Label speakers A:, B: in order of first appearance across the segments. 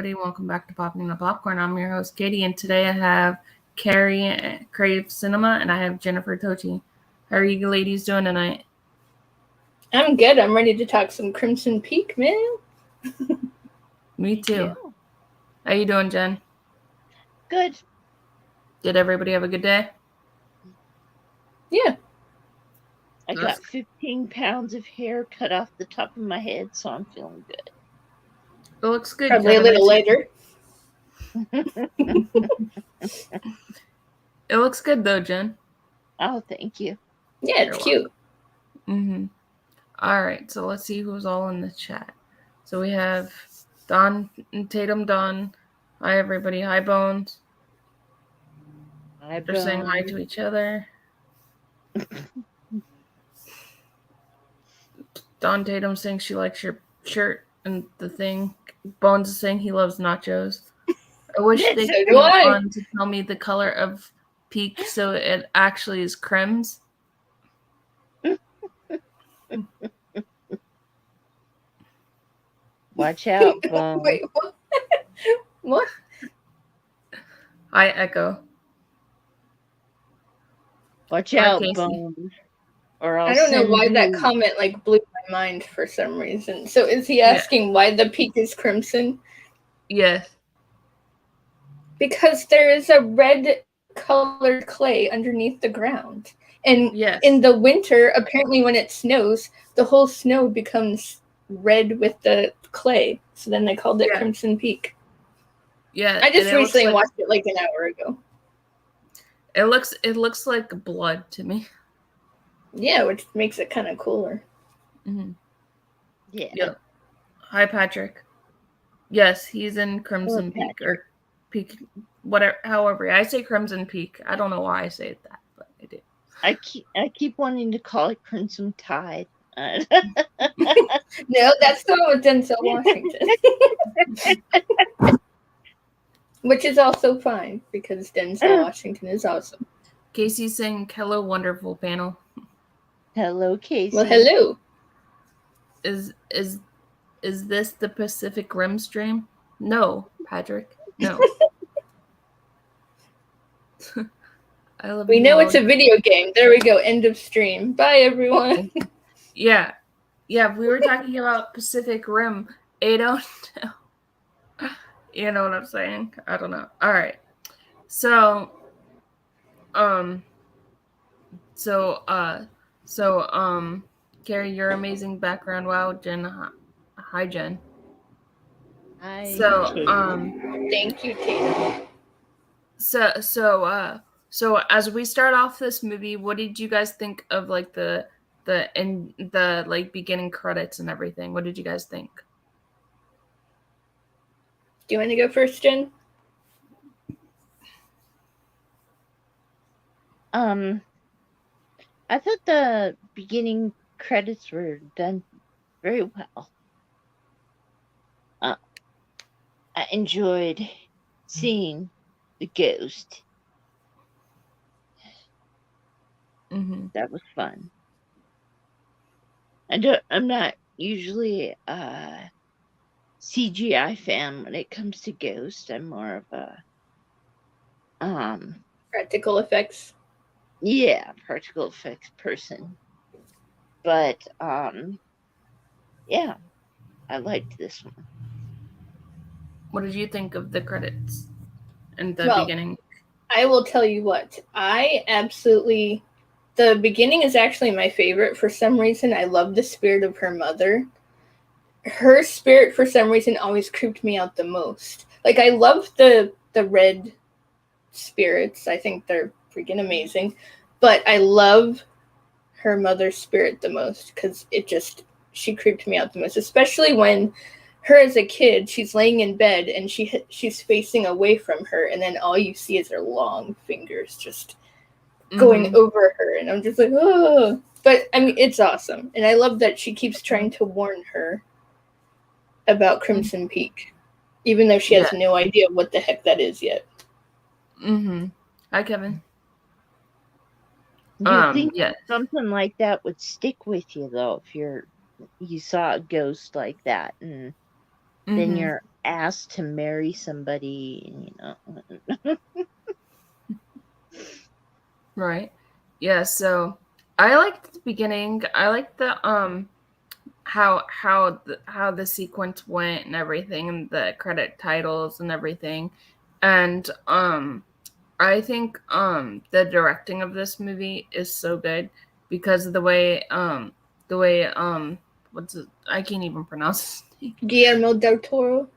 A: everybody. Welcome back to Popping the Popcorn. I'm your host, Katie, and today I have Carrie Crave Cinema, and I have Jennifer Tochi. How are you ladies doing tonight?
B: I'm good. I'm ready to talk some Crimson Peak, man.
A: Me too. How you doing, Jen?
C: Good.
A: Did everybody have a good day?
B: Yeah.
C: I got 15 pounds of hair cut off the top of my head, so I'm feeling good.
A: It looks good.
B: Probably a little later.
A: It looks good, though, Jen.
C: Oh, thank you.
B: Yeah, it's cute.
A: Mm-hmm. All right, so let's see who's all in the chat. So we have Don Tatum. Don. Hi, everybody. Hi, Bones.
C: Hi,
A: They're saying hi to each other. Don Tatum saying she likes your shirt and the thing. Bones is saying he loves nachos. I wish they could be fun to tell me the color of Peak so it actually is Crims.
C: Watch out, Bones.
B: Wait, what? What?
A: Hi, Echo.
C: Watch out, Bones. Or
B: I don't know why that comment blew my mind for some reason. So is he asking why the peak is crimson?
A: Yes.
B: Because there is a red colored clay underneath the ground. And in the winter, apparently when it snows, the whole snow becomes red with the clay. So then they called it Crimson Peak.
A: Yeah.
B: I just recently watched it an hour ago.
A: It looks like blood to me.
B: Yeah, which makes it kind of cooler.
A: Mm-hmm.
C: Yeah.
A: Yep. Hi, Patrick. Yes, he's in Crimson Peak or Peak, whatever. However, I say Crimson Peak. I don't know why I say that, but I do.
C: I keep wanting to call it Crimson Tide.
B: No, that's the one with Denzel Washington. Which is also fine because Denzel Washington is awesome.
A: Casey's saying hello, wonderful panel.
C: Hello, Casey.
B: Well, hello.
A: Is this the Pacific Rim stream? No, Patrick. No.
B: We know it's a video game. There we go. End of stream. Bye, everyone.
A: Yeah. We were talking about Pacific Rim. I don't know. You know what I'm saying? I don't know. All right. So, Carrie, your amazing background. Wow, Jen. Hi, Jen.
C: Hi.
A: So,
B: thank you, Tatum.
A: So as we start off this movie, what did you guys think of the beginning credits and everything? What did you guys think?
B: Do you want to go first, Jen?
C: I thought the beginning credits were done very well. I enjoyed seeing the ghost.
A: Mm-hmm.
C: That was fun. I'm not usually a CGI fan when it comes to ghosts. I'm more of a
B: practical effects.
C: Yeah, practical effects person. But yeah, I liked this one.
A: What did you think of the credits and the beginning?
B: I will tell you what. The beginning is actually my favorite. For some reason, I love the spirit of her mother. Her spirit, for some reason, always creeped me out the most. I love the red spirits. I think they're freaking amazing. But I love her mother's spirit the most because she creeped me out the most. Especially when her as a kid, she's laying in bed and she's facing away from her, and then all you see is her long fingers just going over her, and I'm just like, oh. But I mean, it's awesome, and I love that she keeps trying to warn her about Crimson Peak, even though she has no idea what the heck that is yet.
A: Hi, Kevin.
C: You think something like that would stick with you, though, if you saw a ghost like that, and then you're asked to marry somebody,
A: Right. Yeah, so I liked the beginning. I liked the how the sequence went and everything, and the credit titles and everything. And I think the directing of this movie is so good because of the way what's it? I can't even pronounce his name.
B: Guillermo del Toro.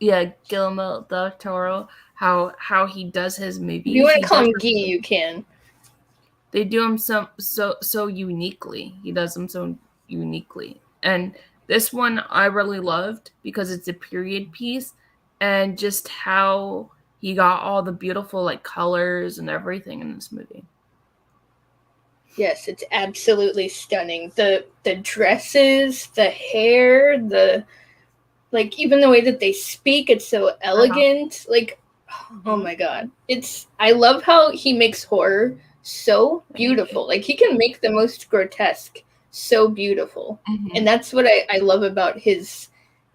A: Yeah, Guillermo del Toro. How he does his movies.
B: If you want to call him Guy, you can.
A: They do him so uniquely. He does them so uniquely. And this one I really loved because it's a period piece, and just how he got all the beautiful like colors and everything in this movie.
B: Yes, it's absolutely stunning. The dresses, the hair, the like even the way that they speak, it's so elegant. Like, oh my god. I love how he makes horror so beautiful. Like he can make the most grotesque so beautiful. And that's what I love about his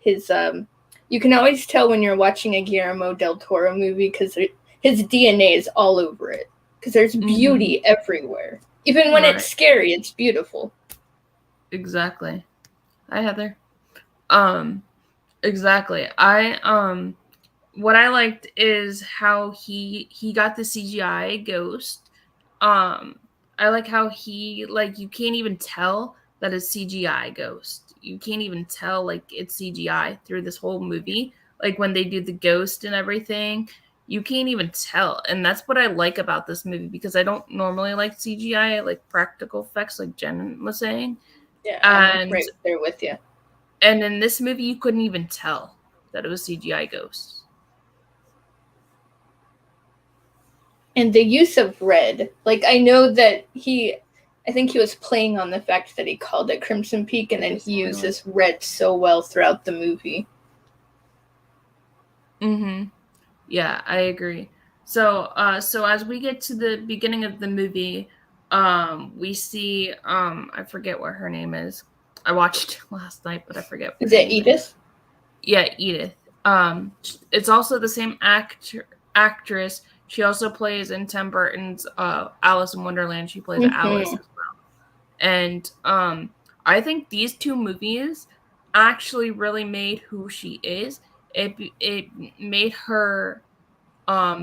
B: you can always tell when you're watching a Guillermo del Toro movie because his DNA is all over it, because there's beauty everywhere. Even when it's scary, it's beautiful.
A: Exactly. Hi, Heather. Exactly. What I liked is how he got the CGI ghost. I like how he you can't even tell that it's CGI ghost. You can't even tell like it's CGI through this whole movie. Like when they do the ghost and everything, you can't even tell. And that's what I like about this movie, because I don't normally like CGI. I like practical effects, like Jen was saying.
B: Yeah, I'm right there with you.
A: And in this movie, you couldn't even tell that it was CGI ghosts.
B: And the use of red, like I know that I think he was playing on the fact that he called it Crimson Peak, and then he uses red so well throughout the movie.
A: Yeah, I agree. So as we get to the beginning of the movie, we see I forget what her name is. I watched it last night, but I forget.
B: Is it Edith?
A: Yeah, Edith. It's also the same actress. She also plays in Tim Burton's Alice in Wonderland. She plays Alice as well. And I think these two movies actually really made who she is. It made her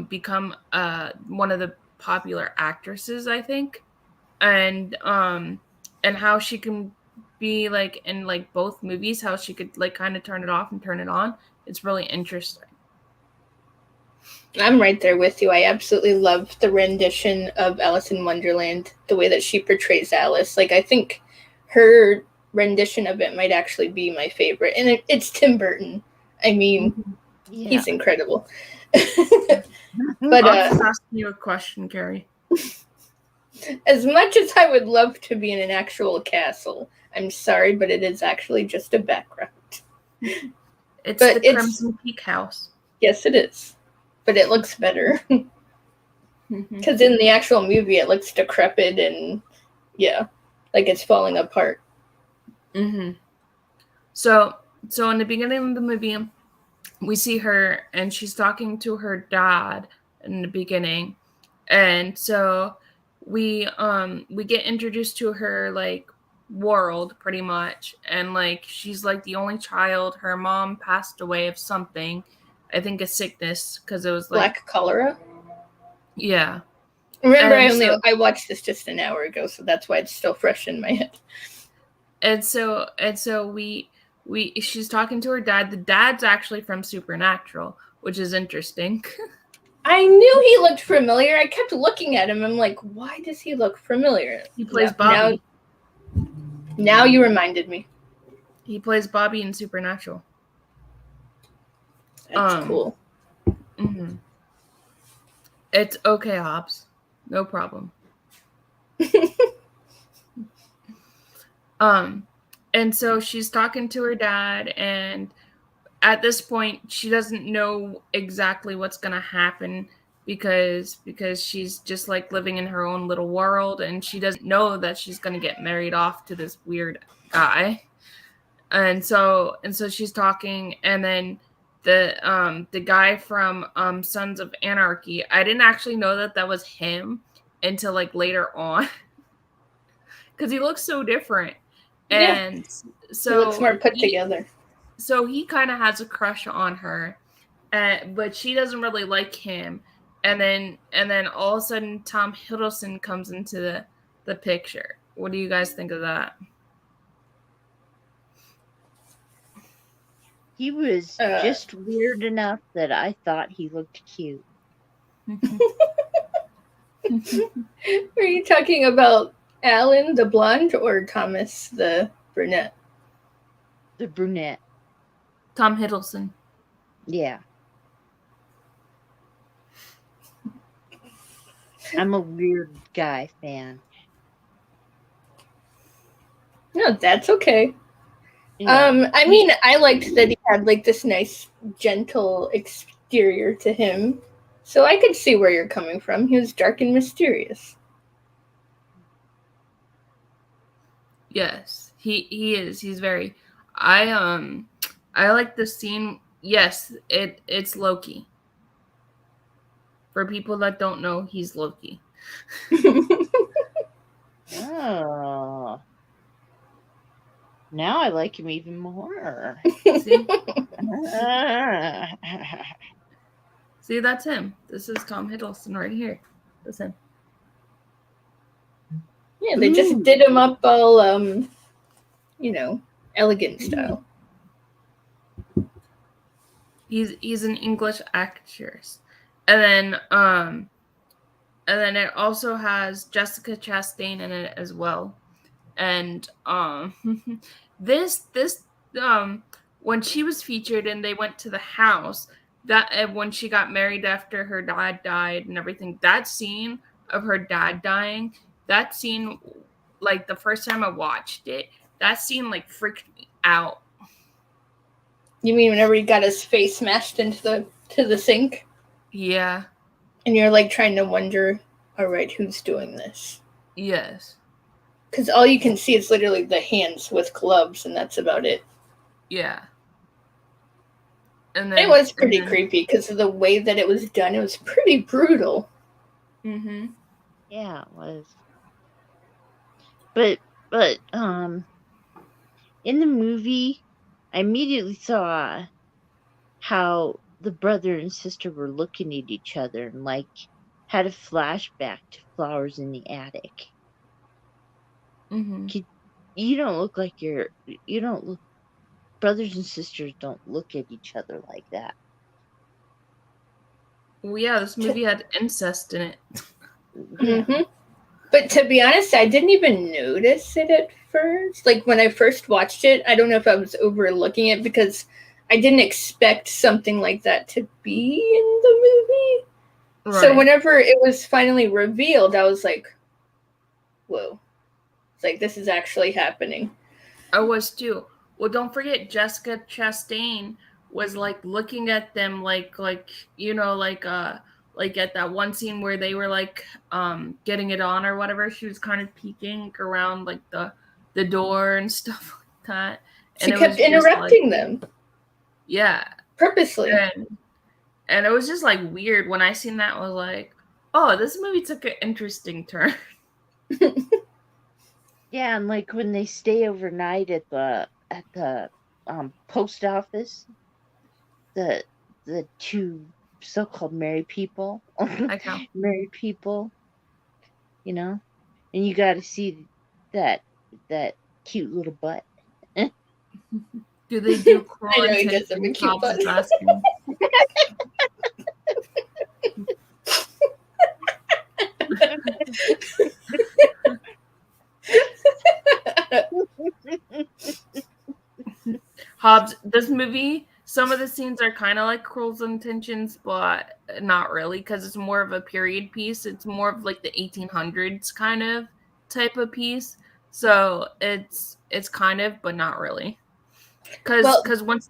A: become one of the popular actresses, I think. And how she can be like in like both movies, how she could like kind of turn it off and turn it on. It's really interesting.
B: I'm right there with you. I absolutely love the rendition of Alice in Wonderland, the way that she portrays Alice. Like, I think her rendition of it might actually be my favorite. And it's Tim Burton. I mean, he's incredible.
A: But I'll just ask you a question, Carrie.
B: As much as I would love to be in an actual castle, I'm sorry, but it is actually just a background.
A: It's the Crimson Peak house.
B: Yes, it is. But it looks better. Because in the actual movie, it looks decrepit and, like it's falling apart.
A: So in the beginning of the movie, we see her, and she's talking to her dad in the beginning. And so we get introduced to her, like, world, pretty much. And, like, she's, like, the only child. Her mom passed away of something. I think a sickness, because it was like
B: Black cholera.
A: Yeah.
B: Remember, I watched this just an hour ago, so that's why it's still fresh in my head.
A: And so she's talking to her dad. The dad's actually from Supernatural, which is interesting.
B: I knew he looked familiar. I kept looking at him. I'm like, why does he look familiar?
A: He plays Bobby.
B: Now you reminded me.
A: He plays Bobby in Supernatural.
B: That's cool.
A: It's okay, Hobbs. No problem. And so she's talking to her dad, and at this point, she doesn't know exactly what's going to happen because she's just like living in her own little world, and she doesn't know that she's going to get married off to this weird guy. And so she's talking, and then the guy from Sons of Anarchy, I didn't actually know that was him until like later on, because he looks so different. And so
B: he looks more put together.
A: So he kind of has a crush on her, but she doesn't really like him. And then all of a sudden, Tom Hiddleston comes into the picture. What do you guys think of that?
C: He was just weird enough that I thought he looked cute.
B: Are you talking about Alan, the blonde, or Thomas, the brunette?
C: The brunette.
A: Tom Hiddleston.
C: Yeah. I'm a weird guy fan.
B: No, that's okay. Yeah. I mean, I liked that he had like this nice, gentle exterior to him. So I could see where you're coming from. He was dark and mysterious.
A: Yes, he is. He's very. I like the scene. Yes, it's Loki. For people that don't know, he's Loki.
C: Oh. Now I like him even more.
A: See? See, that's him. This is Tom Hiddleston right here. That's him.
B: Yeah, they just did him up all, elegant style.
A: He's an English actress. And then it also has Jessica Chastain in it as well. And this when she was featured and they went to the house, that when she got married after her dad died and everything, that scene of her dad dying, that scene, like the first time I watched it, that scene like freaked me out.
B: You mean whenever he got his face smashed into the sink?
A: Yeah.
B: And you're like trying to wonder, all right, who's doing this?
A: Yes.
B: Because all you can see is literally the hands with gloves, and that's about it.
A: Yeah. And then,
B: it was pretty creepy because of the way that it was done. It was pretty brutal.
A: Mm-hmm.
C: Yeah, it was. But in the movie, I immediately saw how the brother and sister were looking at each other and like had a flashback to Flowers in the Attic.
A: Mm-hmm.
C: You don't look like brothers and sisters don't look at each other like that.
A: Well, yeah, this movie had incest in it.
B: Mm-hmm. But to be honest, I didn't even notice it at first. Like when I first watched it, I don't know if I was overlooking it because I didn't expect something like that to be in the movie. Right. So whenever it was finally revealed, I was like, whoa. It's like, this is actually happening.
A: I was too. Well, don't forget, Jessica Chastain was like looking at them like at that one scene where they were like getting it on or whatever. She was kind of peeking around like the door and stuff like that.
B: And she kept interrupting them.
A: Yeah.
B: Purposely.
A: And it was just like weird. When I seen that, I was like, oh, this movie took an interesting turn.
C: Yeah, and like when they stay overnight at the post office, the two so-called married people, married people, and you got to see that cute little butt.
A: Do they do cruel
B: I know he does have a cute butt.
A: Hobbs, this movie, some of the scenes are kind of like Cruel Intentions, but not really, because it's more of a period piece. It's more of like the 1800s kind of type of piece. So it's kind of, but not really. Because once...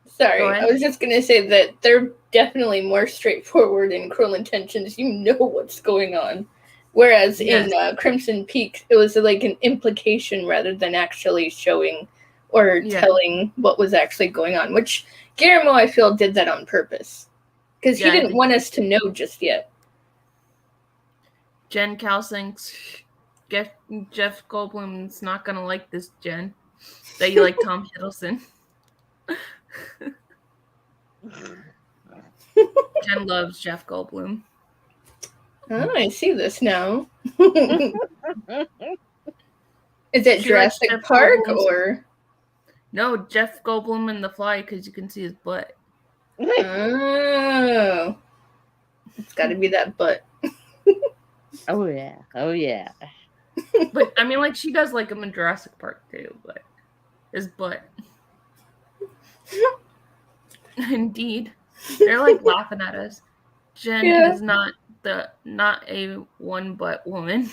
B: Sorry, I was just going to say that they're definitely more straightforward in Cruel Intentions. You know what's going on. Whereas in Crimson Peak, it was like an implication rather than actually showing or telling what was actually going on, which Guillermo, I feel, did that on purpose. Because he didn't want us to know just yet.
A: Jen Cal thinks Jeff Goldblum's not going to like this, Jen. That you like Tom Hiddleston. Jen loves Jeff Goldblum.
B: Oh, I see this now. Is it Jurassic Park or?
A: No, Jeff Goldblum in The Fly, because you can see his butt.
B: Oh. It's got to be that butt.
C: Oh, yeah. Oh, yeah.
A: But, I mean, like, she does like him in Jurassic Park, too, but his butt. Indeed. They're, like, laughing at us. Jen is not a one-butt woman.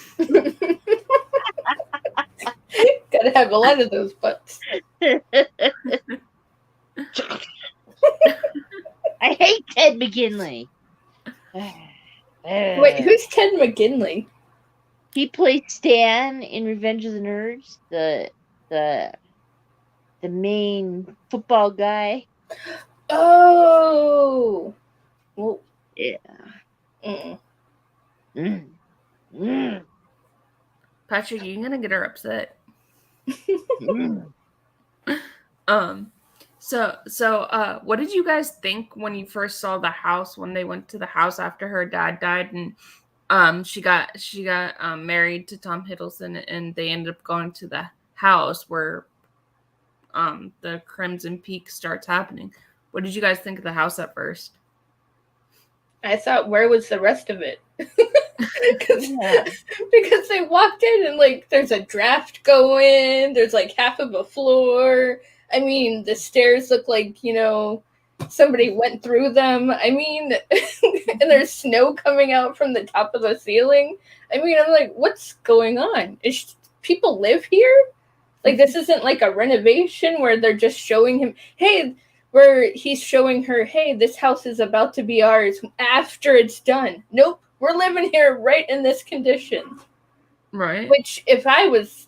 B: Gotta have a lot of those butts.
C: I hate Ted McGinley.
B: Wait, who's Ted McGinley?
C: He played Stan in Revenge of the Nerds, the main football guy.
B: Oh, well,
C: yeah.
A: Patrick, you're gonna get her upset. So what did you guys think when you first saw the house, when they went to the house after her dad died and she got married to Tom Hiddleston and they ended up going to the house where the Crimson Peak starts happening? What did you guys think of the house at first?
B: I thought, where was the rest of it? Because they walked in and like there's a draft going, there's like half of a floor. I mean, the stairs look like, somebody went through them. I mean, and there's snow coming out from the top of the ceiling. I mean, I'm like, what's going on? People live here? Like, this isn't like a renovation where they're just showing him, hey, where he's showing her, hey, this house is about to be ours after it's done. Nope, we're living here right in this condition.
A: Right.
B: Which, if I was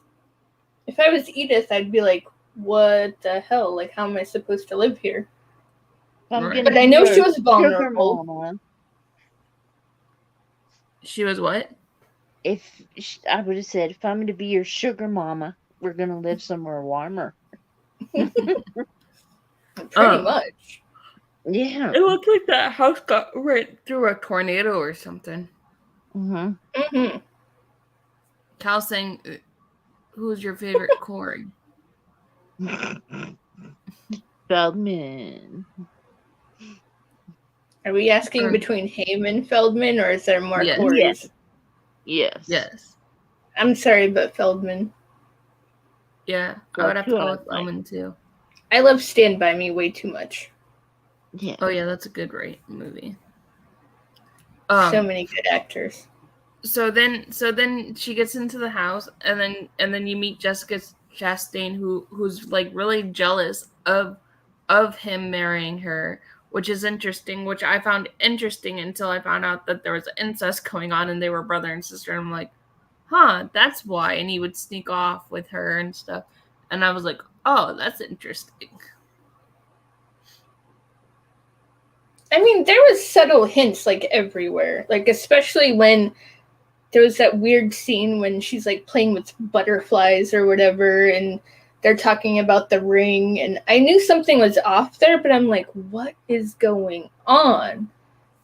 B: Edith, I'd be like, what the hell? Like, how am I supposed to live here?
A: Right.
B: But I know she was vulnerable.
A: She was what?
C: I would have said, if I'm going to be your sugar mama, we're going to live somewhere warmer.
B: Pretty much.
C: Yeah.
A: It looked like that house got right through a tornado or something. Cal saying, who's your favorite Corey?
C: Feldman.
B: Are we asking between Heyman and Feldman, or is there more Corys?
C: Yes.
B: I'm sorry, but Feldman.
A: Yeah, I would have to go with Feldman too.
B: I love Stand By Me way too much.
A: Yeah. Oh yeah, that's a good movie.
B: So many good actors.
A: So then she gets into the house, and then you meet Jessica Chastain, who's like really jealous of him marrying her, which is interesting. Which I found interesting until I found out that there was incest going on, and they were brother and sister. And I'm like, huh, that's why. And he would sneak off with her and stuff. And I was like, oh, that's interesting.
B: I mean, there was subtle hints like everywhere, like especially when there was that weird scene when she's like playing with butterflies or whatever, and they're talking about the ring, and I knew something was off there, but I'm like, what is going on?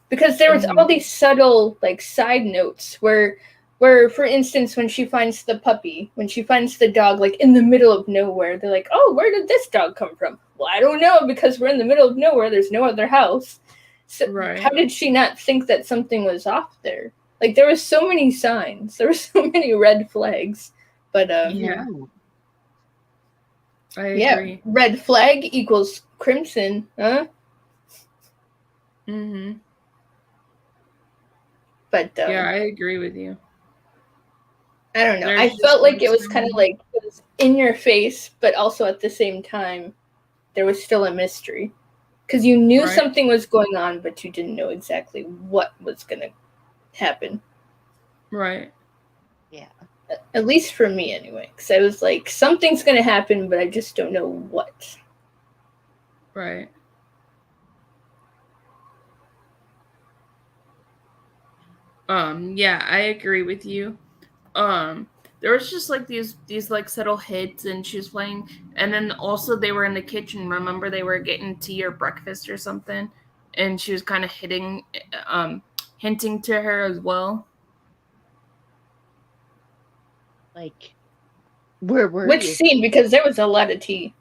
B: Because there was all these subtle like side notes where for instance, when she finds the puppy, when she finds the dog like in the middle of nowhere, they're like, oh, where did this dog come from? Well, I don't know, because we're in the middle of nowhere, there's no other house. So how did she not think that something was off there? Like, there were so many signs. There were so many red flags. But,
A: I agree.
B: Red flag equals crimson, huh?
A: Mm-hmm.
B: But,
A: yeah, I agree with you.
B: I don't know. I felt like it was kind of like, it was in your face, but also at the same time, there was still a mystery. Because you knew something was going on, but you didn't know exactly what was going to happen.
A: Right.
C: Yeah.
B: At least for me, anyway. Because I was like, something's going to happen, but I just don't know what.
A: Right. Yeah, I agree with you. There was just like these like subtle hits, and she was playing, and then also they were in the kitchen. Remember, they were getting tea or breakfast or something, and she was kind of hinting to her as well.
C: Like, where were
B: Which
C: you?
B: scene? Because there was a lot of tea.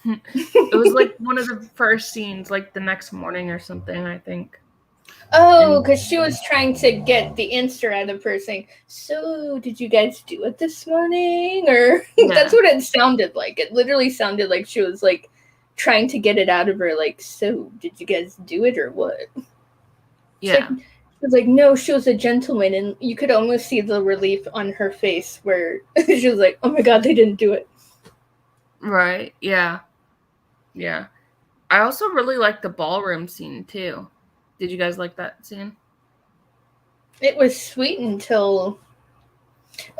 A: It was like one of the first scenes, like the next morning or something, I think.
B: Oh, because she was trying to get the answer out of her, saying, "So, did you guys do it this morning?" Or that's what it sounded like. It literally sounded like she was like trying to get it out of her, like, "So, did you guys do it or what?"
A: Yeah.
B: She was like, "No, she was a gentleman," and you could almost see the relief on her face where she was like, "Oh my god, they didn't do it."
A: Right. Yeah. Yeah. I also really like the ballroom scene too. Did you guys like that scene?
B: It was sweet until...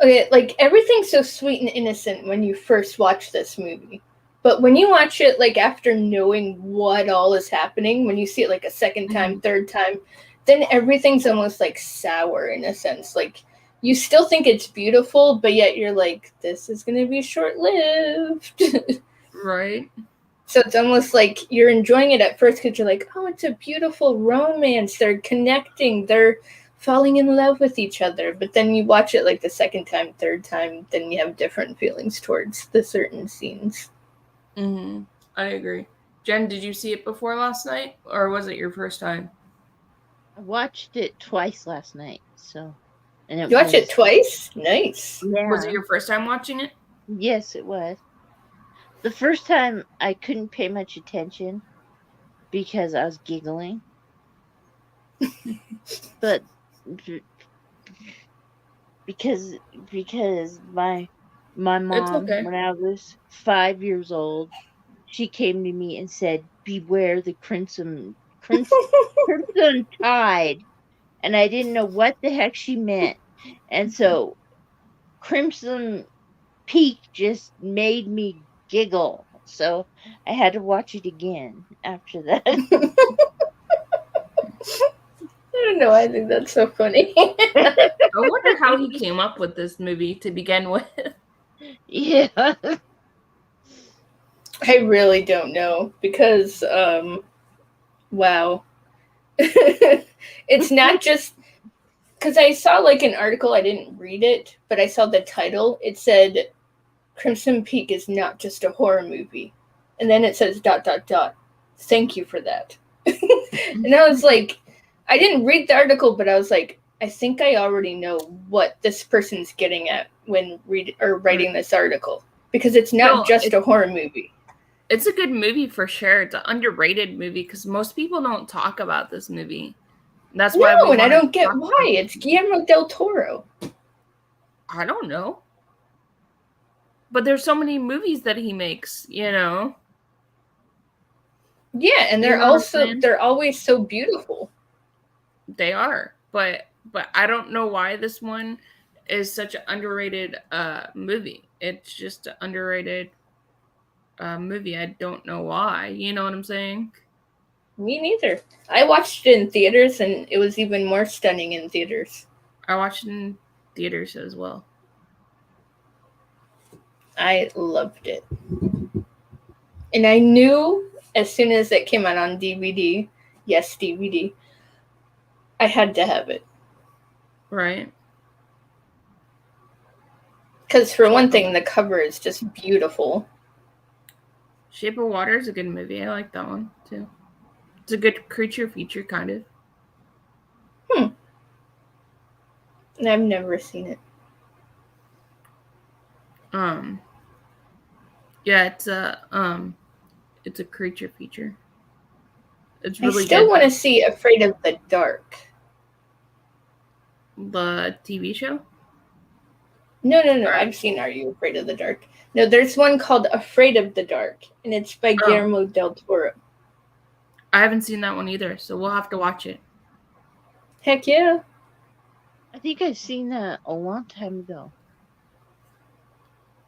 B: Okay, like, everything's so sweet and innocent when you first watch this movie. But when you watch it, like, after knowing what all is happening, when you see it, like, a second time, third time, then everything's almost, like, sour in a sense. Like, you still think it's beautiful, but yet you're like, this is going to be short-lived.
A: Right.
B: So it's almost like you're enjoying it at first because you're like, oh, it's a beautiful romance. They're connecting. They're falling in love with each other. But then you watch it like the second time, third time, then you have different feelings towards the certain scenes.
A: Mm-hmm. I agree. Jen, did you see it before last night, or was it your first time?
C: I watched it twice last night, so...
B: And you watched it twice? Nice.
C: Yeah.
A: Was it your first time watching it?
C: Yes, it was. The first time I couldn't pay much attention because I was giggling. But because my mom, when I was 5 years old, she came to me and said, "Beware the crimson tide," and I didn't know what the heck she meant, and so Crimson Peak just made me giggle, so I had to watch it again after that.
B: I don't know. I think that's so funny.
A: I wonder how he came up with this movie to begin with.
C: Yeah.
B: I really don't know because, wow. It's not just... Because I saw like an article, I didn't read it, but I saw the title. It said, Crimson Peak is not just a horror movie. And then it says ... Thank you for that. And I was like, I didn't read the article, but I was like, I think I already know what this person's getting at when writing this article. Because it's not just a horror movie.
A: It's a good movie for sure. It's an underrated movie because most people don't talk about this movie. That's why.
B: No, and I don't get why. It's Guillermo del Toro.
A: I don't know. But there's so many movies that he makes, you know.
B: Yeah, and they're always so beautiful.
A: They are, but I don't know why this one is such an underrated movie. It's just an underrated movie. I don't know why. You know what I'm saying?
B: Me neither. I watched it in theaters, and it was even more stunning in theaters.
A: I watched it in theaters as well.
B: I loved it. And I knew as soon as it came out on DVD, yes, DVD, I had to have it.
A: Right.
B: Because for one thing, the cover is just beautiful.
A: Shape of Water is a good movie. I like that one, too. It's a good creature feature, kind of.
B: And I've never seen it.
A: Yeah, it's a creature feature. It's really
B: I still want to see Afraid of the Dark.
A: The TV show?
B: No. I've seen Are You Afraid of the Dark? No, there's one called Afraid of the Dark, and it's by Guillermo del Toro.
A: I haven't seen that one either, so we'll have to watch it.
B: Heck yeah.
C: I think I've seen that a long time ago.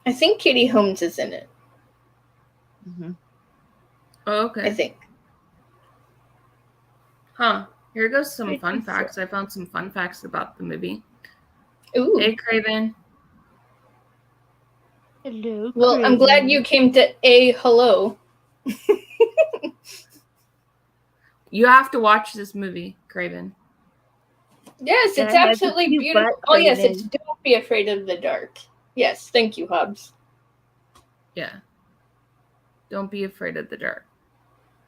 B: I think Katie Holmes is in it.
C: Mm-hmm.
A: Oh, okay.
B: I think.
A: Huh. Here goes some fun facts. I found some fun facts about the movie.
B: Ooh.
A: Hey, Craven.
C: Hello,
B: well,
C: Craven.
B: I'm glad you came to a hello.
A: You have to watch this movie, Craven.
B: Yes, it's absolutely beautiful. Oh, yes, it's Don't Be Afraid of the Dark. Yes, thank you, Hobbs.
A: Yeah. Don't be afraid of the dark.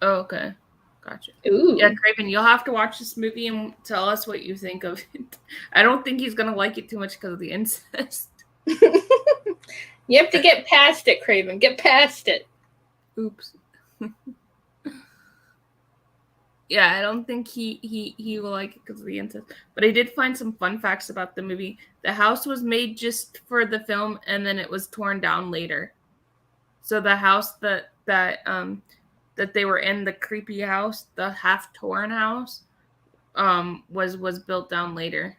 A: Oh, okay. Gotcha.
B: Ooh.
A: Yeah, Craven, you'll have to watch this movie and tell us what you think of it. I don't think he's going to like it too much because of the incest.
B: You have to get past it, Craven. Get past it.
A: Oops. Yeah, I don't think he will like it because of the incest. But I did find some fun facts about the movie. The house was made just for the film, and then it was torn down later. So the house that they were in, the creepy house, the half torn house, was built down later.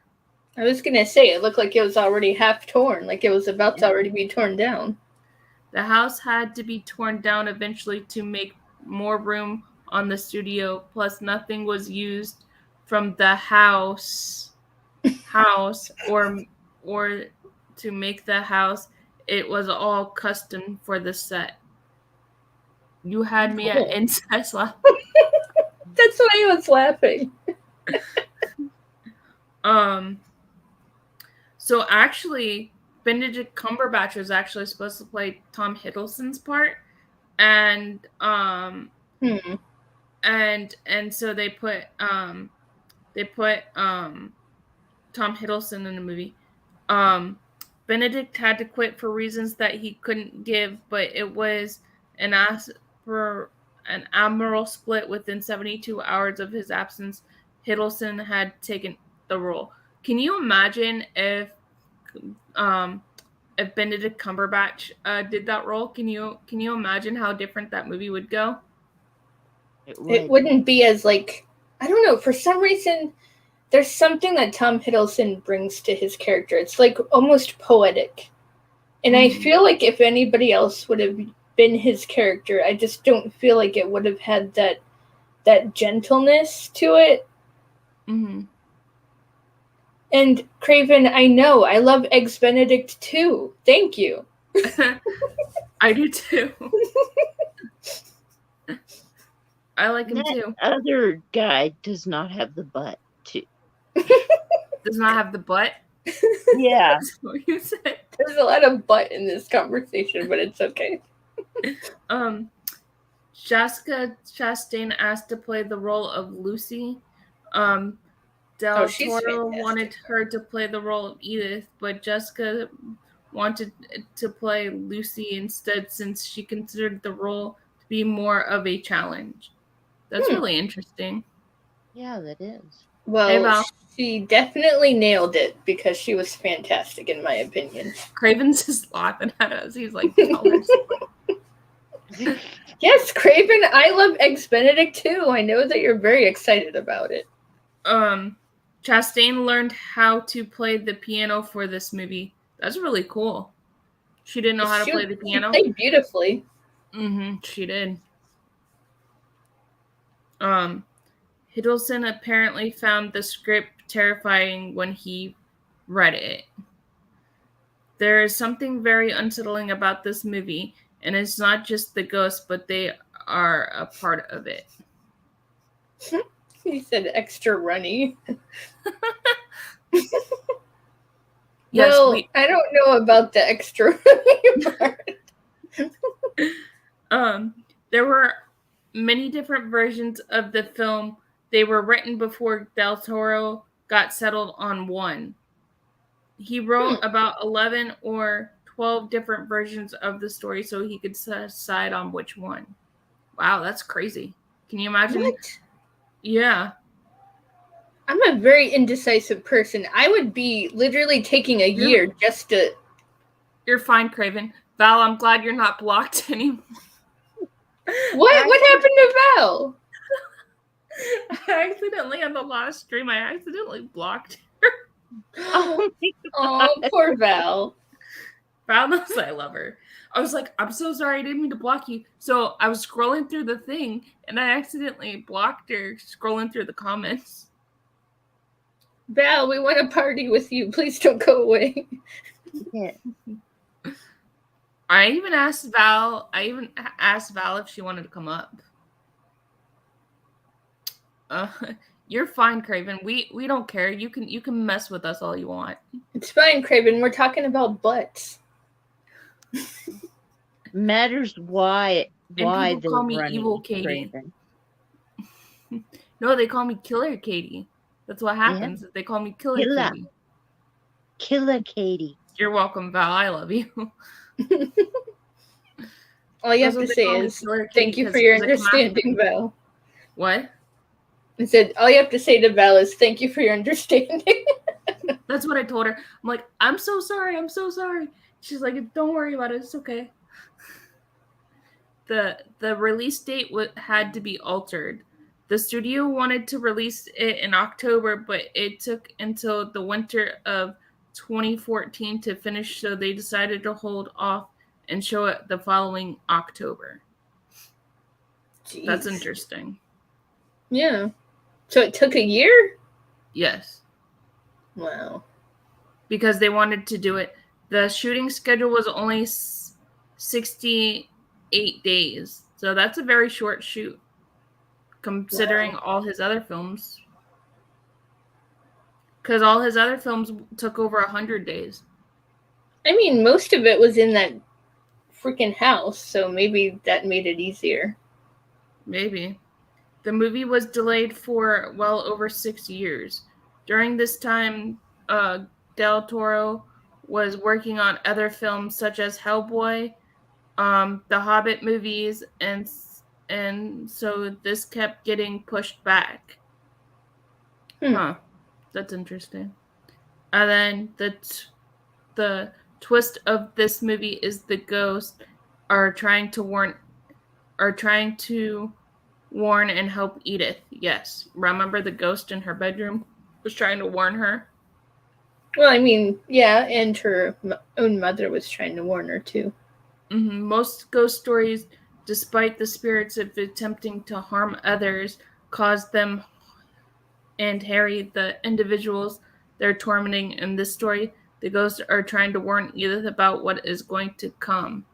B: I was gonna say it looked like it was already half torn, like it was about to already be torn down.
A: The house had to be torn down eventually to make more room on the studio. Plus, nothing was used from the house or to make the house. It was all custom for the set. You had me at incest laugh.
B: That's why I was laughing.
A: So actually, Benedict Cumberbatch was actually supposed to play Tom Hiddleston's part, and so they put Tom Hiddleston in the movie. Benedict had to quit for reasons that he couldn't give, but it was an admiral split within 72 hours of his absence. Hiddleston had taken the role. Can you imagine if Benedict Cumberbatch did that role? Can you imagine how different that movie would go?
B: It wouldn't be as like, I don't know, for some reason there's something that Tom Hiddleston brings to his character. It's like almost poetic. And I feel like if anybody else would have been his character, I just don't feel like it would have had that gentleness to it.
A: Mm-hmm.
B: And Craven, I know, I love Eggs Benedict too. Thank you.
A: I do too. I like him too.
C: Other guy does not have the butt too.
A: Does not have the butt?
C: Yeah.
A: That's what you said.
B: There's a lot of butt in this conversation, but it's okay.
A: Jessica Chastain asked to play the role of Lucy. Del Toro wanted her to play the role of Edith, but Jessica wanted to play Lucy instead since she considered the role to be more of a challenge. That's really interesting.
C: Yeah, that is.
B: Well, she definitely nailed it because she was fantastic in my opinion.
A: Craven's just laughing at us. He's like,
B: yes, Craven, I love Eggs Benedict too. I know that you're very excited about it.
A: Chastain learned how to play the piano for this movie. That's really cool. She didn't know how to play the piano.
B: She played beautifully.
A: She did. Hiddleston apparently found the script terrifying when he read it. There is something very unsettling about this movie, and it's not just the ghosts, but they are a part of it.
B: He said extra runny.
A: Yes,
B: well, I don't know about the extra runny
A: part. There were many different versions of the film. They were written before Del Toro got settled on one. He wrote about 11 or 12 different versions of the story so he could decide on which one. Wow, that's crazy. Can you imagine?
B: What?
A: Yeah.
B: I'm a very indecisive person. I would be literally taking a year just to...
A: You're fine, Craven. Val, I'm glad you're not blocked anymore.
B: What happened to Val?
A: I accidentally, on the last stream, I accidentally blocked her.
B: Oh, poor Val.
A: Val knows I love her. I was like, I'm so sorry, I didn't mean to block you. So I was scrolling through the thing, and I accidentally blocked her scrolling through the comments.
B: Val, we want to party with you. Please don't go away.
C: Yeah.
A: I even asked Val if she wanted to come up. You're fine, Craven. We don't care. You can mess with us all you want.
B: It's fine, Craven. We're talking about butts.
C: Matters why
A: and people call me Evil Katie. No, they call me Killer Katie. That's what happens. Yeah. They call me Killer Katie.
C: Killer Katie.
A: You're welcome, Val. I love you.
B: All you have to say is thank you for your understanding, Val.
A: What?
B: I said all you have to say to Val is thank you for your understanding.
A: That's what I told her. I'm like, I'm so sorry. I'm so sorry. She's like, don't worry about it. It's okay. The release date had to be altered. The studio wanted to release it in October, but it took until the winter of 2014 to finish, so they decided to hold off and show it the following October. Jeez. That's interesting.
B: Yeah. So it took a year?
A: Yes.
B: Wow.
A: Because they wanted to do it. The shooting schedule was only 68 days. So that's a very short shoot, considering all his other films. Because all his other films took over 100 days.
B: I mean, most of it was in that freaking house, so maybe that made it easier.
A: Maybe. The movie was delayed for well over 6 years. During this time, Del Toro was working on other films such as Hellboy, the Hobbit movies, and so this kept getting pushed back. Huh. That's interesting. And then the twist of this movie is the ghosts are trying to warn and help Edith. Yes. Remember the ghost in her bedroom was trying to warn her?
B: Well, I mean, yeah, and her own mother was trying to warn her too.
A: Mm-hmm. Most ghost stories, despite the spirits of attempting to harm others, cause them and Harry, the individuals they're tormenting. In this story, the ghosts are trying to warn Edith about what is going to come.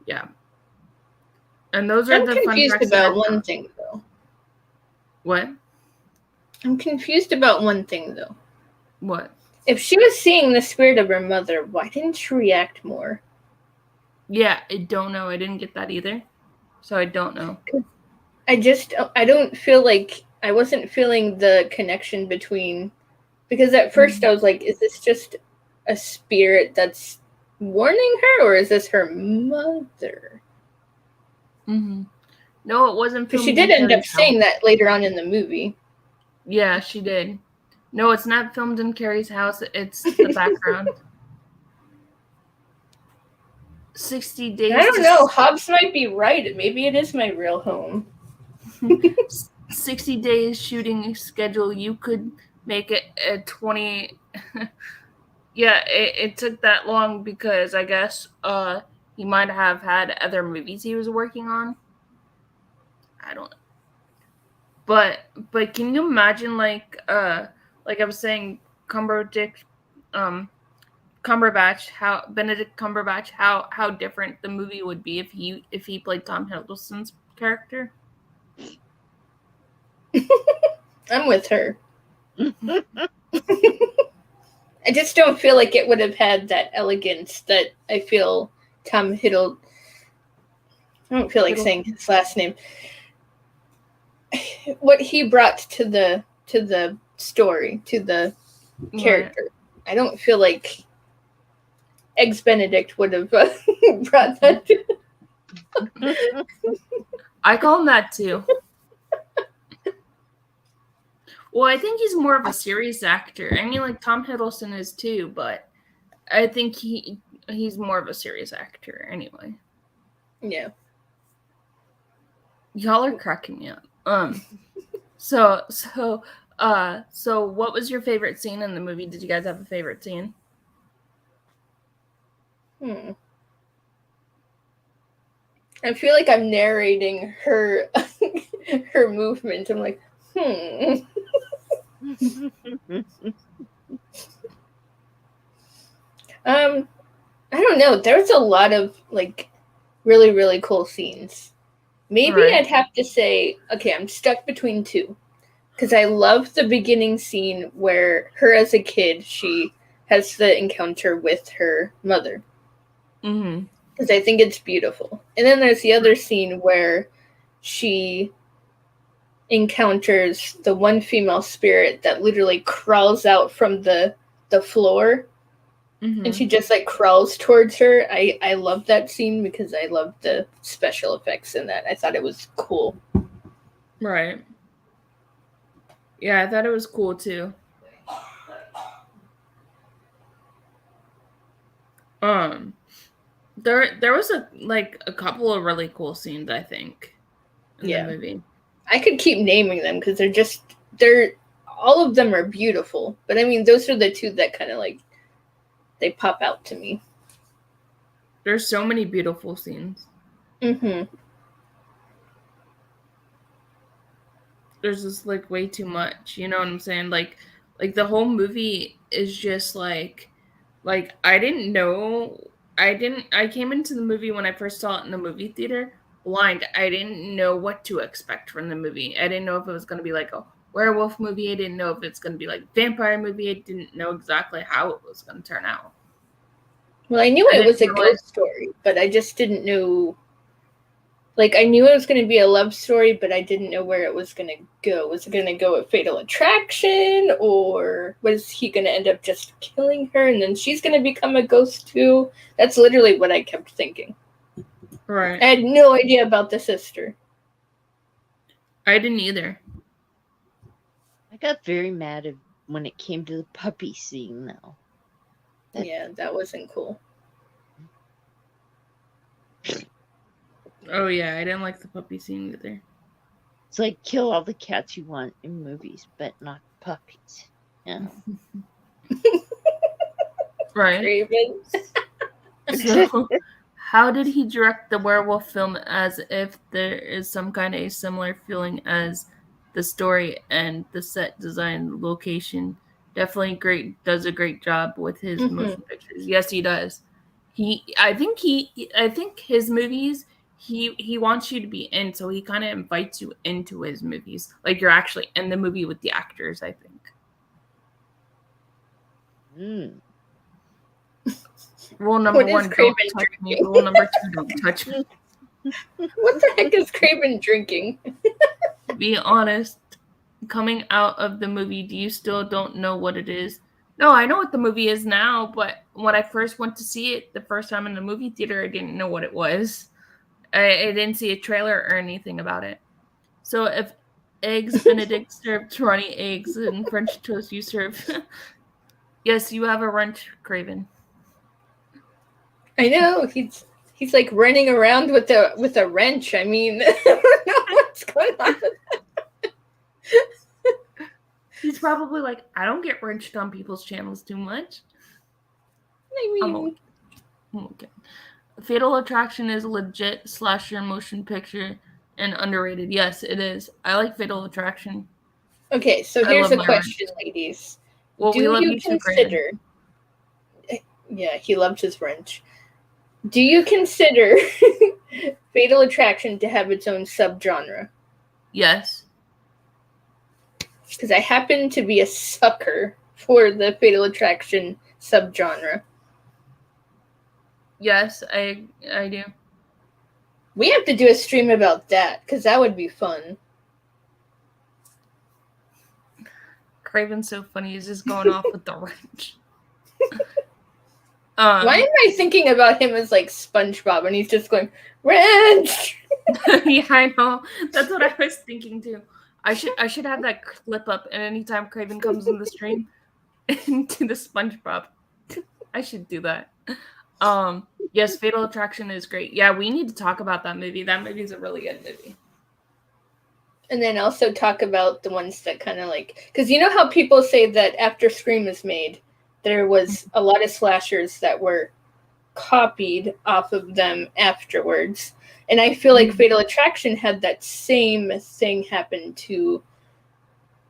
A: Yeah. And those are the fun facts.
B: I'm confused about one thing, though.
A: What?
B: I'm confused about one thing, though.
A: What?
B: If she was seeing the spirit of her mother, why didn't she react more?
A: Yeah, I don't know. I didn't get that either. So I don't know.
B: I don't feel like I wasn't feeling the connection between, because at first I was like, is this just a spirit that's warning her, or is this her mother?
A: Mm-hmm. No, it wasn't.
B: Because she did end up saying that later on in the movie.
A: Yeah, she did. No, it's not filmed in Carrie's house. It's the background. 60 days.
B: I don't know. Hobbs might be right. Maybe it is my real home.
A: 60 days shooting schedule. You could make it a 20. Yeah, it took that long because I guess he might have had other movies he was working on. I don't know. But can you imagine like I was saying, Benedict Cumberbatch, how different the movie would be if he played Tom Hiddleston's character?
B: I'm with her. I just don't feel like it would have had that elegance that I feel Tom Hiddle. I don't feel like saying his last name. What he brought to the story, to the character. Right. I don't feel like Eggs Benedict would have brought that.
A: I call him that too. Well, I think he's more of a serious actor. I mean, like Tom Hiddleston is too, but I think he's more of a serious actor anyway.
B: Yeah.
A: Y'all are cracking me up. So what was your favorite scene in the movie? Did you guys have a favorite scene?
B: I feel like I'm narrating her her movement. I'm like, I don't know. There's a lot of like really, really cool scenes. Maybe I'd have to say, okay, I'm stuck between two. Because I love the beginning scene where her as a kid, she has the encounter with her mother. Because I think it's beautiful. And then there's the other scene where she encounters the one female spirit that literally crawls out from the floor. And she just like crawls towards her. I love that scene because I love the special effects in that. I thought it was cool.
A: Right. Yeah, I thought it was cool too. There was a couple of really cool scenes, I think, in the movie.
B: I could keep naming them because they're all of them are beautiful. But I mean, those are the two that kind of like they pop out to me.
A: There's so many beautiful scenes. There's just like way too much. You know what I'm saying? Like the whole movie is just like I didn't know. I came into the movie when I first saw it in the movie theater blind. I didn't know what to expect from the movie. I didn't know if it was going to be like a werewolf movie. I didn't know if it's going to be like a vampire movie. I didn't know exactly how it was going to turn out.
B: Well, I knew it was a ghost story, but I just didn't know. Like, I knew it was going to be a love story, but I didn't know where it was going to go. Was it going to go with Fatal Attraction, or was he going to end up just killing her, and then she's going to become a ghost too? That's literally what I kept thinking.
A: Right.
B: I had no idea about the sister.
A: I didn't either.
C: I got very mad when it came to the puppy scene, though.
B: Yeah, that wasn't cool.
A: Oh, yeah, I didn't like the puppy scene either.
C: It's like, kill all the cats you want in movies, but not puppies. Yeah.
A: Right. So, how did he direct the werewolf film as if there is some kind of a similar feeling as the story and the set design location? Definitely does a great job with his motion pictures. Yes, he does. I think his movies, he wants you to be in, so he kind of invites you into his movies. Like you're actually in the movie with the actors, I think. Rule number 1, don't touch me. Rule number 2, don't touch me.
B: What the heck is Craven drinking?
A: Be honest. Coming out of the movie, do you still don't know what it is? No, I know what the movie is now, but when I first went to see it the first time in the movie theater, I didn't know what it was. I didn't see a trailer or anything about it. So if Eggs Benedict served 20 eggs and French toast you serve, yes, you have a wrench, Craven.
B: I know, he's like running around with a wrench. I mean, I don't know what's going on with that.
A: He's probably like, I don't get wrenched on people's channels too much.
B: I mean,
A: okay. Fatal Attraction is a legit slasher motion picture and underrated. Yes, it is. I like Fatal Attraction.
B: Okay, so here's a question, ladies.
A: Well, we love you too,
B: consider? Yeah, he loved his wrench. Do you consider Fatal Attraction to have its own subgenre?
A: Yes.
B: Because I happen to be a sucker for the Fatal Attraction subgenre.
A: Yes, I do.
B: We have to do a stream about that, because that would be fun.
A: Craven's so funny. He's just going off with the wrench.
B: Why am I thinking about him as like SpongeBob and he's just going, wrench?
A: Yeah, I know. That's what I was thinking too. I should have that clip up, and anytime Craven comes in the stream into the SpongeBob, I should do that. Yes, Fatal Attraction is great. Yeah, we need to talk about that movie. That movie is a really good movie.
B: And then also talk about the ones that kind of like, because you know how people say that after Scream is made, there was a lot of slashers that were copied off of them afterwards. And I feel like Fatal Attraction had that same thing happen to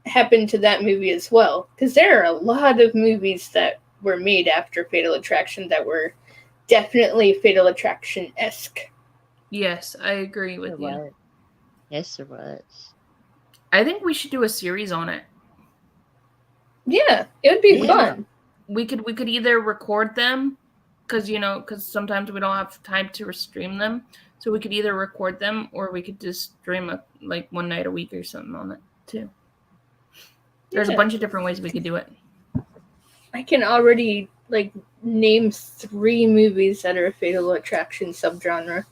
B: that movie as well. Because there are a lot of movies that were made after Fatal Attraction that were definitely Fatal Attraction-esque.
A: Yes, I agree with you.
C: Yes, there was.
A: I think we should do a series on it.
B: Yeah, it would be fun.
A: We could either record them, because sometimes we don't have time to stream them. So we could either record them, or we could just stream like one night a week or something on it too. There's a bunch of different ways we could do it.
B: I can already name 3 movies that are a Fatal Attraction subgenre.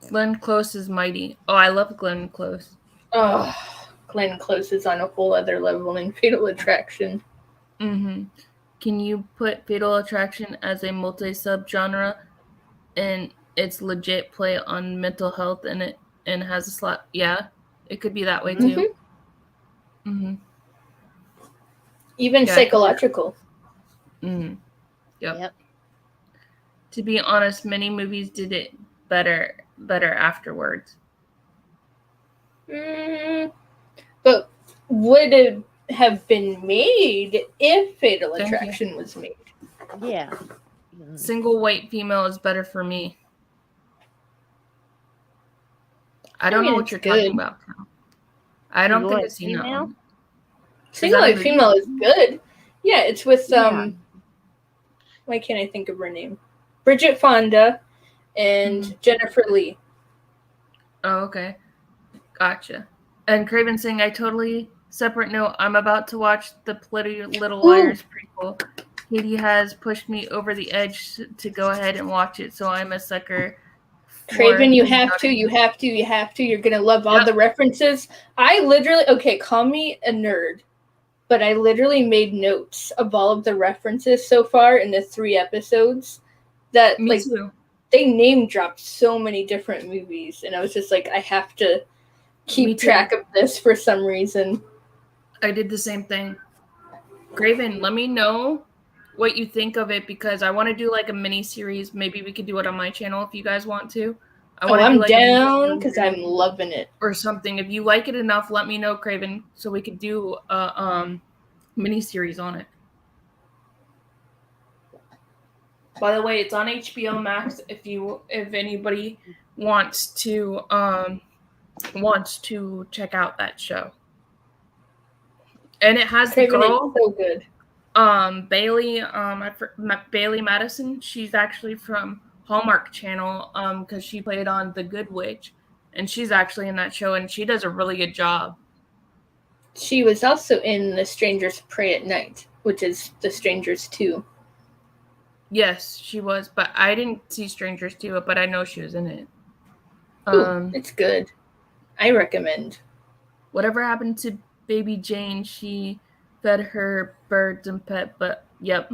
A: Glenn Close is mighty. Oh, I love Glenn Close.
B: Oh, Glenn Close is on a whole other level in Fatal Attraction.
A: Mm-hmm. Can you put Fatal Attraction as a multi-subgenre, and it's legit play on mental health, and it has a slot? Yeah, it could be that way too. Mm-hmm.
B: Even psychological.
A: Mm-hmm. Yep. To be honest, many movies did it better afterwards.
B: But would it have been made if Fatal Attraction was made?
C: Yeah.
A: Single white female is better for me. I don't know what you're talking about. I don't think I've seen that one.
B: Single white female is good. Yeah, it's with why can't I think of her name? Bridget Fonda and Jennifer Lee.
A: Oh, okay. Gotcha. And Craven saying, I totally separate note. I'm about to watch the Pretty Little Liars prequel. Katie has pushed me over the edge to go ahead and watch it, so I'm a sucker.
B: Craven, you have to. You're going to love all the references. I literally, call me a nerd, but I literally made notes of all of the references so far in the 3 episodes that,
A: me too.
B: They name dropped so many different movies, and I was just like, I have to keep track of this for some reason.
A: I did the same thing. Craven, let me know what you think of it, because I want to do like a mini series. Maybe we could do it on my channel if you guys want to.
B: I'm down because I'm loving it.
A: Or something. If you like it enough, let me know, Craven, so we could do a mini series on it. By the way, it's on HBO Max if anybody wants to check out that show. And it has the girl,
B: so good.
A: Bailey, Bailey Madison. She's actually from Hallmark Channel, because she played on The Good Witch, and she's actually in that show, and she does a really good job.
B: She was also in The Strangers Pray at Night, which is The Strangers 2.
A: Yes, she was, but I didn't see Strangers 2, but I know she was in it.
B: It's good. I recommend.
A: Whatever happened to Baby Jane? She fed her birds and pet, but yep.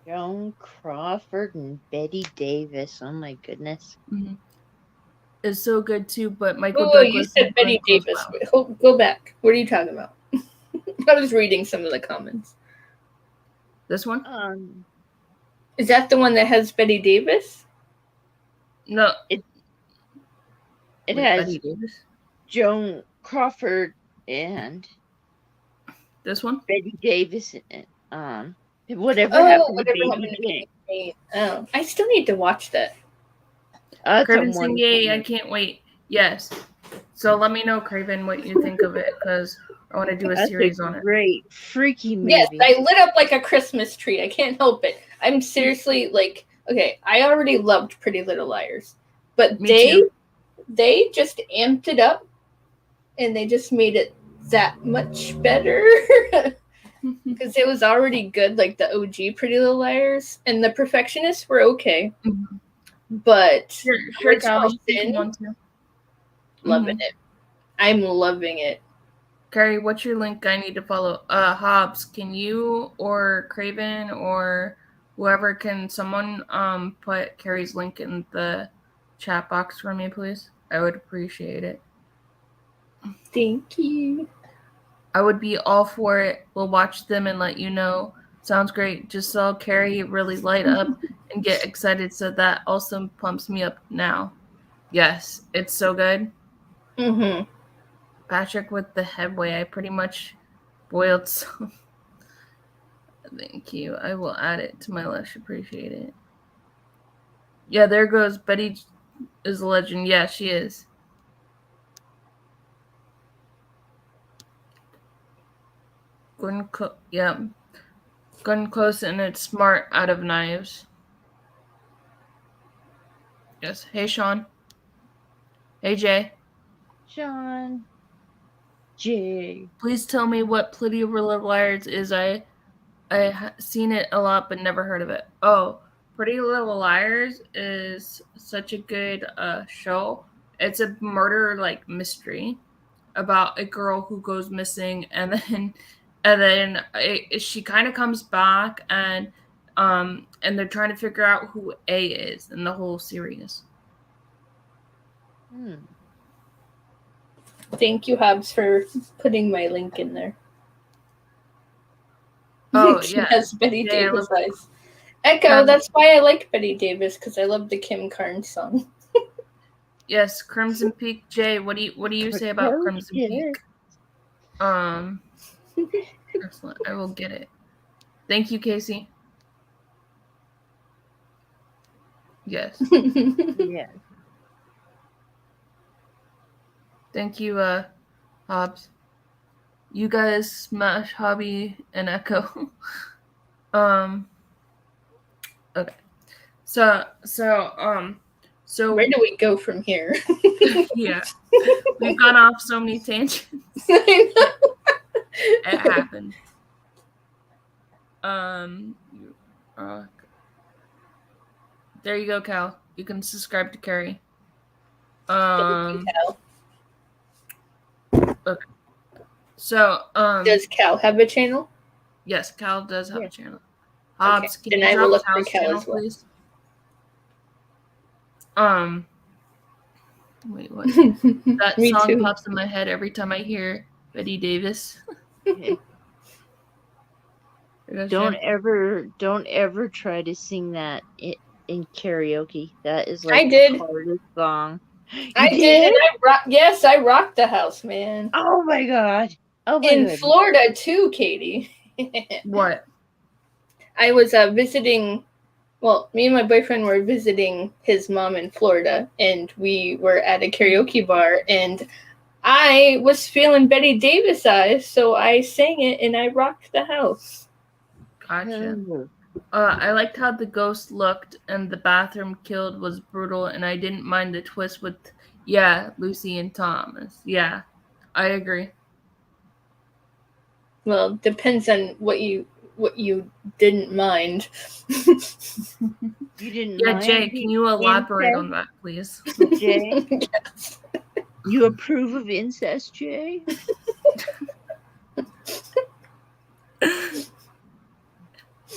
C: Joan Crawford and Betty Davis. Oh my goodness.
A: Mm-hmm. It's so good too, but Michael Douglas.
B: You said Betty Davis. Go back. What are you talking about? I was reading some of the comments.
A: This one?
B: Is that the one that has Betty Davis?
A: No.
C: It has Betty Davis? Joan Crawford and
A: this one?
C: Betty Davis. Whatever happened to Baby
B: Jane. Oh, I still need to watch that.
A: Craven saying, yay, I can't wait. Yes. So let me know, Craven, what you think of it, because I want to do a series on it.
C: Great freaky movie.
B: Yes, I lit up like a Christmas tree. I can't help it. I'm seriously I already loved Pretty Little Liars, but they just amped it up, and they just made it that much better. Because it was already good, like the OG Pretty Little Liars, and the Perfectionists were okay.
A: Mm-hmm.
B: But
A: sure,
B: loving it. I'm loving it.
A: Carrie, what's your link I need to follow? Hobbs, can you or Craven or whoever, can someone put Carrie's link in the chat box for me, please? I would appreciate it.
B: Thank you.
A: I would be all for it. We'll watch them and let you know. Sounds great. Just saw Carrie really light up and get excited, so that also pumps me up now. Yes, it's so good.
B: Mm-hmm.
A: Patrick with the headway. I pretty much boiled some. Thank you. I will add it to my list. Appreciate it. Yeah, there goes Betty is a legend. Yeah, she is. Yeah. Gun close and it's smart out of knives. Yes. Hey, Sean. Hey, Jay.
C: Sean. Jay.
A: Please tell me what Pretty Little Liars is. I seen it a lot but never heard of it. Oh, Pretty Little Liars is such a good show. It's a murder like mystery about a girl who goes missing, and then she kind of comes back, and they're trying to figure out who A is in the whole series.
B: Thank you, Hobbs, for putting my link in there.
A: Oh,
B: she
A: yeah.
B: has Betty Davis eyes. Echo, that's why I like Betty Davis, because I love the Kim Carnes song.
A: Yes, Crimson Peak. Jay, what do you say about Crimson Peak? Excellent. I will get it. Thank you, Casey. Yes.
C: Yes.
A: Thank you, Hobbs. You guys smash Hobby and Echo. Okay. So
B: where do we go from here?
A: Yeah. We've gone off so many tangents. I know. It happened. There you go, Cal. You can subscribe to Carrie.
B: Cal.
A: Okay. So,
B: does Cal have a channel?
A: Yes, Cal does have a channel. Hobbs,
B: okay. Can you drop Cal's channel, as well.
A: Please? Wait, what? That song too. Pops in my head every time I hear Betty Davis.
C: Don't ever try to sing that in karaoke. That is like the hardest song.
B: I did. And I rocked the house, man.
C: Oh my god. Oh my
B: in Florida too, Katie.
A: What?
B: I was visiting. Well, me and my boyfriend were visiting his mom in Florida, and we were at a karaoke bar, and I was feeling Betty Davis eyes, so I sang it, and I rocked the house.
A: Gotcha. I liked how the ghost looked, and the bathroom killed was brutal, and I didn't mind the twist with, Lucy and Thomas. Yeah, I agree.
B: Well, depends on what you didn't mind.
C: You didn't
A: mind? Jay, can you elaborate on that, please?
C: Jay? Yes. You approve of incest, Jay?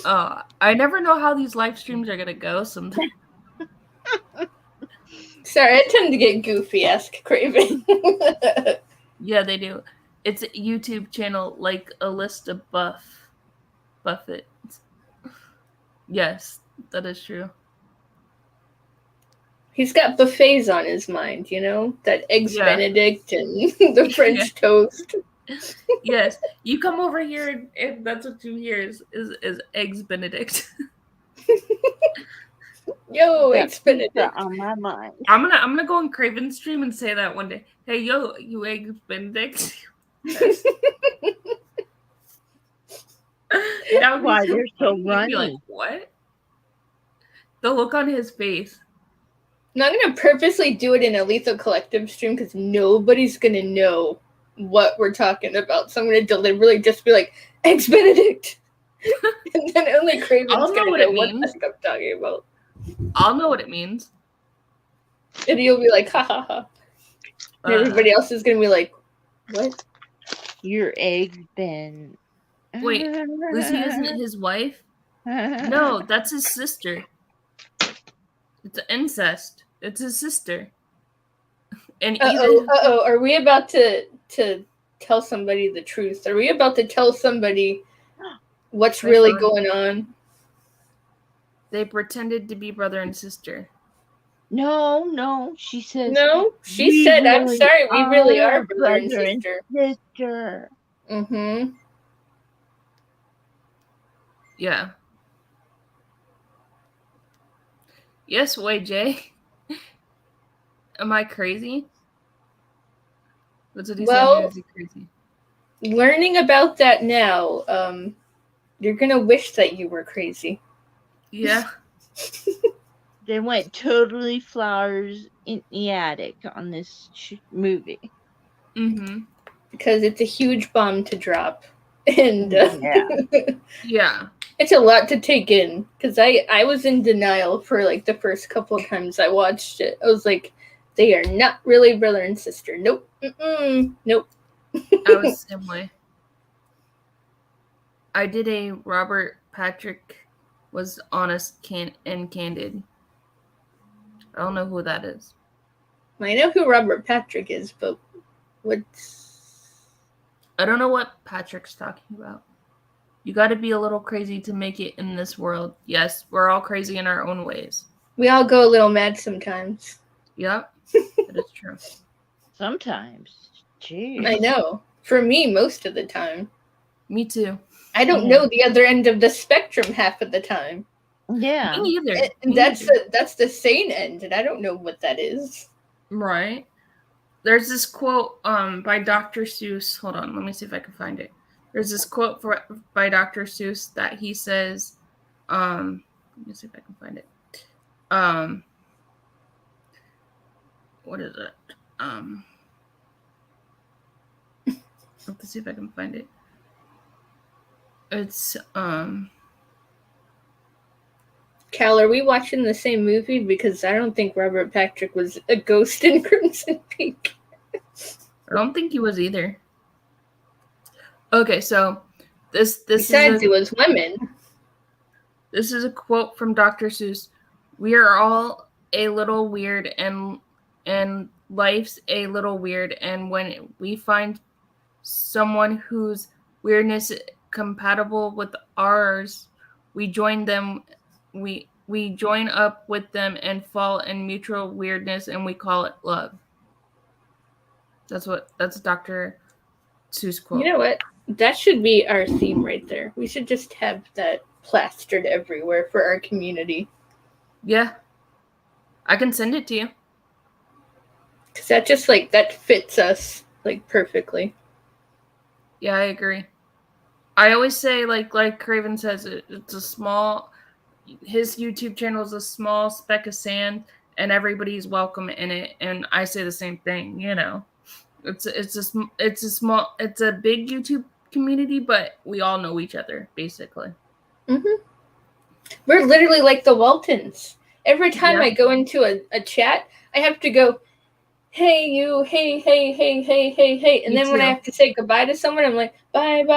A: I never know how these live streams are gonna go sometimes.
B: Sorry, I tend to get goofy, ask Craven.
A: Yeah, they do. It's a YouTube channel like a list of Buffett. Yes, that is true.
B: He's got buffets on his mind, that Eggs Benedict and the French toast.
A: Yes, you come over here and that's what you hear is Eggs Benedict.
B: Yo, Eggs Benedict
C: on my mind.
A: I'm gonna go on Craven's stream and say that one day. Hey, yo, you Eggs Benedict.
C: That's why they're so runny.
A: Like, what? The look on his face.
B: No, I'm gonna purposely do it in a Lethal Collective stream because nobody's gonna know what we're talking about. So I'm gonna deliberately just be like, Eggs Benedict. And then only Craven's gonna know what the heck I'm talking about.
A: I'll know what it means.
B: And you'll be like, ha ha ha. And everybody else is gonna be like, what?
C: Your Eggs Ben.
A: Wait, Lucy isn't his wife? No, that's his sister. It's incest. It's his sister. And
B: are we about to tell somebody the truth? Are we about to tell somebody what's really going on.
A: They pretended to be brother and sister.
C: No, she says.
B: No, she said, really, "I'm sorry, we really are brother and
C: sister."
B: Mm-hmm.
A: Yeah. Yes, YJ. Am I crazy? That's what he said. Is he crazy?
B: Learning about that now, you're gonna wish that you were crazy.
A: Yeah.
C: They went totally flowers in the attic on this movie.
A: Mm-hmm.
B: Because it's a huge bomb to drop. And
A: yeah.
B: It's a lot to take in. Because I was in denial for like the first couple of times I watched it. I was like, they are not really brother and sister. Nope. Nope.
A: I was the same way. I did a Robert Patrick was honest and candid. I don't know who that is.
B: I know who Robert Patrick is, but what's...
A: I don't know what Patrick's talking about. You got to be a little crazy to make it in this world. Yes, we're all crazy in our own ways.
B: We all go a little mad sometimes.
A: Yep, that is true.
C: Sometimes. Jeez.
B: I know. For me, most of the time.
A: Me too.
B: I don't know the other end of the spectrum half of the time.
C: Yeah.
A: Me either.
B: That's the sane end, and I don't know what that is.
A: Right. There's this quote by Dr. Seuss. Hold on, let me see if I can find it. There's this quote by Dr. Seuss that he says, let me see if I can find it. What is it? Let's see if I can find it. It's
B: Cal, are we watching the same movie? Because I don't think Robert Patrick was a ghost in Crimson Peak.
A: I don't think he was either. Okay, so this
B: besides, it was women.
A: This is a quote from Dr. Seuss. We are all a little weird, and life's a little weird, and when we find someone whose weirdness is compatible with ours, we join them. We join up with them and fall in mutual weirdness, and we call it love. That's Dr. Seuss quote.
B: You know what? That should be our theme right there. We should just have that plastered everywhere for our community.
A: Yeah. I can send it to you.
B: Because that just that fits us perfectly.
A: Yeah, I agree. I always say like Craven says, it's a small, his YouTube channel is a small speck of sand and everybody's welcome in it. And I say the same thing, It's a big YouTube community, but we all know each other basically.
B: Mm-hmm. We're literally like the Waltons. Every time I go into a chat, I have to go, hey you, hey, and then when I have to say goodbye to someone, I'm like, bye. And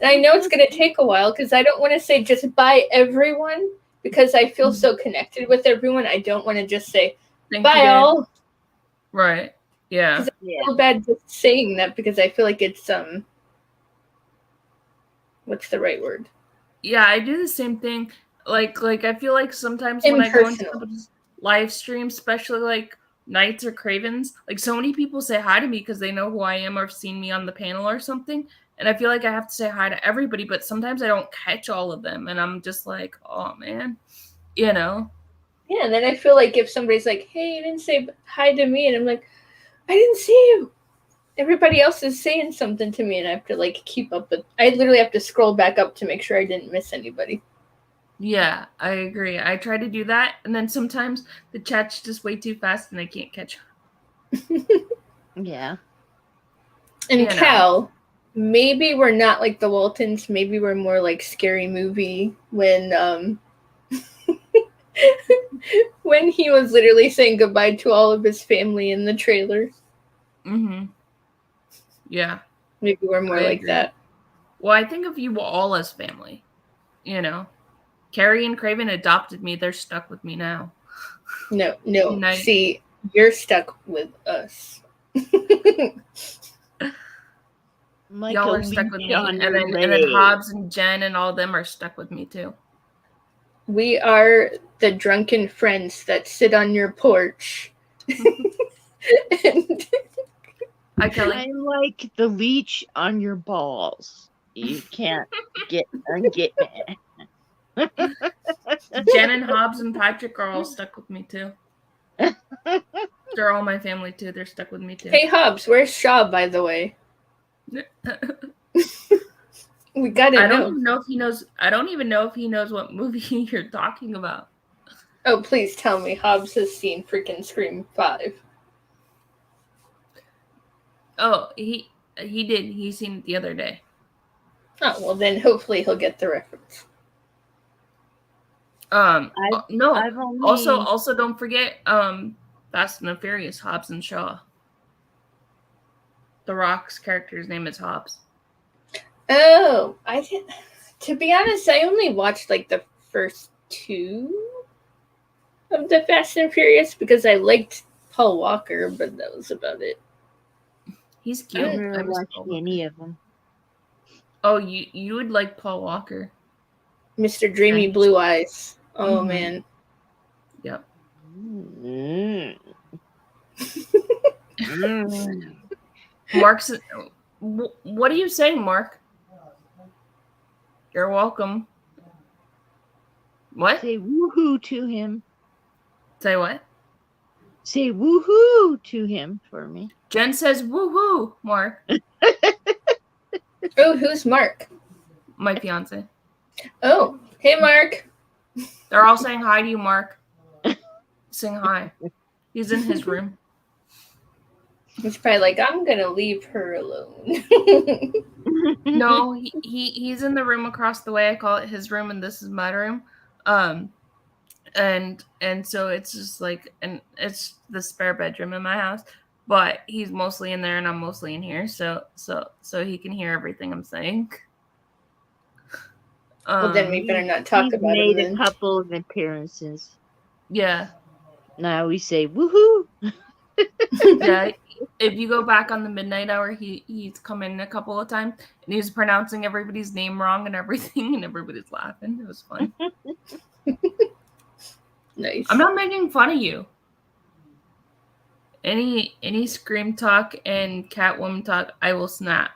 B: I know it's gonna take a while because I don't want to say just bye everyone because I feel so connected with everyone. I don't want to just say bye all.
A: Right. Yeah.
B: I feel bad just saying that because I feel like it's what's the right word?
A: Yeah, I do the same thing. Like I feel like sometimes when I go into somebody's live stream, especially like Knights or Cravens, like so many people say hi to me because they know who I am or have seen me on the panel or something. And I feel like I have to say hi to everybody, but sometimes I don't catch all of them. And I'm just like, oh man,
B: Yeah, and then I feel like if somebody's like, hey, you didn't say hi to me, and I'm like, I didn't see you. Everybody else is saying something to me, and I have to keep up with. I literally have to scroll back up to make sure I didn't miss anybody.
A: Yeah, I agree. I try to do that, and then sometimes the chat's just way too fast, and I can't catch up.
C: Yeah.
B: And Cal, maybe we're not like the Waltons. Maybe we're more like Scary Movie when when he was literally saying goodbye to all of his family in the trailer.
A: Mm-hmm. Yeah.
B: Maybe we're more like that.
A: Well, I think of you all as family. Carrie and Craven adopted me. They're stuck with me now.
B: No. See, you're stuck with us.
C: Like
A: Y'all are stuck with me, and then Hobbs and Jen and all of them are stuck with me too.
B: We are the drunken friends that sit on your porch.
C: And Hi, Kelly. I'm like the leech on your balls. You can't get me.
A: Jen and Hobbs and Patrick are all stuck with me too. They're all my family too. They're stuck with me too.
B: Hey Hobbs, where's Shaw, by the way? We gotta know.
A: I don't even know if he knows. I don't even know if he knows what movie you're talking about.
B: Oh, please tell me Hobbs has seen freaking Scream 5.
A: Oh, he did. He seen it the other day.
B: Oh, well then hopefully he'll get the reference.
A: No. Also don't forget Fast and the Furious, Hobbs and Shaw. The Rock's character's name is Hobbs.
B: Oh, I didn't. To be honest, I only watched like the first 2 of the Fast and Furious because I liked Paul Walker, but that was about it.
A: He's cute.
C: I haven't watched any of them.
A: Oh, you would like Paul Walker.
B: Mr. Dreamy Blue Eyes. Oh, man.
A: Yep. Mark's. What are you saying, Mark? You're welcome. What?
C: Say woohoo to him.
A: Say what?
C: Say woohoo to him for me.
A: Jen says woohoo, Mark.
B: Oh, who's Mark?
A: My fiance.
B: Oh, hey, Mark.
A: They're all saying hi to you, Mark. Sing hi. He's in his room.
B: He's probably like, I'm gonna leave her alone.
A: No, he's in the room across the way. I call it his room, and this is my room. And so it's just like, and it's the spare bedroom in my house, but he's mostly in there, and I'm mostly in here, so he can hear everything I'm saying.
B: Well, then we better not talk about it.
C: He's made a couple of appearances.
A: Yeah.
C: Now we say woohoo.
A: Yeah. If you go back on the midnight hour, he's come in a couple of times, and he was pronouncing everybody's name wrong and everything, and everybody's laughing. It was fun.
B: Nice.
A: I'm not making fun of you. Any Scream talk and Catwoman talk, I will snap.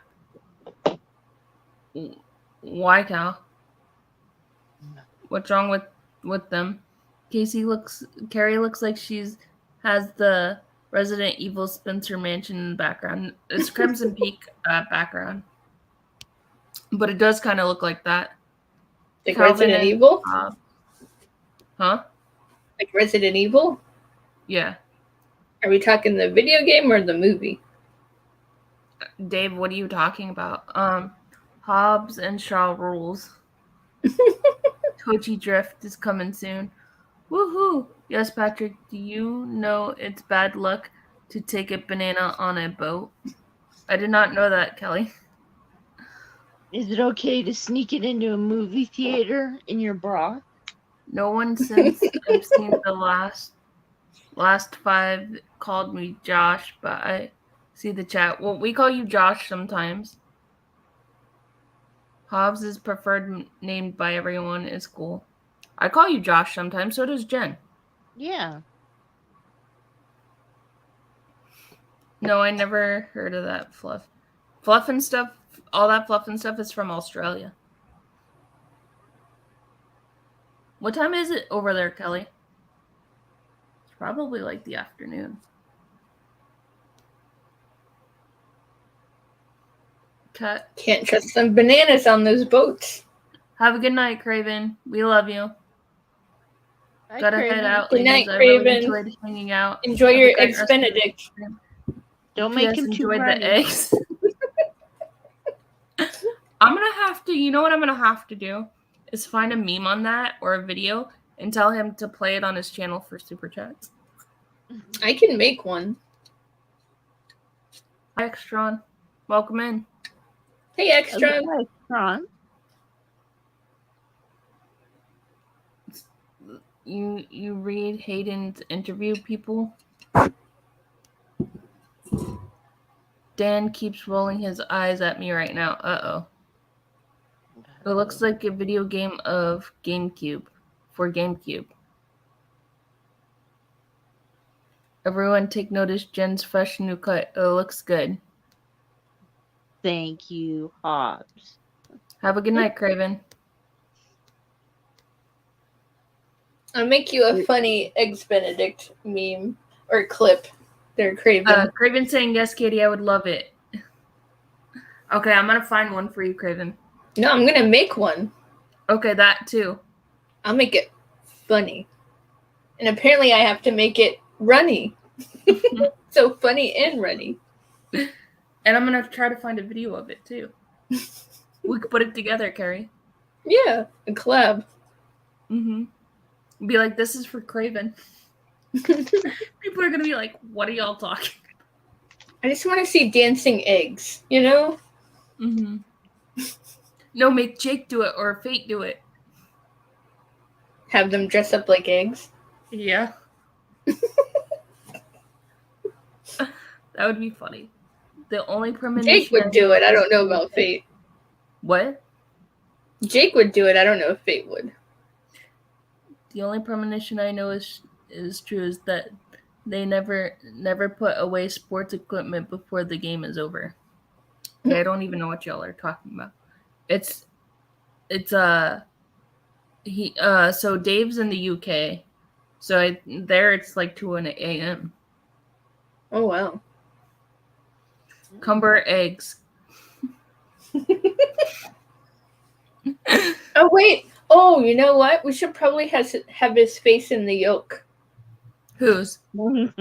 A: Why, Cal? What's wrong with them? Carrie looks like has the Resident Evil Spencer Mansion in the background. It's Crimson Peak background, but it does kind of look like that.
B: Like Resident Evil?
A: Huh?
B: Like Resident Evil?
A: Yeah.
B: Are we talking the video game or the movie?
A: Dave, what are you talking about? Hobbs and Shaw rules. Tochi Drift is coming soon. Woohoo! Yes, Patrick, do you know it's bad luck to take a banana on a boat? I did not know that, Kelly.
C: Is it okay to sneak it into a movie theater in your bra?
A: No one since I've seen the last 5 called me Josh, but I see the chat. Well, we call you Josh sometimes. Hobbs is preferred named by everyone is cool. I call you Josh sometimes, so does Jen.
C: Yeah.
A: No, I never heard of that fluff. Fluff and stuff, all that fluff and stuff is from Australia. What time is it over there, Kelly? It's probably like the afternoon. Cut.
B: Can't trust some bananas on those boats.
A: Have a good night, Craven. We love you.
C: Bye,
A: Gotta
C: Craven.
A: head out,
B: Good
A: ladies.
B: night,
A: I really
B: Craven.
A: enjoyed hanging out.
B: Enjoy your eggs Benedict.
C: Don't make him too
A: enjoyed
C: runny.
A: the eggs. I'm gonna have to, you know what I'm gonna have to do? Is find a meme on that or a video and tell him to play it on his channel for super chats.
B: I can make one.
A: Hi, Extron. Welcome in.
B: Hey, Extron.
C: Hello, Extron.
A: You read Hayden's interview, people? Dan keeps rolling his eyes at me right now. Uh-oh. It looks like a video game of GameCube. For GameCube. Everyone take notice Jen's fresh new cut. It looks good.
C: Thank you, Hobbs.
A: Have a good night, Craven.
B: I'll make you a funny Eggs Benedict meme or clip there, Craven.
A: Craven saying, yes, Katie, I would love it. Okay, I'm going to find one for you, Craven.
B: No, I'm going to make one.
A: Okay, that too.
B: I'll make it funny. And apparently I have to make it runny. So funny and runny.
A: And I'm going to try to find a video of it too. We could put it together, Carrie.
B: Yeah, a collab.
A: Mm-hmm. Be like, this is for Craven. People are going to be like, what are y'all talking about?
B: I just want to see dancing eggs, you know?
A: Mm-hmm. No, make Jake do it or Fate do it.
B: Have them dress up like eggs?
A: Yeah. That would be funny. The only premonition...
B: Jake would do it. I don't know about Fate.
A: What?
B: Jake would do it. I don't know if Fate would.
A: The only premonition I know is true is that they never put away sports equipment before the game is over. Okay, I don't even know what y'all are talking about. So Dave's in the UK. So there it's like 2 a.m.
B: Oh wow.
A: Cumber eggs.
B: Oh wait. Oh, you know what? We should probably have his face in the yolk.
A: Whose? Raven?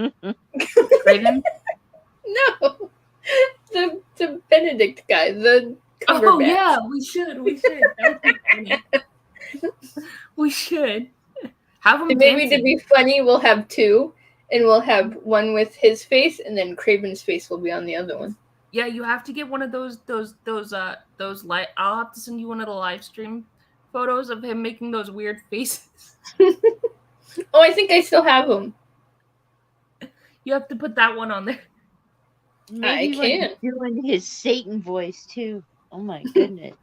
B: No. The Benedict guy. The Cumberbatch.
A: Oh yeah, we should. That would be funny. We should. Have him
B: maybe to be funny, we'll have two, and we'll have one with his face, and then Craven's face will be on the other one.
A: Yeah, you have to get one of those light. I'll have to send you one of the live stream photos of him making those weird faces.
B: Oh, I think I still have them.
A: You have to put that one on there.
C: Maybe
B: I can.
C: Doing his Satan voice too. Oh my goodness.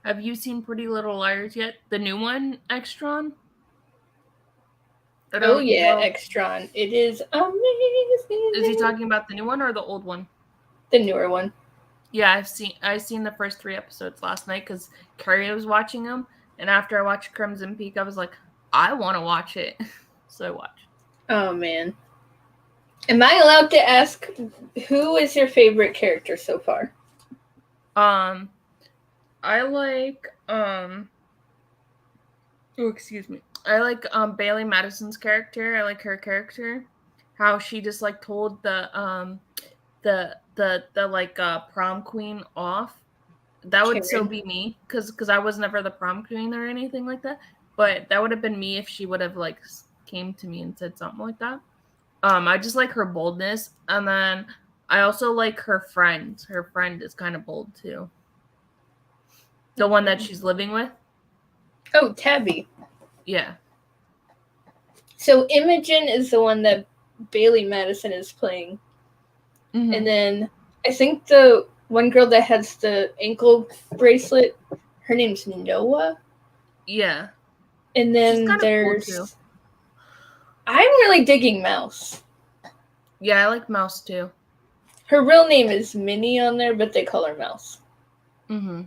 A: Have you seen Pretty Little Liars yet? The new one, Extron?
B: Oh yeah, Extron. It is amazing.
A: Is he talking about the new one or the old one?
B: The newer one.
A: Yeah, I seen the first 3 episodes last night because Carrie was watching them, and after I watched Crimson Peak, I was like, I want to watch it, so I watched.
B: Oh man, am I allowed to ask who is your favorite character so far?
A: I like excuse me. I like Bailey Madison's character. I like her character. How she just like told the prom queen off. That would still be me because I was never the prom queen or anything like that. But that would have been me if she would have like came to me and said something like that. I just like her boldness, and then I also like her friend. Her friend is kind of bold too. The one that she's living with.
B: Oh, Tabby.
A: Yeah.
B: So Imogen is the one that Bailey Madison is playing. Mm-hmm. And then I think the one girl that has the ankle bracelet, her name's Noah.
A: Yeah.
B: And then there's... Cool, I'm really digging Mouse.
A: Yeah, I like Mouse too.
B: Her real name is Minnie on there, but they call her Mouse.
A: Mm-hmm.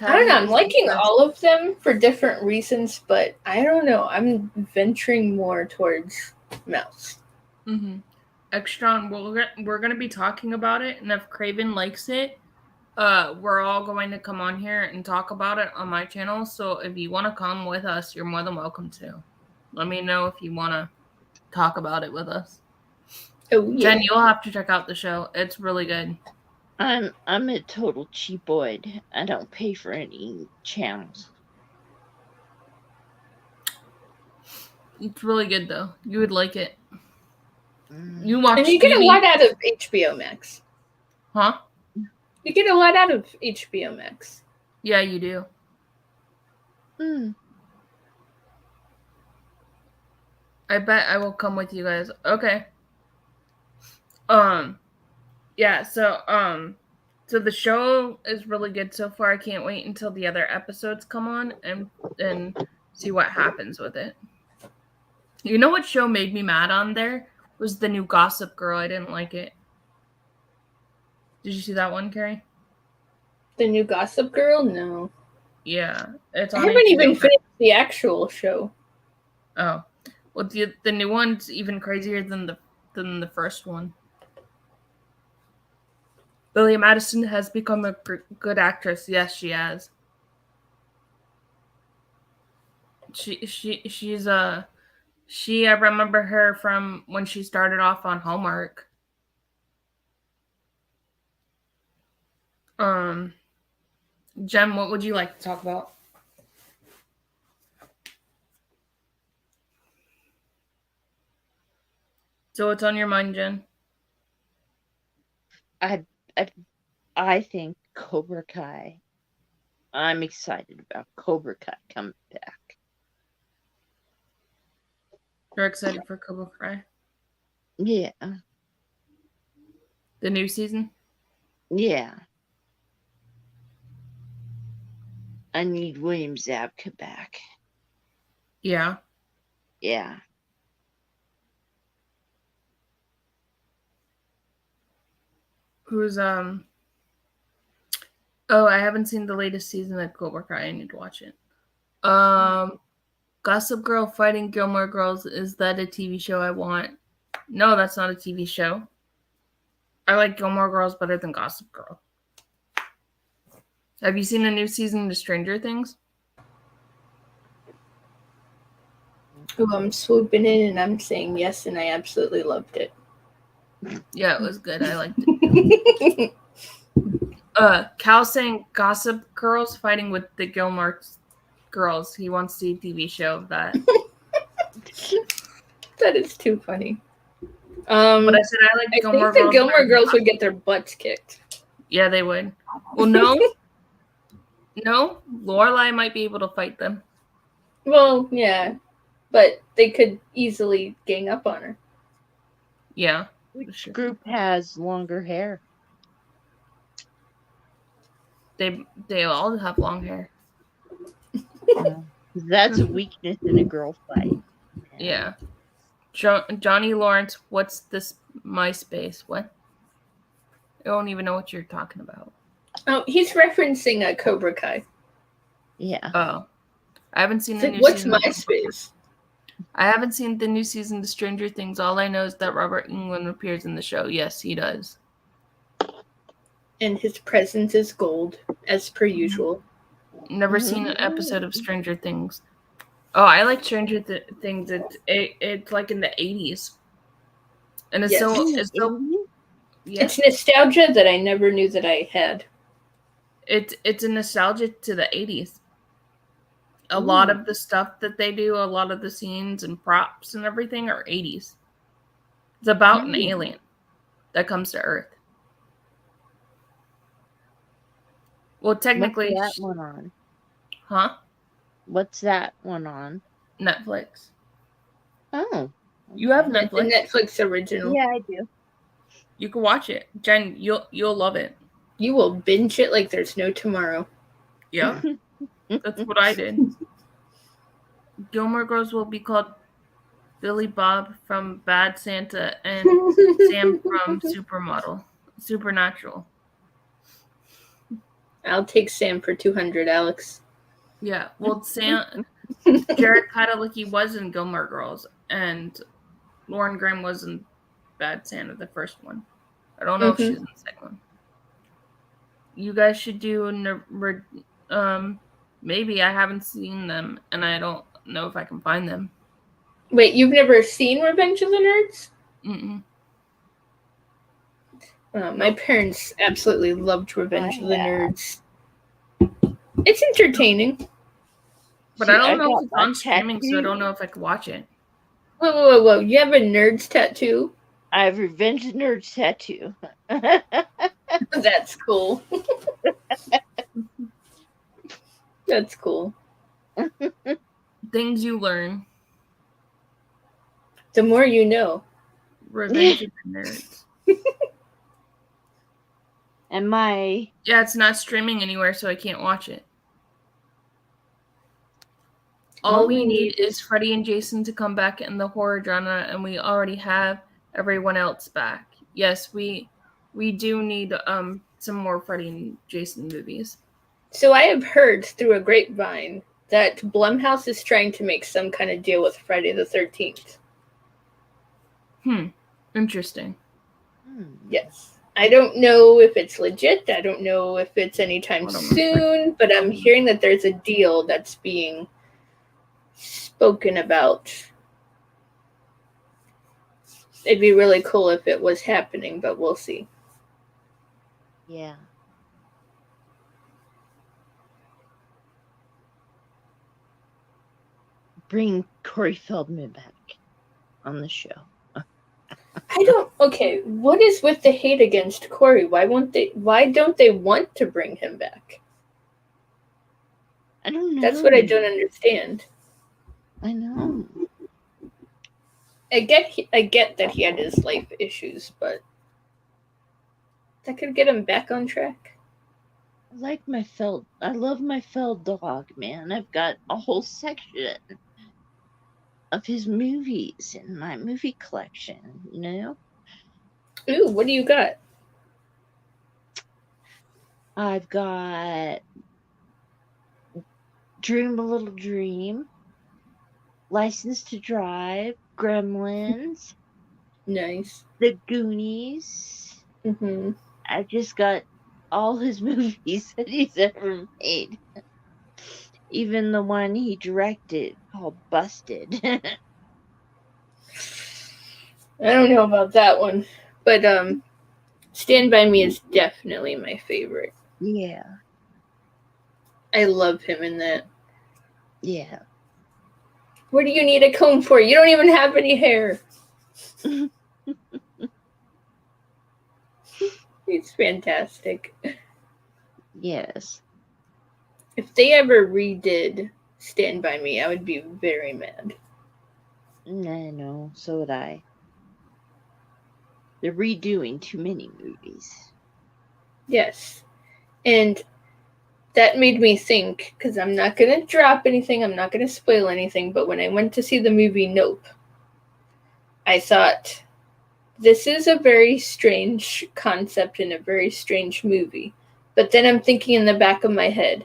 B: I don't know. I'm liking all of them for different reasons, but I don't know. I'm venturing more towards Mouse.
A: Mm-hmm. Extron, we're going to be talking about it, and if Craven likes it, we're all going to come on here and talk about it on my channel. So if you want to come with us, you're more than welcome to. Let me know if you want to talk about it with us.
B: Oh, yeah.
A: Jen, you'll have to check out the show. It's really good.
C: I'm a total cheapoid. I don't pay for any channels.
A: It's really good though. You would like it.
B: You watch. And you get a lot out of HBO Max.
A: Huh?
B: You get a lot out of HBO Max.
A: Yeah, you do. I bet I will come with you guys. Okay. Yeah, so the show is really good so far. I can't wait until the other episodes come on and see what happens with it. You know what show made me mad on there? Was the new Gossip Girl. I didn't like it. Did you see that one, Carrie?
B: The new Gossip Girl? No.
A: Yeah, it's on
B: I haven't
A: HBO.
B: even finished the actual show.
A: Oh, well, the new one's even crazier than the first one. Billy Madison has become a good actress. Yes, she has. She's I remember her from when she started off on Hallmark. Jen, what would you like to talk about? So what's on your mind, Jen?
C: I think Cobra Kai. I'm excited about Cobra Kai coming back.
A: You're excited for Cobra Kai?
C: Yeah.
A: The new season?
C: Yeah. I need William Zabka back.
A: Yeah.
C: Yeah.
A: Who's Oh, I haven't seen the latest season of Cobra Kai. I need to watch it. Gossip Girl Fighting Gilmore Girls. Is that a TV show I want? No, that's not a TV show. I like Gilmore Girls better than Gossip Girl. Have you seen a new season of Stranger Things?
B: Oh, I'm swooping in and I'm saying yes, and I absolutely loved it.
A: Yeah, it was good. I liked it. Cal saying Gossip Girls fighting with the Gilmore Girls. He wants to see a TV show of that.
B: That is too funny.
A: But I said I like Gilmore Girls.
B: The Gilmore Girls would get their butts kicked.
A: Yeah, they would. Well, no. No, Lorelai might be able to fight them.
B: Well, yeah. But they could easily gang up on her.
A: Yeah.
C: Which group has longer hair?
A: They all have long hair.
C: That's a weakness in a girl fight.
A: Yeah. Johnny Lawrence, what's this MySpace? What? I don't even know what you're talking about.
B: Oh, he's referencing a Cobra Kai.
C: Yeah.
A: Oh. I haven't seen the new
B: What's
A: season.
B: MySpace?
A: I haven't seen the new season of Stranger Things. All I know is that Robert Englund appears in the show. Yes, he does.
B: And his presence is gold, as per usual.
A: Never seen an episode of Stranger Things. Oh, I like Stranger Things. It's like in the 80s. And it's
B: It's nostalgia that I never knew that I had.
A: It's a nostalgia to the 80s. A lot of the stuff that they do, a lot of the scenes and props and everything are 80s. It's about an alien that comes to Earth. Well, technically...
C: What's that one on?
A: Huh?
C: What's that one on?
A: Netflix.
C: Oh.
A: You have Netflix?
B: It's a Netflix original.
C: Yeah, I do.
A: You can watch it. Jen, you'll love it.
B: You will binge it like there's no tomorrow.
A: Yeah. That's what I did. Gilmore Girls will be called Billy Bob from Bad Santa and Sam from Supernatural.
B: I'll take Sam for 200, Alex.
A: Yeah, well, Jared Padalecki was in Gilmore Girls, and Lauren Graham was in Bad Santa, the first one. I don't know if she's in the second one. You guys should do maybe. I haven't seen them, and I don't know if I can find them.
B: Wait, you've never seen Revenge of the Nerds?
A: Mm-mm.
B: My parents absolutely loved Revenge of the Nerds. It's entertaining.
A: But I don't know if it's on streaming, so I don't know if I could watch it.
B: Whoa. You have a Nerds tattoo?
C: I have Revenge of the Nerds tattoo.
B: That's cool. That's cool.
A: Things you learn.
B: The more you know.
A: Revenge of the Nerds.
C: And my...
A: Yeah, it's not streaming anywhere, so I can't watch it. All we need is Freddy and Jason to come back in the horror genre, and we already have everyone else back. Yes, we do need some more Freddy and Jason movies.
B: So I have heard through a grapevine that Blumhouse is trying to make some kind of deal with Friday the 13th.
A: Interesting.
B: Yes. I don't know if it's legit. I don't know if it's anytime soon, but I'm hearing that there's a deal that's being spoken about. It'd be really cool if it was happening, but we'll see.
C: Yeah. Bring Corey Feldman back on the show.
B: Okay, what is with the hate against Corey? Why don't they want to bring him back?
C: I don't know.
B: That's what I don't understand.
C: I know.
B: I get that he had his life issues, but that could get him back on track.
C: I love my Feld dog, man. I've got a whole section of his movies in my movie collection, you know?
B: Ooh, what do you got?
C: I've got Dream a Little Dream, License to Drive, Gremlins.
B: Nice.
C: The Goonies.
B: Mm-hmm.
C: I just got all his movies that he's ever made. Even the one he directed called Busted.
B: I don't know about that one. But Stand By Me is definitely my favorite.
C: Yeah.
B: I love him in that.
C: Yeah.
B: What do you need a comb for? You don't even have any hair. He's fantastic.
C: Yes.
B: If they ever redid Stand By Me, I would be very mad.
C: I know, so would I. They're redoing too many movies.
B: Yes. And that made me think, because I'm not going to drop anything, I'm not going to spoil anything, but when I went to see the movie Nope, I thought, this is a very strange concept and a very strange movie. But then I'm thinking in the back of my head,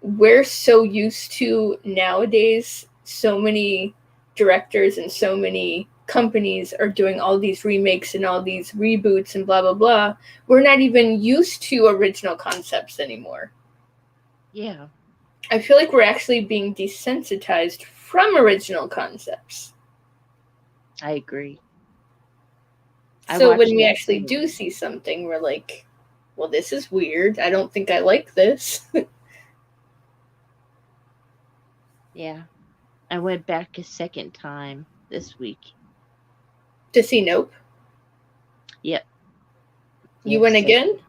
B: we're so used to nowadays, so many directors and so many companies are doing all these remakes and all these reboots and blah, blah, blah. We're not even used to original concepts anymore.
C: Yeah.
B: I feel like we're actually being desensitized from original concepts.
C: I agree.
B: So when we actually do see something, we're like, well, this is weird. I don't think I like this.
C: Yeah. I went back a second time this week.
B: To see Nope?
C: Yep.
B: You went again?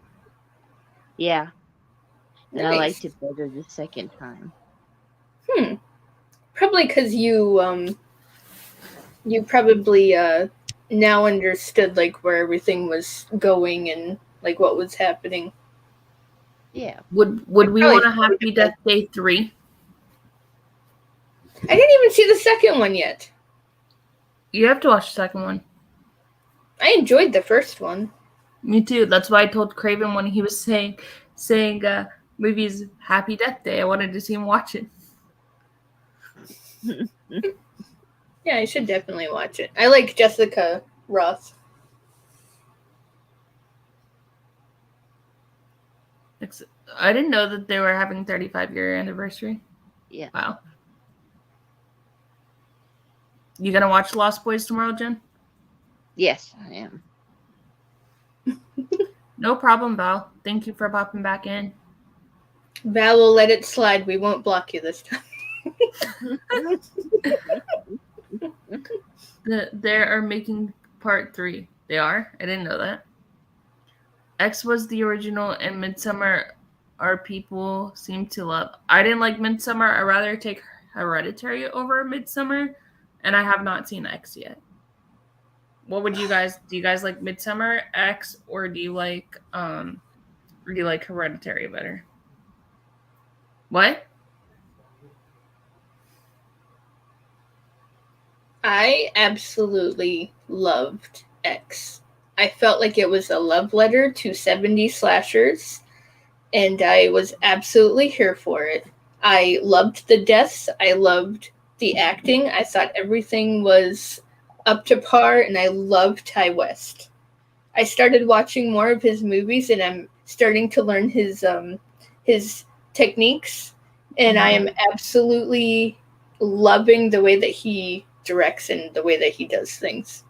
C: Yeah. And
B: nice.
C: I liked it better the second time.
B: Probably because you probably now understood like where everything was going and like what was happening.
C: Yeah.
A: Would we want a Happy Death Day 3?
B: I didn't even see the second one yet.
A: You have to watch the second one.
B: I enjoyed the first one.
A: Me too. That's why I told Craven when he was saying movies Happy Death Day. I wanted to see him watch it.
B: Yeah, I should definitely watch it. I like Jessica Roth.
A: I didn't know that they were having 35-year anniversary.
C: Yeah.
A: Wow. You gonna watch Lost Boys tomorrow, Jen?
C: Yes, I am.
A: No problem, Val. Thank you for popping back in.
B: Val will let it slide. We won't block you this time.
A: They are making part 3. They are? I didn't know that. X was the original, and Midsommar our people seem to love. I didn't like Midsommar. I'd rather take Hereditary over Midsommar, and I have not seen X yet. What would you guys... Do you guys like Midsommar, X, or do you like you like Hereditary better? What?
B: I absolutely loved X. I felt like it was a love letter to 70s slashers, and I was absolutely here for it. I loved the deaths. I loved the acting. I thought everything was up to par, and I loved Ty West. I started watching more of his movies, and I'm starting to learn his techniques, and I am absolutely loving the way that he directs and the way that he does things.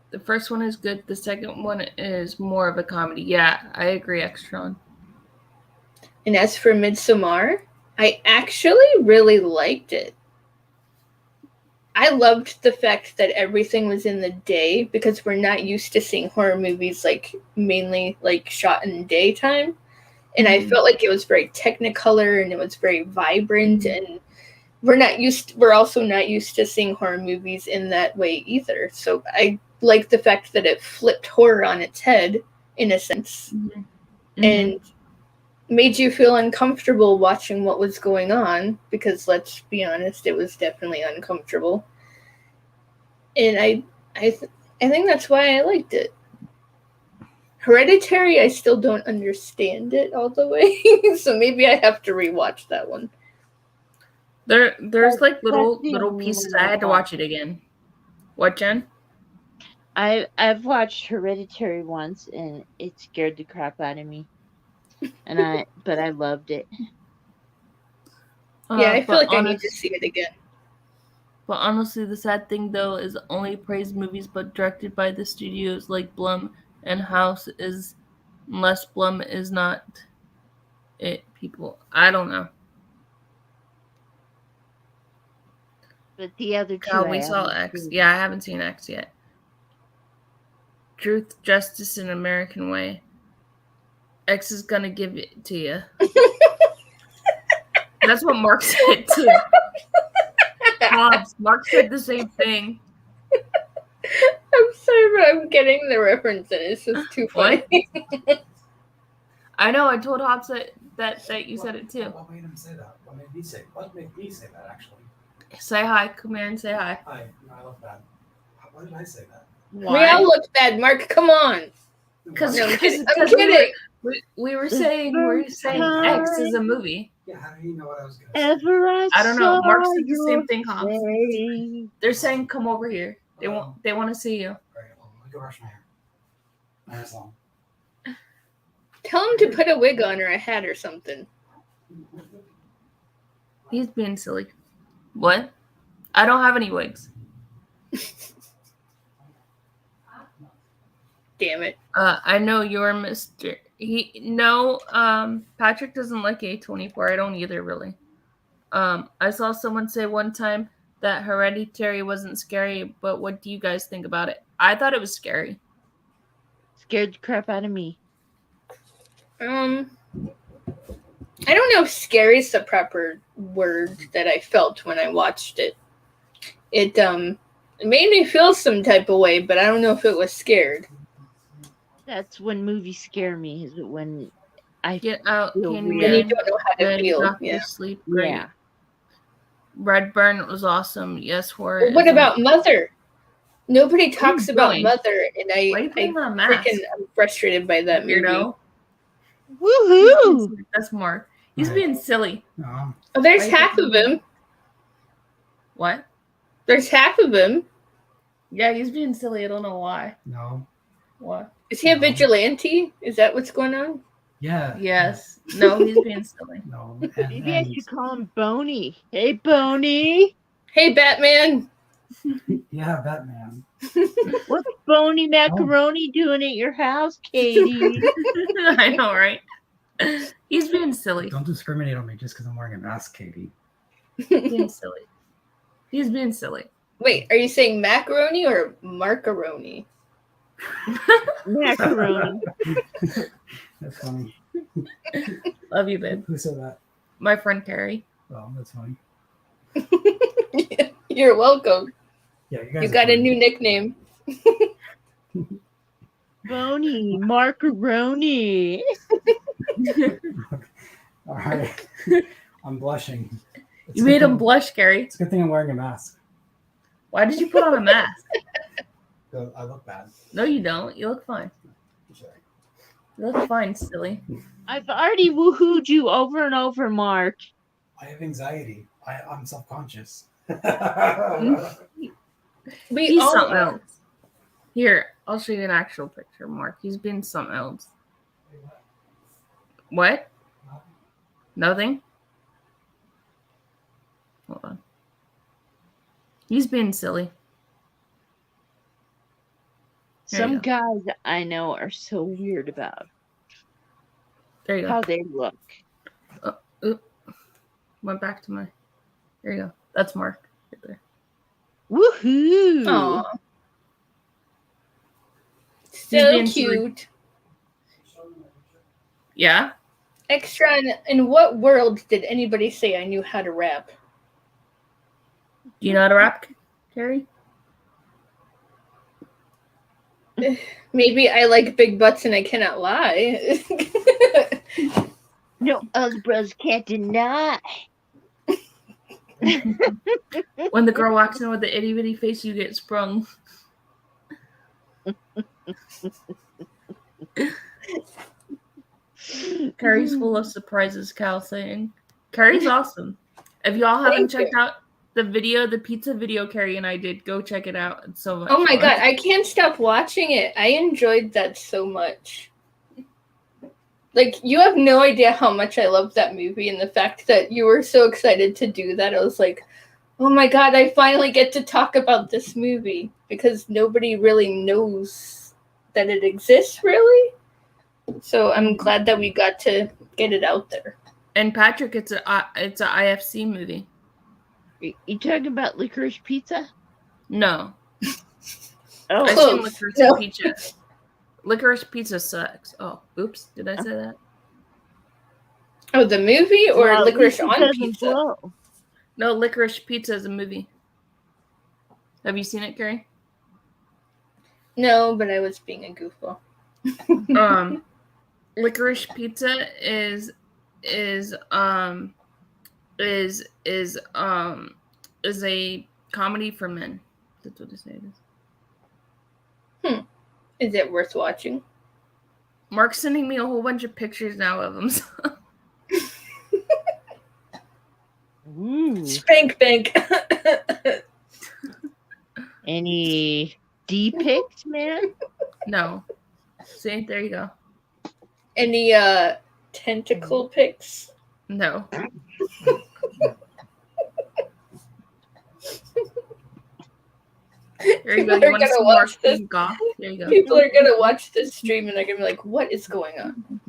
A: The first one is good. The second one is more of a comedy. Yeah, I agree, Extron.
B: And as for Midsommar, I actually really liked it. I loved the fact that everything was in the day, because we're not used to seeing horror movies like mainly like shot in daytime. And I felt like it was very technicolor and it was very vibrant, and we're also not used to seeing horror movies in that way either. So I like the fact that it flipped horror on its head in a sense, and made you feel uncomfortable watching what was going on, because let's be honest, it was definitely uncomfortable. And I think that's why I liked it. Hereditary, I still don't understand it all the way, so maybe I have to rewatch that one.
A: There's like little pieces. I had to watch it again. What, Jen?
C: I've watched Hereditary once, and it scared the crap out of me. But I loved it.
B: Yeah, I feel like I need to see it again.
A: But honestly, the sad thing though is only praised movies but directed by the studios like Blum and House is, unless Blum is not it, people. I don't know.
C: But the other two,
A: we saw X. Yeah, I haven't seen X yet. Truth, Justice, and American Way. X is gonna give it to you. That's what Mark said too. Mark said the same thing.
B: I'm sorry, but I'm getting the reference, and it's just too funny.
A: I know. I told Hobbs that you said it too.
D: What made him say that? What made me say that? Actually,
A: say hi. Come here and say hi.
D: Hi. No, I look bad. Why did I say that?
B: We all look bad, Mark. Come on.
A: Because
B: I'm kidding.
A: We were saying X is a movie.
D: Yeah, how do you know what I was going to say?
A: I don't know. Mark said the same thing, Hobbs. They're saying, "Come over here." They want to see you.
D: All right, well, let me go brush my hair. My hair's long.
B: Tell him to put a wig on or a hat or something.
A: He's being silly. What? I don't have any wigs.
B: Damn it.
A: I know you're Mr. Patrick doesn't like A24. I don't either, really. I saw someone say one time that Hereditary wasn't scary, but what do you guys think about it? I thought it was scary.
C: Scared the crap out of me.
B: I don't know if scary is the proper word that I felt when I watched it. It made me feel some type of way, but I don't know if it was scared.
C: That's when movies scare me, is when I
A: get out
B: and you don't know how to feel.
A: Yeah. Sleep. Great. Yeah. Redburn was awesome. Yes, horror.
B: What about Mother? Nobody talks about Mother, and I'm frustrated by that
A: weirdo.
B: Movie.
C: Woohoo!
A: That's Mark. He's being silly.
D: No.
B: Oh, there's half of him.
A: What?
B: There's half of him.
A: Yeah, he's being silly. I don't know why.
D: No.
A: What?
B: Is he a vigilante? Is that what's going on?
D: Yeah.
A: Yes. No, he's being silly.
D: No.
C: Maybe I should call him Boney. Hey, Boney.
B: Hey, Batman.
D: Yeah, Batman.
C: What's Boney Macaroni doing at your house, Katie?
A: I know, right? He's being silly.
D: Don't discriminate on me just because I'm wearing a mask, Katie.
A: Being silly. He's being silly.
B: Wait, are you saying macaroni or marcaroni?
C: Macaroni.
D: That's funny.
A: Love you, babe.
D: Who said that?
A: My friend Carrie.
D: Oh, that's funny.
B: You're welcome.
D: Yeah, you guys.
B: You got a new nickname.
C: Boney Macaroni.
D: All right. I'm blushing.
A: You made him blush, Gary.
D: It's a good thing I'm wearing a mask.
A: Why did you put on a mask?
D: I look bad.
A: No, you don't. You look fine.
D: Sorry.
A: You look fine, silly.
C: I've already woohooed you over and over, Mark.
D: I have anxiety. I'm self-conscious.
A: He's something else. Here, I'll show you an actual picture, Mark. He's been something else. What? Nothing? Hold on. He's being silly.
C: Some guys I know are so weird about
A: there you go.
C: How they look.
A: Went back to my. There you go. That's Mark right there.
C: Woohoo!
B: Aww. So cute.
A: Yeah?
B: Extra, in what world did anybody say I knew how to rap?
A: Do you know how to rap, Carrie?
B: Maybe I like big butts and I cannot lie.
C: No, other brothers can't deny.
A: When the girl walks in with the itty bitty face, you get sprung. Carrie's full of surprises, Cal saying. Carrie's awesome. If y'all haven't checked out the pizza video Carrie and I did, go check it out. It's so much
B: Oh my
A: fun.
B: god, I can't stop watching it. I enjoyed that so much. Like, you have no idea how much I loved that movie, and the fact that you were so excited to do that, I was like, oh my god, I finally get to talk about this movie, because nobody really knows that it exists, really. So I'm glad that we got to get it out there.
A: And Patrick, it's a IFC movie.
C: You talking about Licorice Pizza?
A: No.
C: Oh,
A: I've seen Licorice Pizza. Licorice Pizza sucks. Oh, oops. Did I say that?
B: Oh, the movie or Licorice on Pizza?
C: Blow.
A: No, Licorice Pizza is a movie. Have you seen it, Carrie?
B: No, but I was being a goofball.
A: Licorice Pizza is a comedy for men. That's what they say it is.
B: Is it worth watching?
A: Mark's sending me a whole bunch of pictures now of them.
B: Spank bank.
C: Any D-pics, man?
A: No. See, there you go.
B: Any tentacle pics?
A: No. There you go. You want to see
B: watch this?
A: Goth? There you go.
B: People are gonna watch this stream and they're gonna be like, "What is going on?"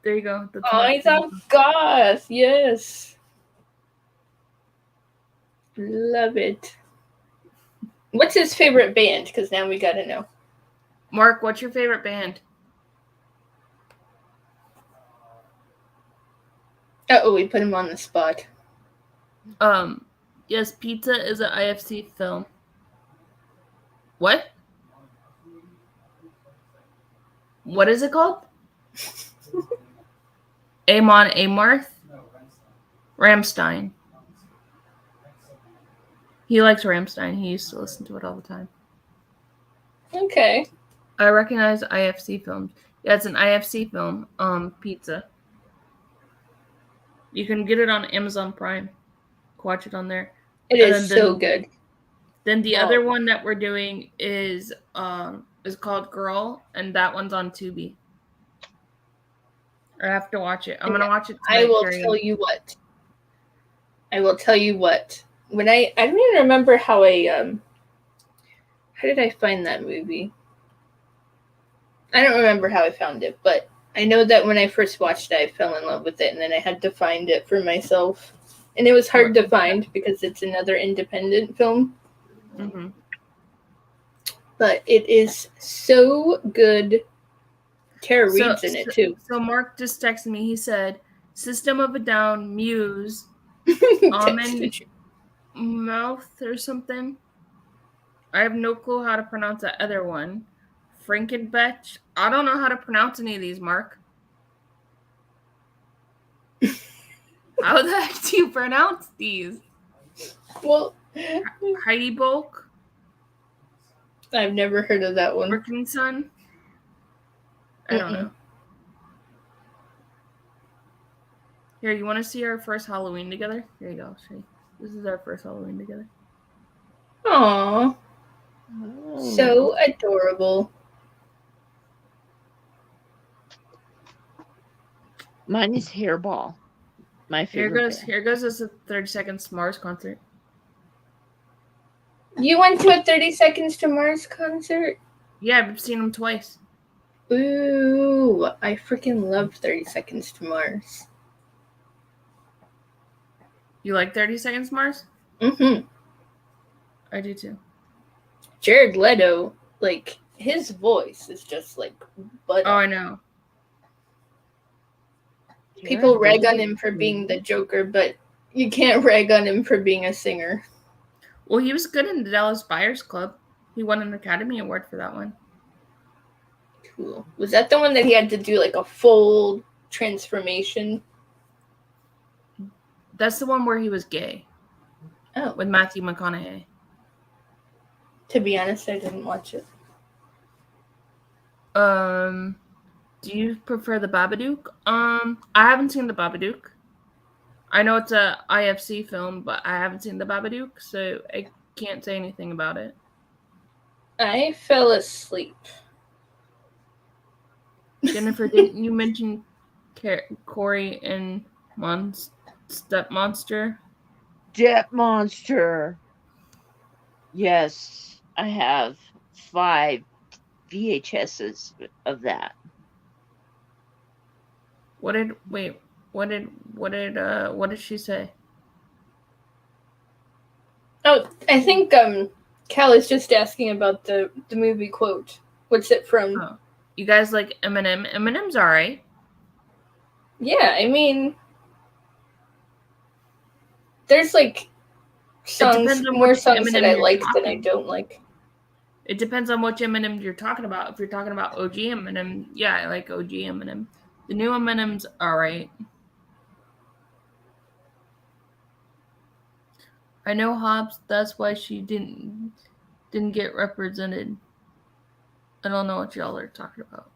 A: There you go.
B: Eyes of Goth, yes. Love it. What's his favorite band? Because now we gotta know.
A: Mark, what's your favorite band?
B: Oh, we put him on the spot.
A: Yes, Pizza is an IFC film. What? What is it called? Amon Amarth? Rammstein. He likes Rammstein. He used to listen to it all the time.
B: Okay.
A: I recognize IFC films. Yeah, it's an IFC film. Pizza. You can get it on Amazon Prime. Watch it on there.
B: It is so good.
A: Then the other one that we're doing is called Girl, and that one's on Tubi. I have to watch it. I'm gonna watch it tonight.
B: I will tell you what. When I don't even remember how did I find that movie? I don't remember how I found it, but I know that when I first watched it, I fell in love with it, and then I had to find it for myself. And it was hard to find because it's another independent film.
A: Mm-hmm.
B: But it is so good. Tara Reid's in it, too.
A: So Mark just texted me. He said, System of a Down, Muse, Almond Mouth or something. I have no clue how to pronounce that other one. Frankenbetch. I don't know how to pronounce any of these, Mark. How the heck do you pronounce these?
B: Well,
A: Heidi Bulk?
B: I've never heard of that one.
A: Working Son? I don't know. Here, you want to see our first Halloween together? Here you go. I'll show you. This is our first Halloween together.
B: Aww. So adorable.
C: Mine is Hairball. My favorite.
A: Here goes this 30 Seconds to Mars concert.
B: You went to a 30 Seconds to Mars concert?
A: Yeah, I've seen them twice.
B: Ooh, I freaking love 30 Seconds to Mars.
A: You like 30 Seconds to Mars?
B: Mm-hmm.
A: I do too.
B: Jared Leto, like, his voice is just like butter.
A: Oh, I know.
B: People rag on him for being the Joker, but you can't rag on him for being a singer.
A: Well, he was good in the Dallas Buyers Club. He won an Academy Award for that one.
B: Cool. Was that the one that he had to do like a full transformation?
A: That's the one where he was gay.
B: Oh.
A: With Matthew McConaughey.
B: To be honest, I didn't watch it.
A: Do you prefer the Babadook? I haven't seen the Babadook. I know it's a IFC film, but I haven't seen the Babadook, so I can't say anything about it.
B: I fell asleep.
A: Jennifer, didn't you mention Corey and Step Monster?
C: Step Monster. Yes, I have 5 VHSs of that.
A: What did she say?
B: Oh, I think Cal is just asking about the movie quote. What's it from?
A: Oh. You guys like Eminem? Eminem's alright.
B: Yeah, I mean, there's like more songs that I like than I don't like.
A: It depends on which Eminem you're talking about. If you're talking about OG Eminem, yeah, I like OG Eminem. The new Eminem's alright. I know Hobbs, that's why she didn't get represented. I don't know what y'all are talking about.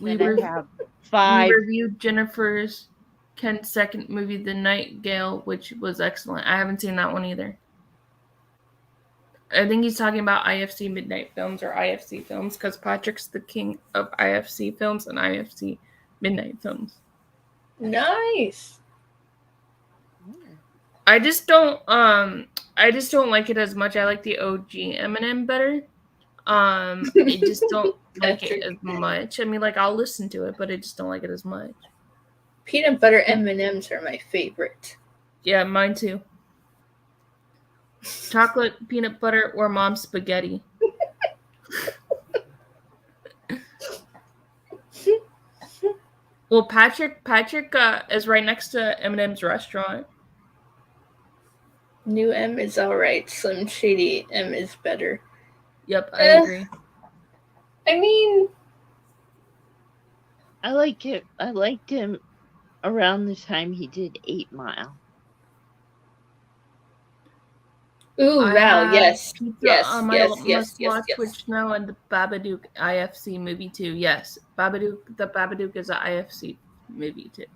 A: We reviewed Jennifer's Kent's second movie, The Nightingale, which was excellent. I haven't seen that one either. I think he's talking about IFC Midnight Films or IFC Films because Patrick's the king of IFC Films and IFC Midnight Films.
B: Nice.
A: I just don't like it as much. I like the OG Eminem better. I just don't like it as much. I mean, like, I'll listen to it, but I just don't like it as much.
B: Peanut butter M&Ms are my favorite.
A: Yeah, mine too. Chocolate, peanut butter, or mom's spaghetti. Well, Patrick is right next to Eminem's restaurant.
B: New M is alright. Slim Shady M is better.
A: Yep, I agree.
B: I mean,
C: I like it. I liked him around the time he did 8 Mile.
B: Ooh, wow, yes. Yes.
A: Which now and the Babadook IFC movie too. Yes, the Babadook is an IFC movie too.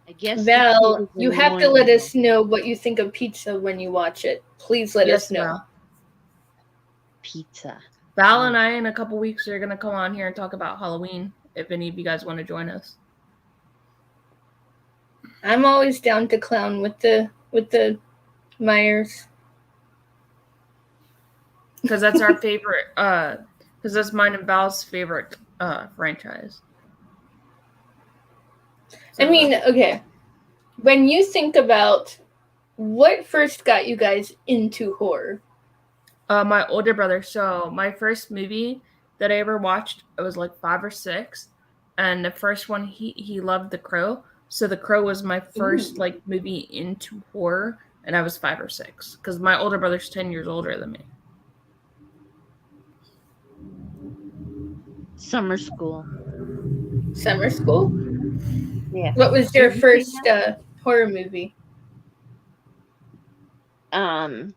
C: I guess
B: Val, you have to let us know what you think of pizza when you watch it. Please let us know.
A: Val.
C: Pizza.
A: Val and I in a couple weeks are gonna come on here and talk about Halloween. If any of you guys want to join us,
B: I'm always down to clown with the Myers.
A: Because that's our favorite. Because that's mine and Val's favorite franchise.
B: So, I mean, okay. When you think about what first got you guys into horror?
A: My older brother. So my first movie that I ever watched, I was like 5 or 6, and the first one he loved The Crow. So The Crow was my first like movie into horror, and I was 5 or 6 because my older brother's 10 years older than me.
C: Summer School.
B: Summer School?
C: Yeah.
B: What was your first horror movie?
C: Well,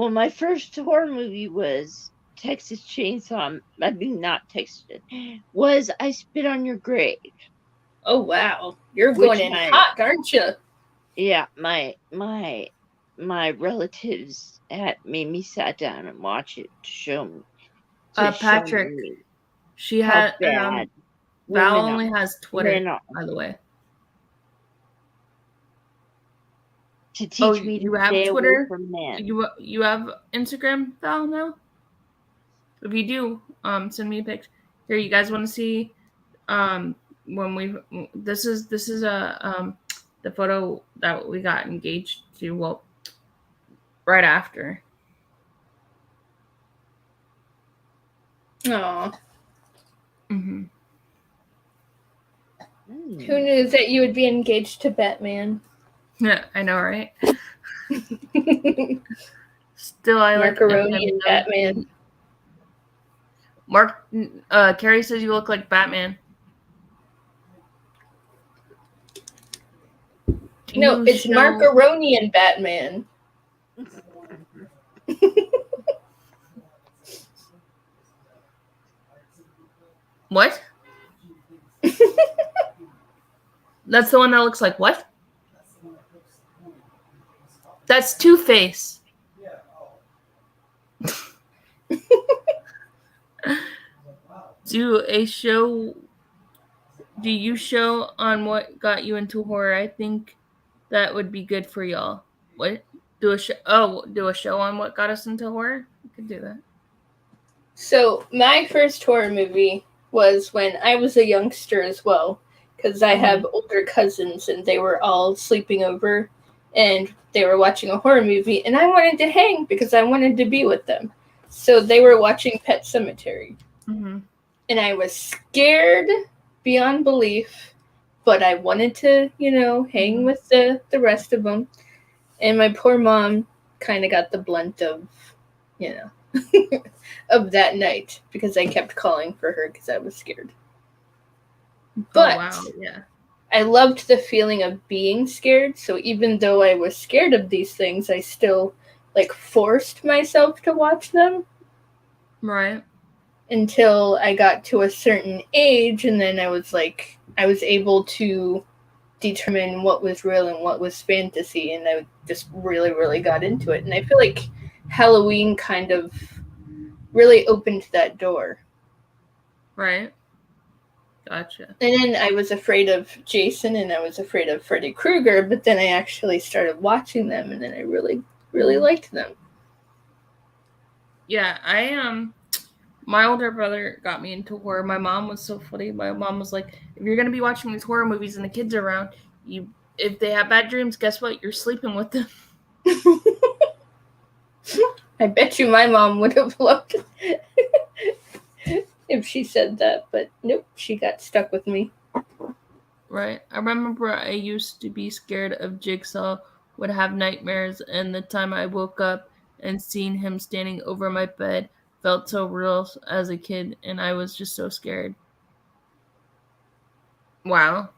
C: my first horror movie was Texas Chainsaw. I mean, not Texas. Was I Spit on Your Grave?
B: Oh wow, you're going in hot, aren't you?
C: Yeah, my relatives made me sat down and watch it to show me.
A: Patrick, she had Val only has Twitter, by the way.
C: To teach me
A: you
C: to
A: have
C: stay
A: Twitter?
C: away from men.
A: You have Instagram, Val, now? If you do, send me a picture. Here, you guys want to see when this is the photo that we got engaged to, well, right after.
B: Aww.
A: Mm-hmm.
B: Who knew that you would be engaged to Batman?
A: Yeah, I know, right? Still, I
B: Macaroni and Batman.
A: Carrie says you look like Batman.
B: No, it's Macaroni and Batman.
A: What? That's the one that looks like what? That's Two-Face. Do you show on what got you into horror? I think that would be good for y'all. What? Do a show on what got us into horror? We could do that.
B: So my first horror movie was when I was a youngster as well, because I have older cousins and they were all sleeping over and they were watching a horror movie and I wanted to hang because I wanted to be with them. So they were watching Pet Sematary.
A: Mm-hmm.
B: And I was scared beyond belief, but I wanted to, hang with the rest of them. And my poor mom kind of got the blunt of, of that night because I kept calling for her because I was scared. But I loved the feeling of being scared. So even though I was scared of these things, I still forced myself to watch them.
A: Right.
B: Until I got to a certain age, and then I was able to determine what was real and what was fantasy, and I just really, really got into it. And I feel like Halloween kind of really opened that door.
A: Right. Gotcha.
B: And then I was afraid of Jason and I was afraid of Freddy Krueger, but then I actually started watching them and then I really, really liked them.
A: Yeah, my older brother got me into horror. My mom was so funny. My mom was like, if you're going to be watching these horror movies and the kids are around, if they have bad dreams, guess what? You're sleeping with them.
B: I bet you my mom would have loved it if she said that, but nope, she got stuck with me.
A: Right. I remember I used to be scared of Jigsaw, would have nightmares, and the time I woke up and seen him standing over my bed felt so real as a kid, and I was just so scared. Wow.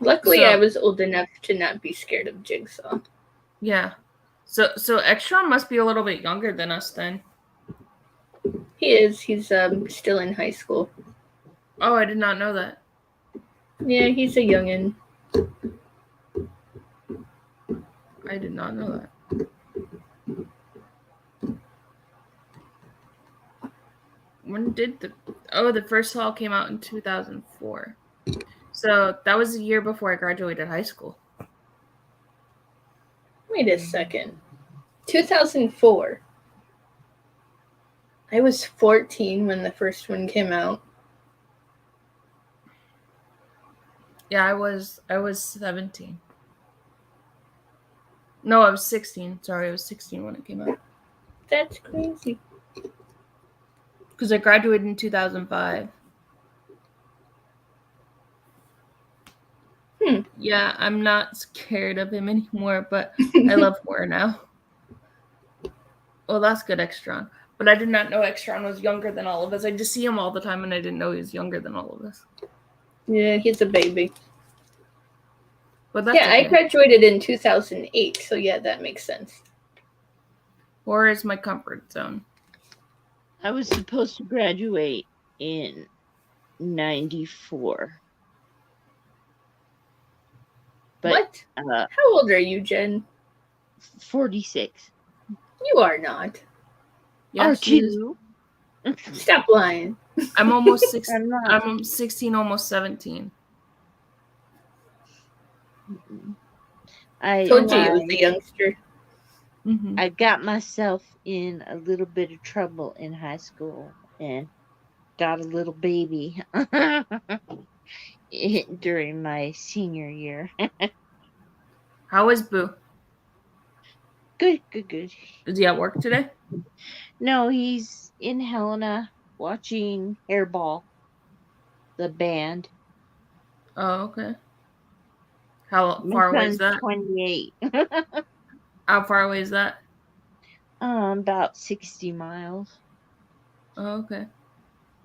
B: Luckily, I was old enough to not be scared of Jigsaw.
A: Yeah. So Extron must be a little bit younger than us then.
B: He is. He's still in high school.
A: Oh, I did not know that.
B: Yeah, he's a youngin'.
A: I did not know that. When did the first Hall came out in 2004. So that was a year before I graduated high school.
B: Wait a second. 2004. I was 14 when the first one came out.
A: Yeah, I was 17. No, I was 16. Sorry, I was 16 when it came out.
B: That's crazy.
A: Because I graduated in 2005. Yeah, I'm not scared of him anymore, but I love horror now. Well, that's good, Extron. But I did not know Extron was younger than all of us. I just see him all the time, and I didn't know he was younger than all of us.
B: Yeah, he's a baby.
A: But that's
B: yeah,
A: okay.
B: I graduated in 2008, so yeah, that makes sense.
A: Horror is my comfort zone.
C: I was supposed to graduate in 94. But,
B: what? How old are you, Jen?
C: 46.
B: You are not.
A: Yes,
C: Are you?
B: Stop lying.
A: I'm almost 6.
C: I'm not.
A: I'm 16, almost 17.
B: Told you you was a youngster.
A: Mm-hmm.
C: I got myself in a little bit of trouble in high school and got a little baby during my senior year.
A: How is Boo?
C: Good.
A: Is he at work today?
C: No, he's in Helena watching Hairball, the band.
A: Oh, okay. How
C: My
A: far away is
C: son's
A: that?
C: 28.
A: How far away is that?
C: About 60 miles.
A: Oh, okay.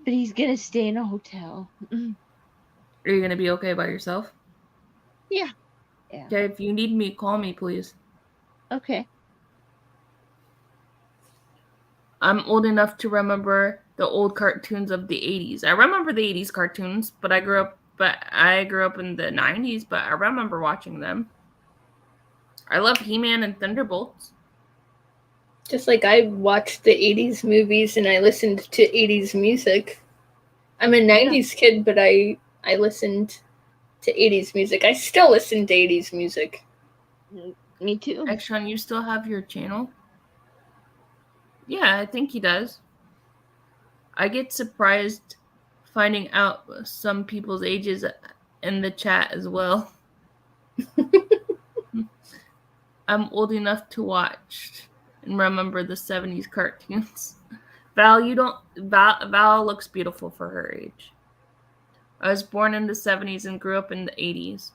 C: But he's gonna stay in a hotel.
A: Are you gonna be okay by yourself?
C: Yeah.
A: Okay, if you need me, call me, please.
C: Okay.
A: I'm old enough to remember the old cartoons of the 80s. I remember the 80s cartoons, but I grew up in the 90s, but I remember watching them. I love He-Man and Thunderbolts.
B: Just like I watched the 80s movies and I listened to 80s music. I'm a 90s kid, but I listened to 80s music. I still listen to 80s music.
C: Me too.
A: Sean, you still have your channel? Yeah, I think he does. I get surprised finding out some people's ages in the chat as well. I'm old enough to watch and remember the 70s cartoons. Val looks beautiful for her age. I was born in the 70s and grew up in the 80s.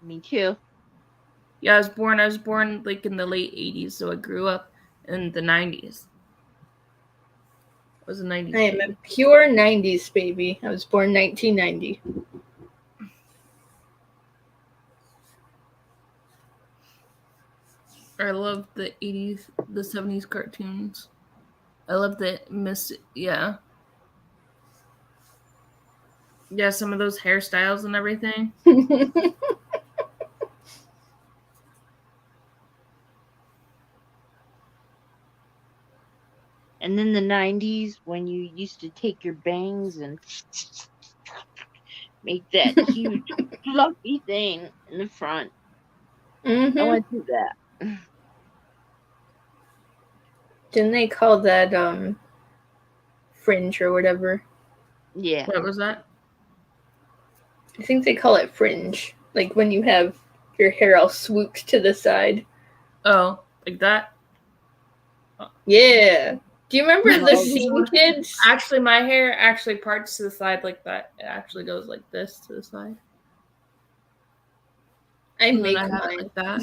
C: Me too.
A: Yeah, I was born like in the late 80s, so I grew up in the 90s. I was a 90s
B: I am a pure 90s baby. I was born 1990.
A: I love the 80s, the 70s cartoons. I love the yeah, some of those hairstyles and everything.
C: And then the 90s, when you used to take your bangs and make that huge fluffy thing in the front.
B: Mm-hmm.
C: I went through that.
B: Didn't they call that fringe or whatever?
C: Yeah.
A: What was that?
B: I think they call it fringe. Like when you have your hair all swooped to the side.
A: Oh, like that?
B: Yeah. Do you remember the Scene Kids?
A: Actually, my hair actually parts to the side like that. It actually goes like this to the side.
B: I make mine
A: like that.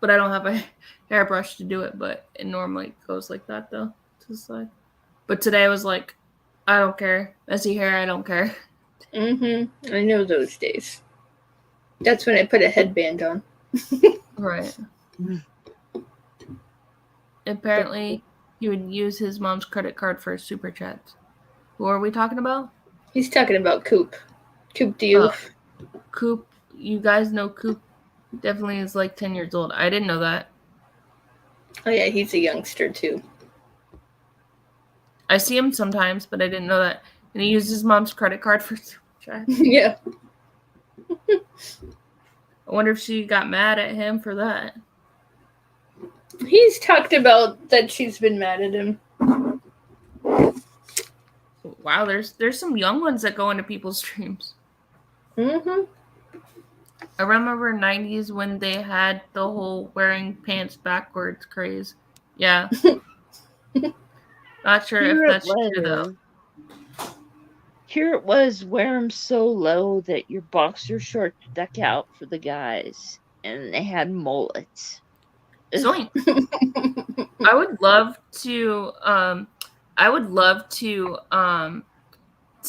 A: But I don't have a hairbrush to do it, but it normally goes like that, though, to the side. But today I was like, I don't care. Messy hair, I don't care.
B: Mm-hmm. I know those days. That's when I put a headband on.
A: Right. Apparently, he would use his mom's credit card for super chats. Who are we talking about?
B: He's talking about Coop. Coop Diouf.
A: Coop, you guys know Coop definitely is like 10 years old. I didn't know that.
B: Oh yeah, he's a youngster too.
A: I see him sometimes, but I didn't know that. And he used his mom's credit card for super chats.
B: Yeah.
A: I wonder if she got mad at him for that.
B: He's talked about that she's been mad at him.
A: Wow, there's some young ones that go into people's streams.
B: Mm-hmm.
A: I remember 90s when they had the whole wearing pants backwards craze. Yeah. Not sure if that's true, though.
C: Here it was, wear them so low that your boxer shorts stuck out for the guys. And they had mullets.
A: Zoink. I would love to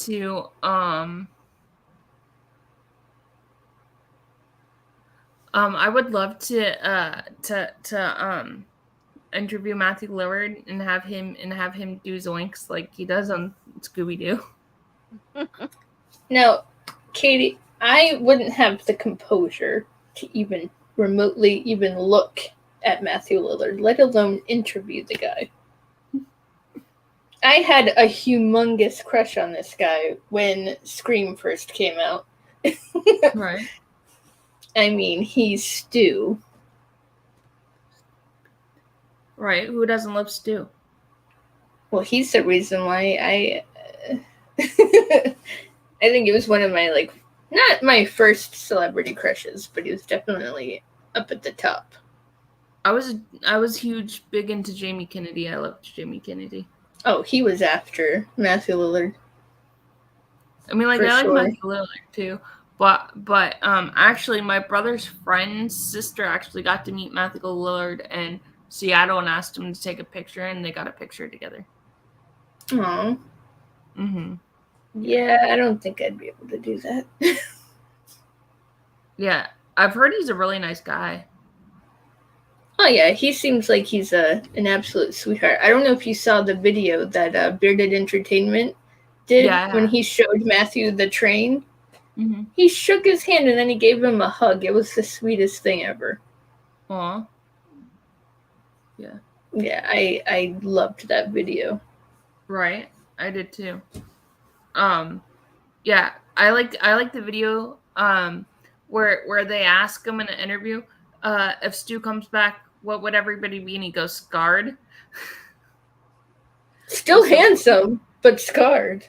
A: to I would love to interview Matthew Lillard and have him do zoinks like he does on Scooby-Doo.
B: Now, Katie, I wouldn't have the composure to even remotely even look at Matthew Lillard, let alone interview the guy. I had a humongous crush on this guy when Scream first came out.
A: Right.
B: I mean, he's Stu.
A: Right. Who doesn't love Stu?
B: Well, he's the reason why I I think it was one of my, like, not my first celebrity crushes, but he was definitely up at the top.
A: I was big into Jamie Kennedy. I loved Jamie Kennedy.
B: Oh, he was after Matthew Lillard.
A: I mean, like, I like Matthew Lillard too, but actually, my brother's friend's sister actually got to meet Matthew Lillard in Seattle and asked him to take a picture, and they got a picture together.
B: Aww.
A: Mm-hmm.
B: Yeah, I don't think I'd be able to do that.
A: Yeah, I've heard he's a really nice guy.
B: Oh yeah, he seems like he's an absolute sweetheart. I don't know if you saw the video that Bearded Entertainment did when he showed Matthew the train.
A: Mm-hmm.
B: He shook his hand and then he gave him a hug. It was the sweetest thing ever.
A: Aw. Yeah.
B: Yeah, I loved that video.
A: Right, I did too. Yeah, I like the video where they ask him in an interview if Stu comes back, what would everybody be? And he goes, scarred.
B: Still handsome, but scarred.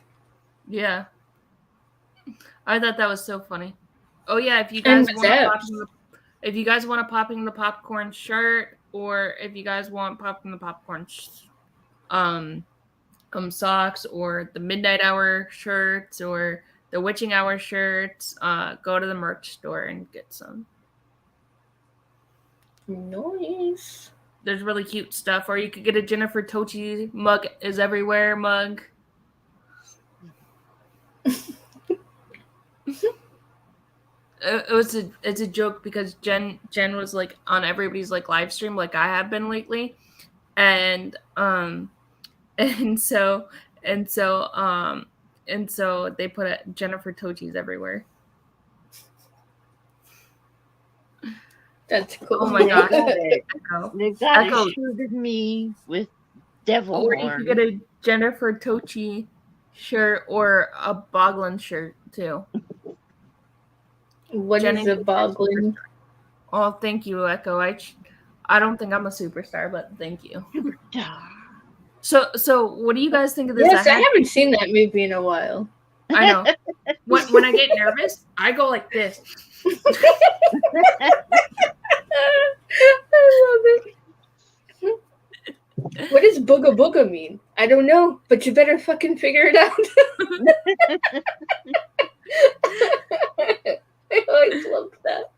A: Yeah. I thought that was so funny. Oh yeah, if you guys want to pop in the popcorn shirt, or if you guys want pop in the popcorn socks, or the midnight hour shirts, or the witching hour shirts, go to the merch store and get some.
B: Nice.
A: There's really cute stuff, or you could get a Jennifer Tochi mug is everywhere mug. It's a joke because Jen was like on everybody's like live stream like I have been lately, and so they put a Jennifer Tochi's everywhere.
B: That's cool.
A: Oh my gosh.
C: They got it shooted me with devil
A: or
C: horn.
A: You could get a Jennifer Tochi shirt or a Boglin shirt too.
B: What is a Boglin?
A: Oh, thank you, Echo. I don't think I'm a superstar, but thank you. So what do you guys think of this?
B: Yes, I haven't seen that movie in a while.
A: I know. When I get nervous, I go like this.
B: I love it. What does booga booga mean? I don't know, but you better fucking figure it out. I always loved that.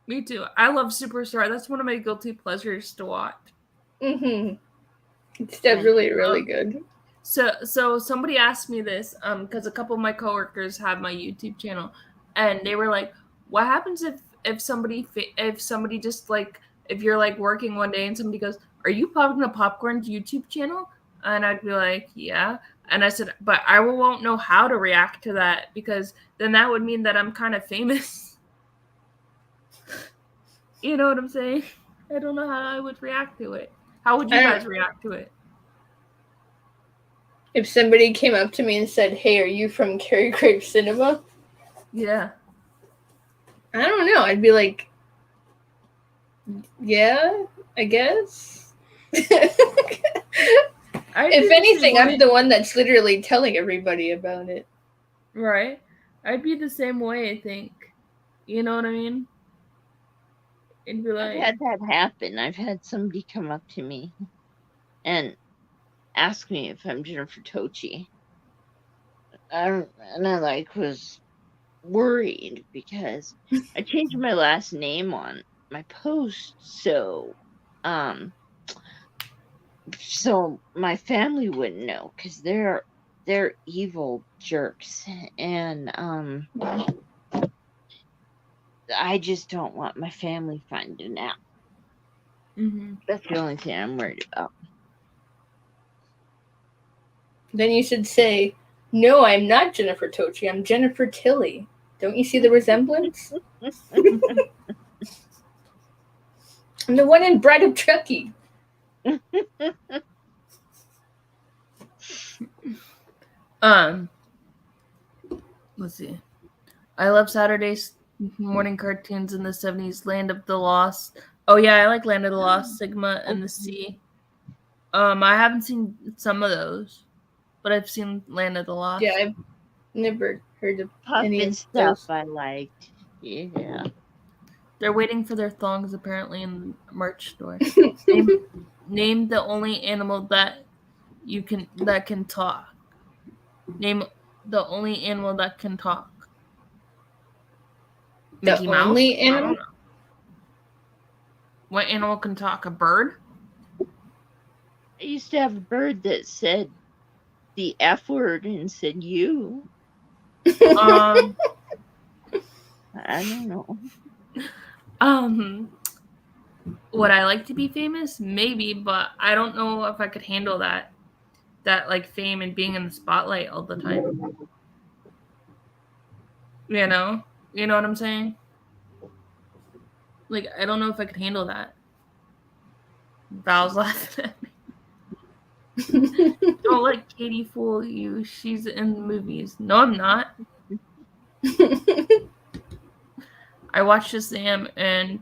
A: Me too. I love Superstar. That's one of my guilty pleasures to watch.
B: Mm-hmm. It's definitely really good.
A: So somebody asked me this because a couple of my coworkers have my YouTube channel, and they were like, "What happens if somebody just like if you're like working one day and somebody goes, are you popping the popcorn's YouTube channel?" And I'd be like, yeah. And I said, but I won't know how to react to that because then that would mean that I'm kind of famous. You know what I'm saying? I don't know how I would react to it. How would you guys react to it?
B: If somebody came up to me and said, hey, are you from Carrie Crave Cinema?
A: Yeah.
B: I don't know. I'd be like, yeah, I guess. If anything, I'm the one that's literally telling everybody about it.
A: Right. I'd be the same way, I think. You know what I mean? It'd be like...
C: I've had that happen. I've had somebody come up to me and ask me if I'm Jennifer Tochi. And I was worried because I changed my last name on my post, so my family wouldn't know because they're they're evil jerks, and I just don't want my family finding out.
A: Mm-hmm.
C: That's the only thing I'm worried about.
B: Then you should say, "No, I'm not Jennifer Tochi. I'm Jennifer Tilly." Don't you see the resemblance? I'm the one in Bride of Chucky.
A: Let's see. I love Saturday's morning cartoons in the 70s. Land of the Lost. Oh yeah, I like Land of the Lost, Sigma, and the Sea. I haven't seen some of those, but I've seen Land of the Lost.
B: Yeah, I've never heard of
C: Puff
B: any
C: and
B: of
C: stuff
B: those.
C: I liked. Yeah.
A: They're waiting for their thongs apparently in the merch store. Name the only animal that can talk. Name the only animal that can talk. Mickey Mouse?
B: Only animal?
A: I don't know. What animal can talk? A bird?
C: I used to have a bird that said the F word and said you.
A: I
C: don't know.
A: Would I like to be famous? Maybe, but I don't know if I could handle that like fame and being in the spotlight all the time. You know what I'm saying? Like, I don't know if I could handle that. Val's laughing at me. Don't let Katie fool you. She's in the movies. No, I'm not. I watched Shazam and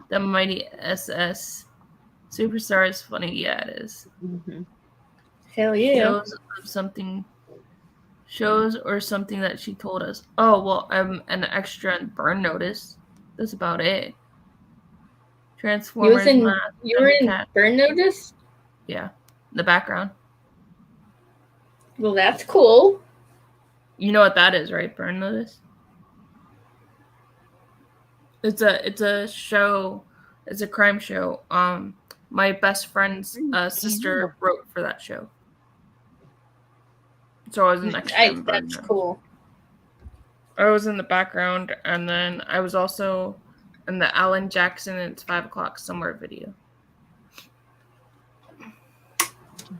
A: the Mighty SS. Superstar is funny. Yeah, it is.
C: Mm-hmm.
B: Hell yeah.
A: Shows or something that she told us. Oh, well, I'm an extra in Burn Notice. That's about it. Transformers.
B: You were in Burn Notice?
A: Yeah, in the background.
B: Well, that's cool.
A: You know what that is, right? Burn Notice. It's a show. It's a crime show. My best friend's sister wrote for that show. So I was an extra.
B: That's cool.
A: I was in the background, and then I was also in the Alan Jackson It's 5 o'clock somewhere video.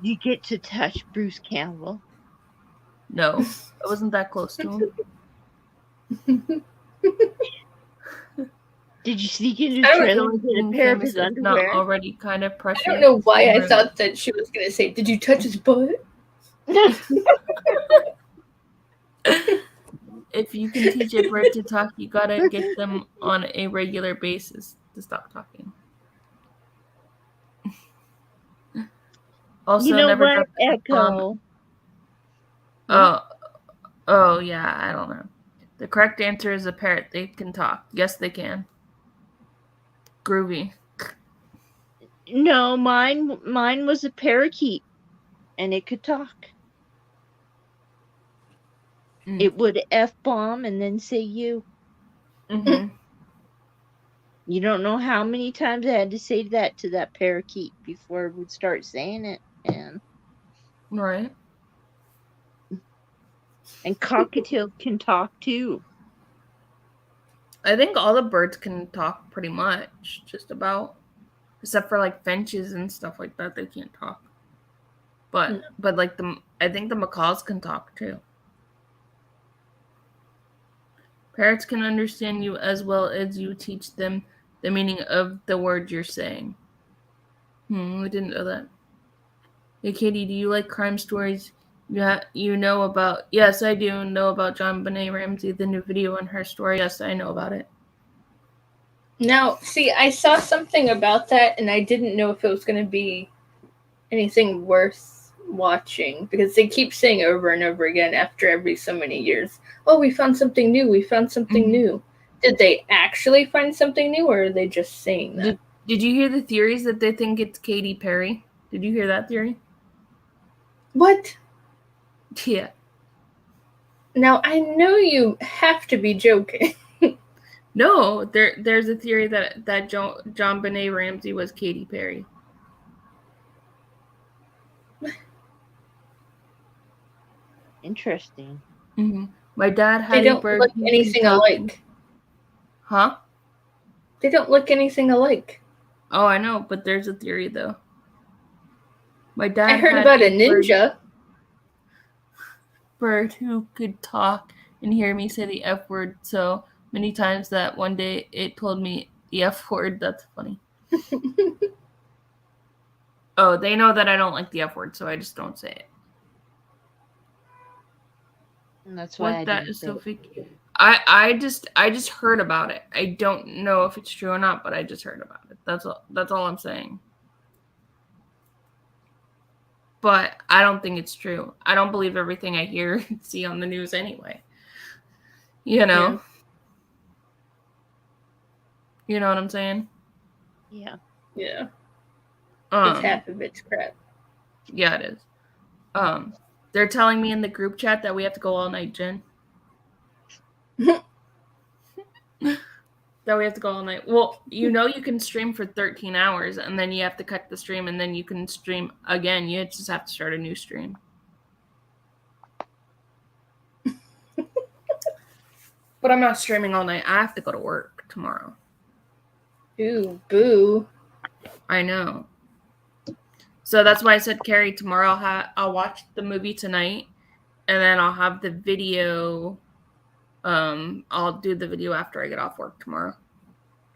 C: You get to touch Bruce Campbell.
A: No, I wasn't that close to him.
C: Did you sneak into the trailer and get a pair of his underwear?
A: Not already kind of pressure.
B: I don't know why I thought that she was going to say, "Did you touch his butt?"
A: If you can teach a bird to talk, you gotta get them on a regular basis to stop talking. Also,
C: you know
A: never
C: what? Echo.
A: Oh yeah, I don't know. The correct answer is a parrot. They can talk. Yes, they can. Groovy.
C: No, mine was a parakeet, and it could talk. It would F-bomb and then say you.
A: Mm-hmm.
C: You don't know how many times I had to say that to that parakeet before it would start saying it. And
A: right.
C: And cockatiel can talk too.
A: I think all the birds can talk pretty much, just about. Except for like finches and stuff like that, they can't talk. But like I think the macaws can talk too. Parrots can understand you as well as you teach them the meaning of the word you're saying. I didn't know that. Hey, Katie, do you like crime stories? You know about... Yes, I do know about JonBenet Ramsey, the new video on her story. Yes, I know about it.
B: Now, see, I saw something about that, and I didn't know if it was going to be anything worth watching, because they keep saying over and over again after every so many years, "Oh, we found something new, we found something new." Did they actually find something new, or are they just saying that?
A: Did you hear the theories that they think it's Katy Perry? Did you hear that theory?
B: What?
A: Yeah.
B: Now, I know you have to be joking.
A: No, there's a theory that JonBenet Ramsey was Katy Perry.
C: Interesting.
A: Mm-hmm. My dad had
B: They don't
A: a bird
B: look
A: who
B: anything
A: could talk.
B: alike.
A: Huh?
B: They don't look anything alike.
A: Oh, I know, but there's a theory though. My dad
B: I heard
A: had
B: about a ninja.
A: Bird who could talk and hear me say the F word so many times that one day it told me the F word. That's funny. Oh, they know that I don't like the F word, so I just don't say it.
C: And that's why
A: What? That is so fake. I just heard about it. I don't know if it's true or not, but I just heard about it. That's all I'm saying. But I don't think it's true. I don't believe everything I hear and see on the news anyway. You know?
B: Yeah.
A: You know what I'm saying?
C: Yeah.
B: Yeah. It's half of it's crap.
A: Yeah, it is. They're telling me in the group chat that we have to go all night, Jen. That we have to go all night. Well, you can stream for 13 hours, and then you have to cut the stream, and then you can stream again. You just have to start a new stream. But I'm not streaming all night. I have to go to work tomorrow.
B: Ooh, boo.
A: I know. So that's why I said, Carrie, tomorrow I'll watch the movie tonight, and then I'll have the video. I'll do the video after I get off work tomorrow.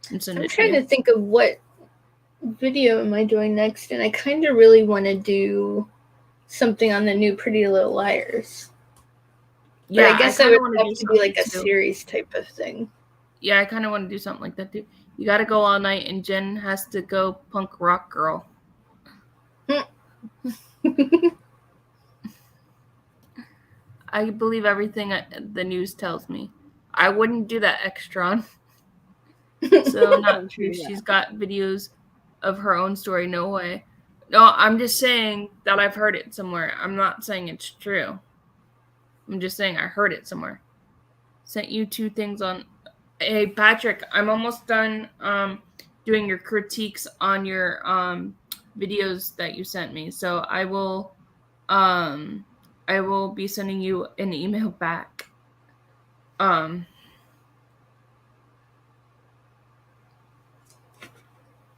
B: I'm trying to think of what video am I doing next, and I kind of really want to do something on the new Pretty Little Liars. Yeah, but I guess I would have to be like a series type of thing.
A: Yeah, I kind of want to do something like that too. You got to go all night, and Jen has to go punk rock girl. I believe everything the news tells me. I wouldn't do that, Extron. So not true. She's got videos of her own story. No way. No, I'm just saying that I've heard it somewhere. I'm not saying it's true. I'm just saying I heard it somewhere. Sent you 2 things on. Hey, Patrick, I'm almost done doing your critiques on your videos that you sent me. So I will be sending you an email back.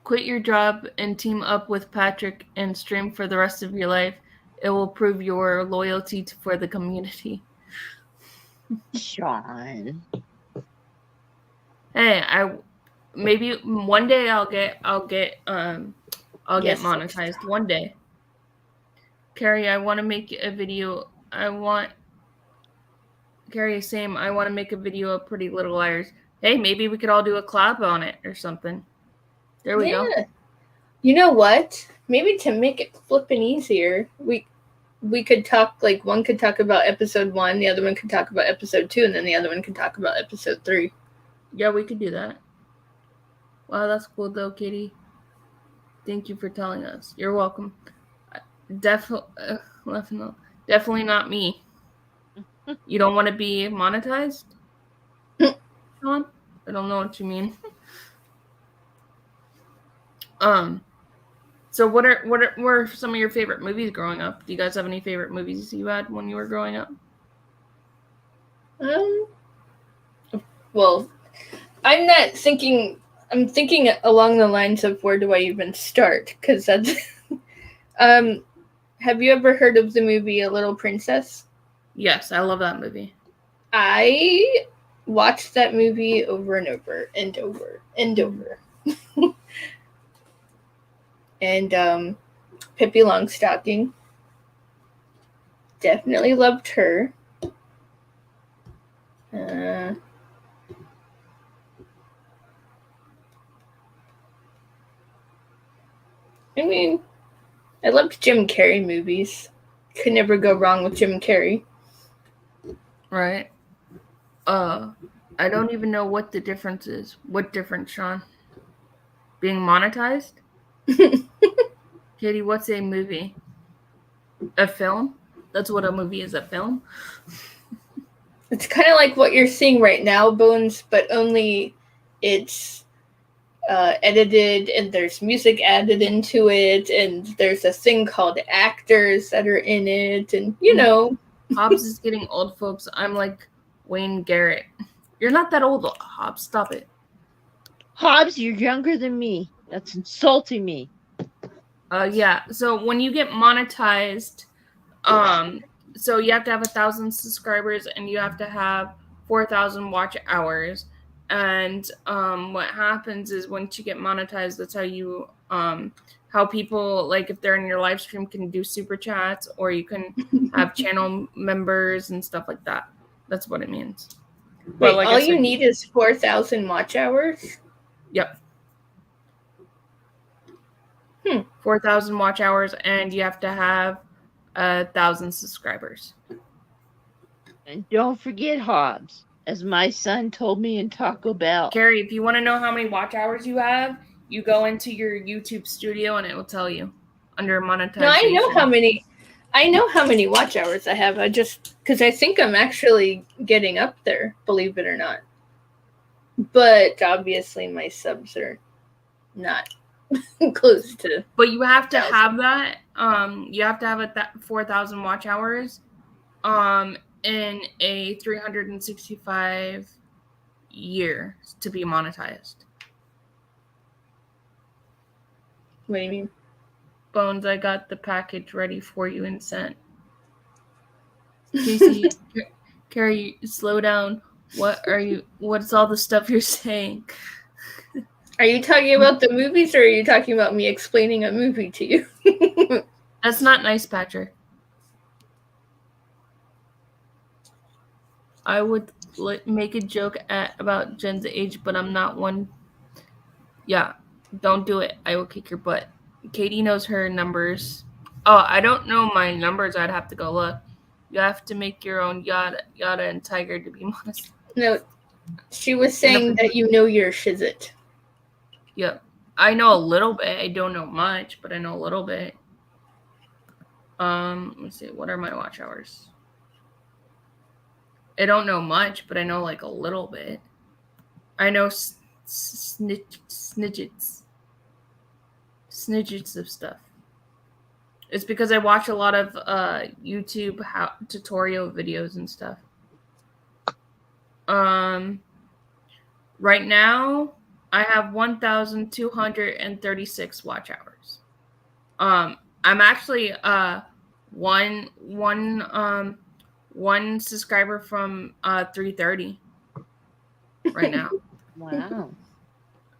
A: Quit your job and team up with Patrick and stream for the rest of your life. It will prove your loyalty for the community.
C: Sean.
A: Hey, maybe one day I'll get monetized one day. Carrie, I want to make a video. Carrie, same. I want to make a video of Pretty Little Liars. Hey, maybe we could all do a collab on it or something. There we go.
B: You know what? Maybe to make it flipping easier, we could talk, like, one could talk about episode 1, the other one could talk about episode 2, and then the other one could talk about episode 3.
A: Yeah, we could do that. Wow, that's cool though, Katie. Thank you for telling us. You're welcome. Definitely not me. You don't want to be monetized, Sean? I don't know what you mean. So what were some of your favorite movies growing up? Do you guys have any favorite movies you had when you were growing up?
B: Well, I'm not thinking. I'm thinking along the lines of where do I even start? Because that's. Have you ever heard of the movie A Little Princess?
A: Yes, I love that movie.
B: I watched that movie over and over and over and over. And Pippi Longstocking. Definitely loved her. I mean, I loved Jim Carrey movies. Could never go wrong with Jim Carrey.
A: Right. I don't even know what the difference is. What difference, Sean? Being monetized? Katie, what's a movie? A film? That's what a movie is, a film?
B: It's kind of like what you're seeing right now, Bones, but only it's edited and there's music added into it and there's a thing called actors that are in it and, you know.
A: Hobbs is getting old, folks. I'm like Wayne Garrett. You're not that old, Hobbs. Stop it.
C: Hobbs, you're younger than me. That's insulting me.
A: Yeah. So when you get monetized, so you have to have 1,000 subscribers and you have to have 4,000 watch hours. And what happens is once you get monetized, that's how you how people, like, if they're in your live stream, can do super chats, or you can have channel members and stuff like that. That's what it means.
B: Wait,
A: but like
B: all you need is 4,000 watch hours?
A: Yep. 4,000 watch hours, and you have to have 1,000 subscribers.
C: And don't forget Hobbs, as my son told me in Taco Bell.
A: Carrie, if you want to know how many watch hours you have, you go into your YouTube studio and it will tell you under monetization.
B: No, I know how many watch hours I have. I just, because I think I'm actually getting up there, believe it or not. But obviously my subs are not close to.
A: But you have to have that. You have to have 4,000 watch hours in a 365 year to be monetized.
B: What do you mean?
A: Bones, I got the package ready for you and sent. Casey, Carrie, slow down. What's all the stuff you're saying?
B: Are you talking about the movies, or are you talking about me explaining a movie to you?
A: That's not nice, Patrick. I would make a joke about Jen's age, but I'm not one. Yeah, don't do it. I will kick your butt. Katie knows her numbers. Oh, I don't know my numbers. I'd have to go look. You have to make your own Yada and Tiger to be honest.
B: No, she was saying that you know your shizit.
A: Yep. I know a little bit. I don't know much, but I know a little bit. Let me see. What are my watch hours? I don't know much, but I know like a little bit. I know snidgets of stuff. It's because I watch a lot of YouTube tutorial videos and stuff. Right now, I have 1,236 watch hours. I'm actually one subscriber from 330 right now.
C: Wow.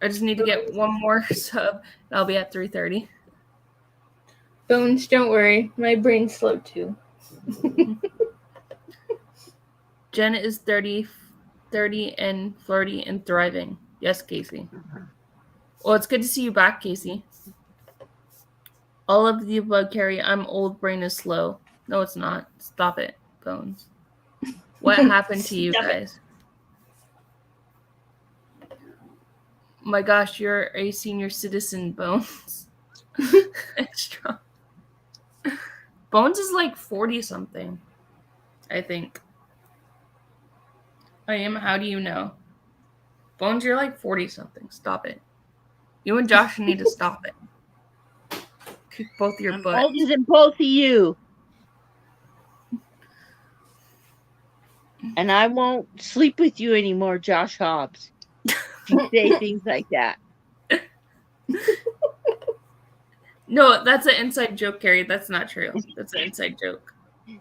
A: I just need to get one more sub and I'll be at 330.
B: Bones, don't worry. My brain's slow too.
A: Jen is 30 and flirty and thriving. Yes, Casey. Well, it's good to see you back, Casey. All of the above, Carrie. I'm old, brain is slow. No, it's not. Stop it, Bones. What happened to you guys? My gosh, you're a senior citizen, Bones. Extra. Bones is like 40-something, I think. I am. How do you know? Bones, you're like 40-something. Stop it. You and Josh need to stop it. Kick both your butts.
C: I'm older than both of you. And I won't sleep with you anymore, Josh Hobbs. You say things like that.
A: No, that's an inside joke, Carrie. That's not true. That's an inside joke.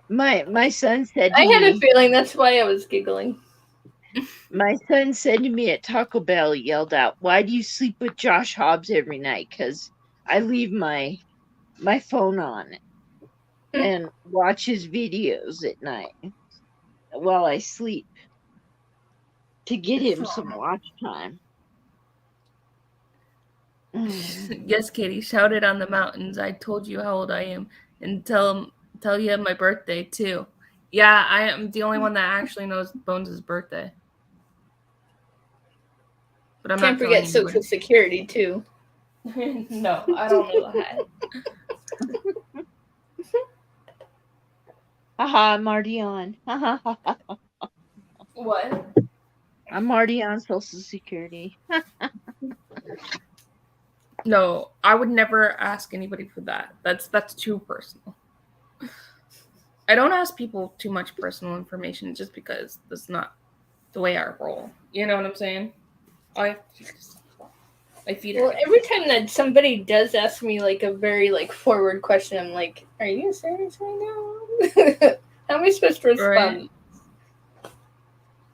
C: My son said to
B: I had
C: me,
B: a feeling that's why I was giggling.
C: My son said to me at Taco Bell, he yelled out, "Why do you sleep with Josh Hobbs every night?" Because I leave my phone on and watch his videos at night while I sleep to get him some watch time.
A: Yes, Katie, shout it on the mountains. I told you how old I am, and tell you my birthday too. Yeah, I am the only one that actually knows Bones' birthday. But I'm
B: Can't forget Social Security too.
A: No, I don't know that.
C: Haha, I'm already on.
A: What?
C: I'm already on Social Security.
A: No, I would never ask anybody for that. That's too personal. I don't ask people too much personal information just because that's not the way I roll. You know what I'm saying? I feed her.
B: Well, every time that somebody does ask me like a very like forward question, I'm like, "Are you serious right now? How am I supposed to respond?"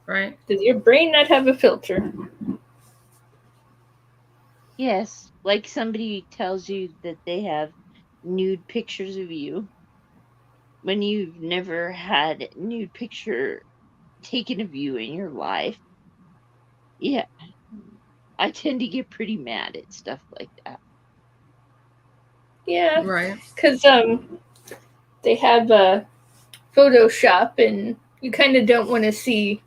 A: Right.
B: Does your brain not have a filter?
C: Yes, like somebody tells you that they have nude pictures of you when you've never had a nude picture taken of you in your life. Yeah, I tend to get pretty mad at stuff like that.
B: Yeah,
A: right.
B: Because they have a Photoshop, and you kind of don't want to see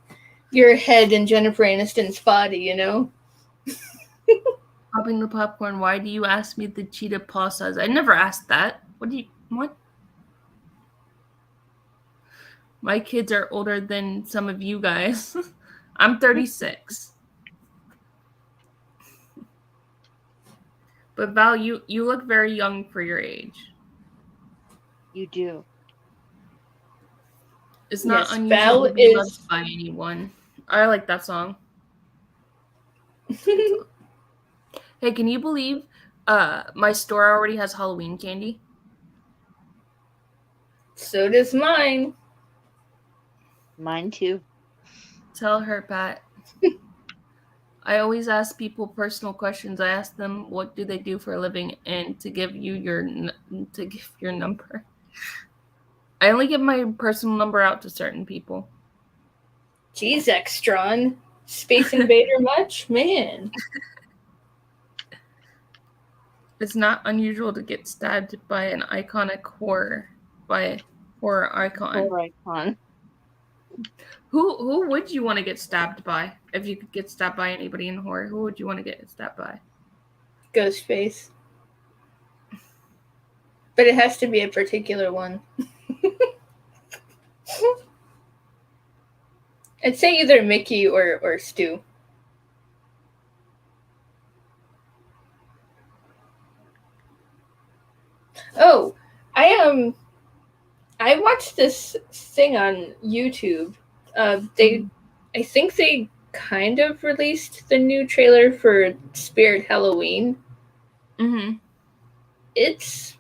B: your head in Jennifer Aniston's body, you know?
A: Popping the popcorn. Why do you ask me the cheetah paw size? I never asked that. What? My kids are older than some of you guys. I'm 36. But Val, you look very young for your age.
C: You do.
A: It's not
B: Yes,
A: unusual
B: Val
A: to be loved by anyone. I like that song. Hey, can you believe my store already has Halloween candy?
B: So does mine.
C: Mine too.
A: Tell her, Pat. I always ask people personal questions. I ask them what do they do for a living, and to give your number. I only give my personal number out to certain people.
B: Geez, Extron. Space Invader much? Man.
A: It's not unusual to get stabbed by an iconic horror icon.
C: Horror icon.
A: Who would you want to get stabbed by? If you could get stabbed by anybody in horror, who would you want to get stabbed by?
B: Ghostface. But it has to be a particular one. I'd say either Mickey or Stu. Oh, I watched this thing on YouTube. I think they kind of released the new trailer for Spirit Halloween.
A: Mm-hmm.
B: It's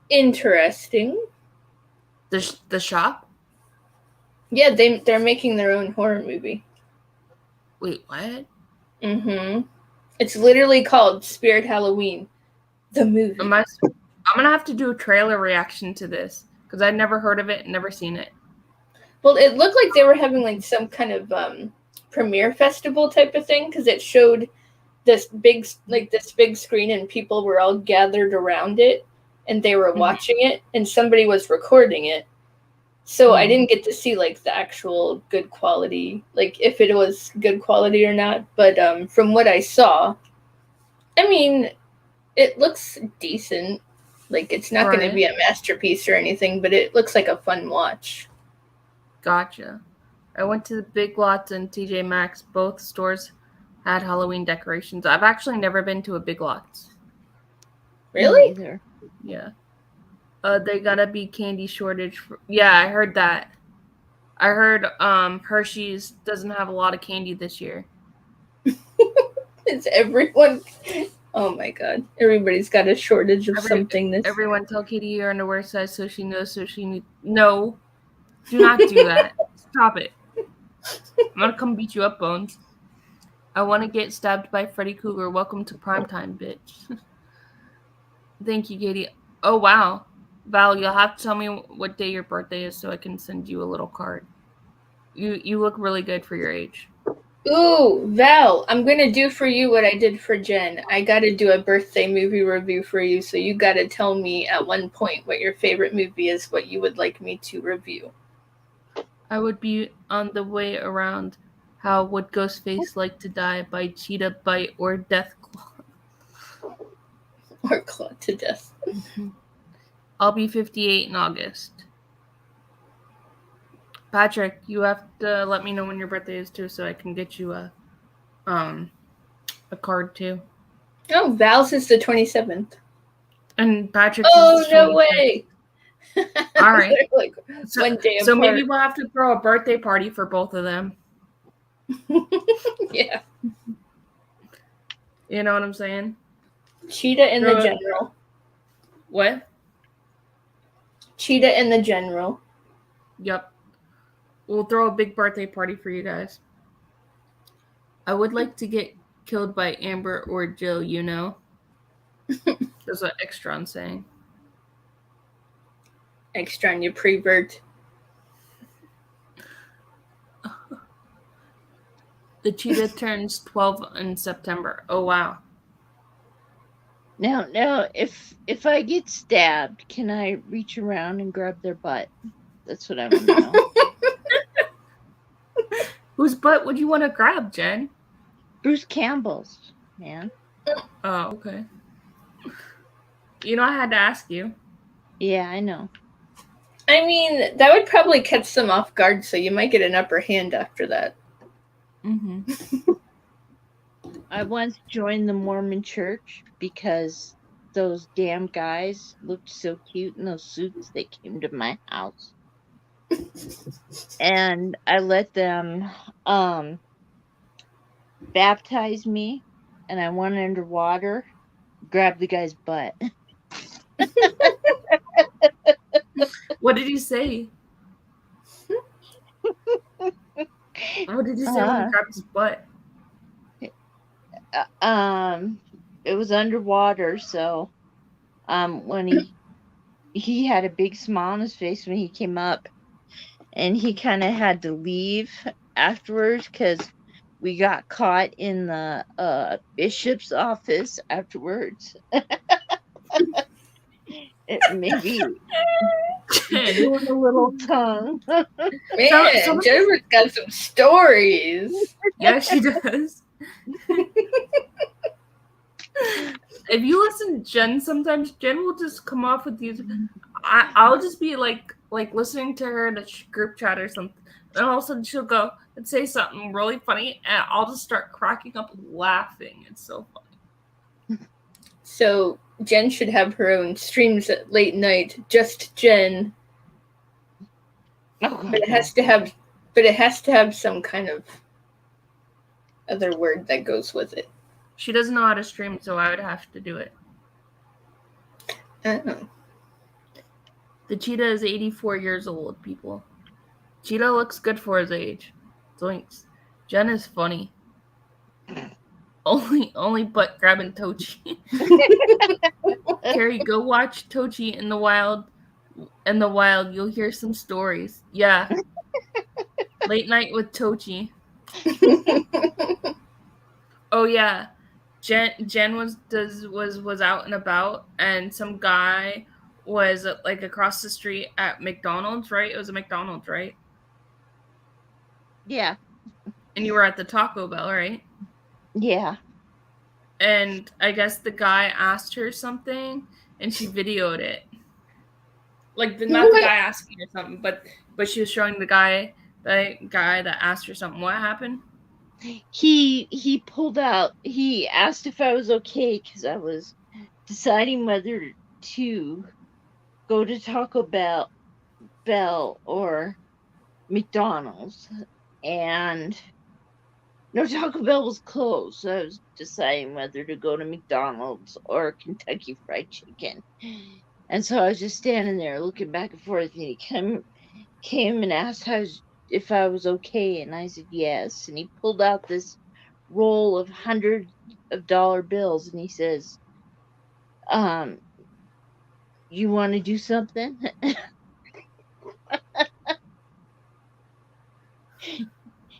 B: interesting.
A: The shop?
B: Yeah, they're making their own horror movie.
A: Wait, what?
B: Mm-hmm. It's literally called Spirit Halloween, the movie.
A: I'm gonna have to do a trailer reaction to this because I'd never heard of it, never seen it.
B: Well, it looked like they were having like some kind of premiere festival type of thing because it showed this big screen and people were all gathered around it and they were watching it and somebody was recording it. So I didn't get to see like the actual good quality, like if it was good quality or not. But from what I saw, I mean, it looks decent. Like it's not going to be a masterpiece or anything, but it looks like a fun watch.
A: Gotcha. I went to the Big Lots and TJ Maxx. Both stores had Halloween decorations. I've actually never been to a Big Lots.
B: Really?
C: Either.
A: Yeah. They gotta be candy shortage. Yeah, I heard that. I heard Hershey's doesn't have a lot of candy this year.
B: It's everyone. Oh my god. Everybody's got a shortage of something.
A: Everyone tell Katie your underwear size so she knows so she needs. No. Do not do that. Stop it. I'm gonna come beat you up, Bones. I want to get stabbed by Freddy Krueger. Welcome to primetime, bitch. Thank you, Katie. Oh, wow. Val, you'll have to tell me what day your birthday is so I can send you a little card. You look really good for your age.
B: Ooh, Val, I'm going to do for you what I did for Jen. I got to do a birthday movie review for you, so you got to tell me at one point what your favorite movie is, what you would like me to review.
A: I would be on the way around. How would Ghostface like to die? By cheetah bite or death claw?
B: Or claw to death.
A: I'll be 58 in August. Patrick, you have to let me know when your birthday is too, so I can get you a card too.
B: Oh, Val's is the 27th.
A: And Patrick's
B: Oh,
A: is the
B: no
A: 25th.
B: way.
A: All right.
B: Like one day
A: so
B: apart.
A: maybe we'll have to throw a birthday party for both of them.
B: Yeah.
A: You know what I'm saying?
B: Cheetah and the General.
A: What?
B: Cheetah and the General.
A: Yep. We'll throw a big birthday party for you guys. I would like to get killed by Amber or Jill, you know? There's an extra on saying.
B: Extra on your prevert.
A: The cheetah turns 12 in September. Oh, wow.
C: Now, if I get stabbed, can I reach around and grab their butt? That's what I want to know.
A: Whose butt would you want to grab, Jen?
C: Bruce Campbell's, man.
A: Oh, okay. You know, I had to ask you.
C: Yeah, I know.
B: I mean, that would probably catch them off guard, so you might get an upper hand after that.
A: Mm-hmm.
C: I once joined the Mormon church because those damn guys looked so cute in those suits. They came to my house. And I let them baptize me, and I went underwater, grabbed the guy's butt.
A: What did he say? What did you say when you grabbed his butt?
C: It was underwater, so when he had a big smile on his face when he came up, and he kind of had to leave afterwards because we got caught in the bishop's office afterwards. It maybe doing a little tongue.
B: Man, Jennifer's got some stories.
A: Yeah, she does. If you listen to Jen, sometimes Jen will just come off with these. I'll just be like listening to her in a group chat or something, and all of a sudden she'll go and say something really funny, and I'll just start cracking up laughing. It's so funny.
B: So Jen should have her own streams at late night, just Jen.
C: Oh,
B: but it has to have some kind of other word that goes with it.
A: She doesn't know how to stream, so I would have to do it. The cheetah is 84 years old, people. Cheetah looks good for his age. Zoinks. Jen is funny. Only butt grabbing Tochi. Carrie, go watch Tochi in the wild. In the wild, you'll hear some stories. Yeah. Late night with Tochi. Oh yeah. Jen was out and about, and some guy was like across the street at McDonald's, right? It was a McDonald's, right?
C: Yeah.
A: And you were at the Taco Bell, right?
C: Yeah.
A: And I guess the guy asked her something, and she videoed it. Like not the guy asking her something, but she was showing the guy that asked her something. What happened?
C: He pulled out. He asked if I was okay because I was deciding whether to go to Taco Bell or McDonald's, and no, Taco Bell was closed, so I was deciding whether to go to McDonald's or Kentucky Fried Chicken. And so I was just standing there looking back and forth, and he came and asked if I was okay, and I said yes. And he pulled out this roll of $100 bills, and he says, "You want to do something?"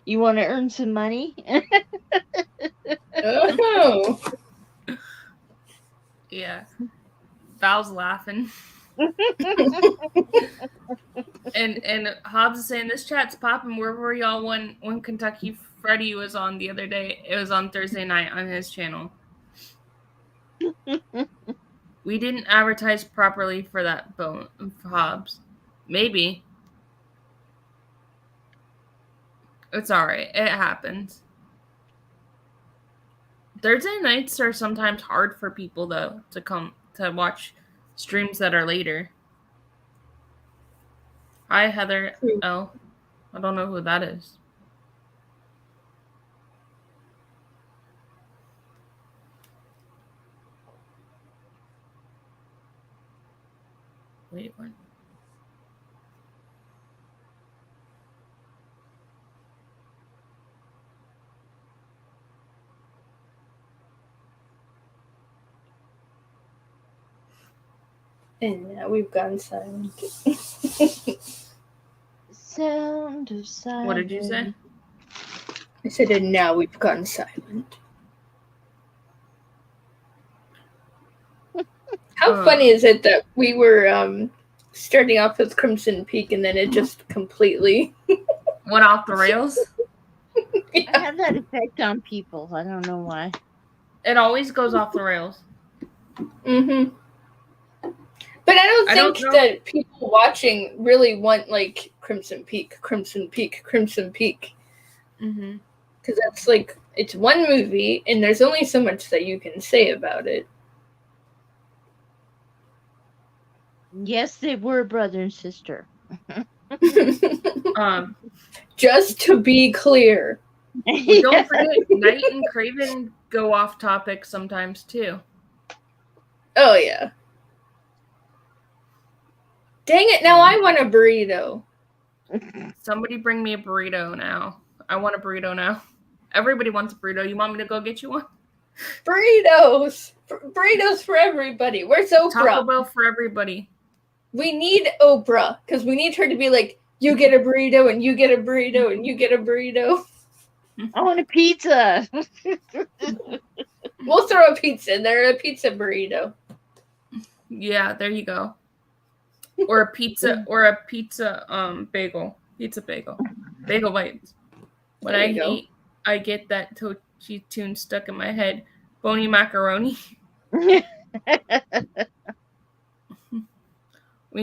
C: You want to earn some money?
B: Oh.
A: Yeah. Val's laughing. and Hobbs is saying this chat's popping. Where were y'all when Kentucky Freddy was on the other day? It was on Thursday night on his channel. We didn't advertise properly for that Hobbs. Maybe. It's alright. It happens. Thursday nights are sometimes hard for people though to come to watch streams that are later. Hi, Heather L. I don't know who that is. Wait, what?
B: And now we've gone silent.
C: Sound of silence.
A: What did you say?
B: I said, and now we've gone silent. How funny is it that we were starting off with Crimson Peak and then it just completely
A: went off the rails?
C: Yeah. I have that effect on people. I don't know why.
A: It always goes off the rails.
B: Mm-hmm. But I don't think that people watching really want like Crimson Peak, Crimson Peak, Crimson Peak.
A: Mm-hmm.
B: Because that's like, it's one movie and there's only so much that you can say about it.
C: Yes, they were brother and sister.
B: Just to be clear.
A: Well, don't forget, Knight and Craven go off topic sometimes too.
B: Oh yeah. Dang it, now I want a burrito.
A: Somebody bring me a burrito now. I want a burrito now. Everybody wants a burrito. You want me to go get you one?
B: Burritos! Burritos for everybody. Where's Oprah?
A: Taco Bell for everybody.
B: We need Oprah, because we need her to be like, you get a burrito, and you get a burrito, and you get a burrito.
C: I want a pizza.
B: We'll throw a pizza in there, a pizza burrito.
A: Yeah, there you go. Or a pizza bagel. Pizza bagel. Bagel bites. What I hate, I get that Tochi tune stuck in my head. Bony macaroni. We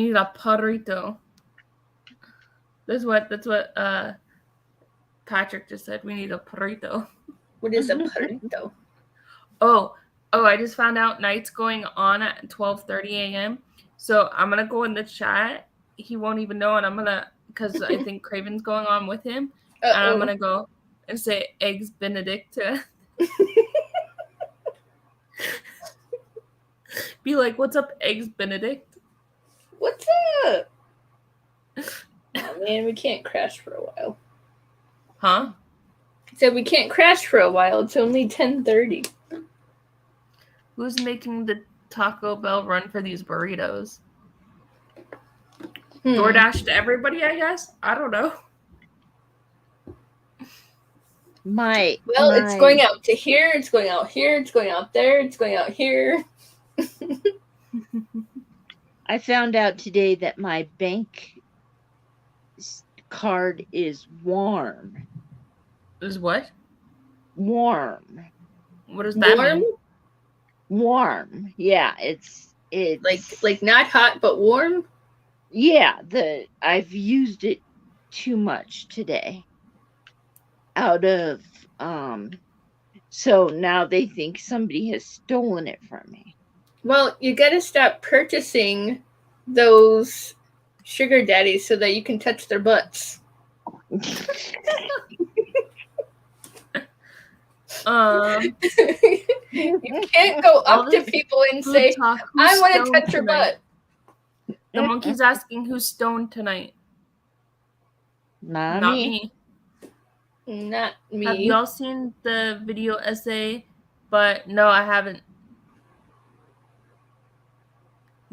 A: need a burrito. That's what Patrick just said. We need a burrito.
B: What is a burrito?
A: Oh, I just found out Night's going on at 12:30 a.m. So I'm going to go in the chat. He won't even know, and because I think Craven's going on with him. And I'm going to go and say Eggs Benedict to be like, what's up, Eggs Benedict?
B: What's up? Oh man, we can't crash for a while.
A: Huh?
B: So we can't crash for a while. It's only 10:30.
A: Who's making the Taco Bell run for these burritos? DoorDash to everybody, I guess? I don't know.
B: It's going out to here, it's going out here, it's going out there, it's going out here.
C: I found out today that my bank card is warm.
A: Is what?
C: Warm.
A: What does that mean?
C: Warm. Yeah, it's
B: like not hot but warm.
C: Yeah, I've used it too much today. Out of so now they think somebody has stolen it from me.
B: Well, you got to stop purchasing those sugar daddies so that you can touch their butts.
A: You
B: can't go up to people and say, I want to touch your butt.
A: The monkey's asking who's stoned tonight.
C: Not me.
B: Not me.
A: Have y'all seen the video essay? But no, I haven't.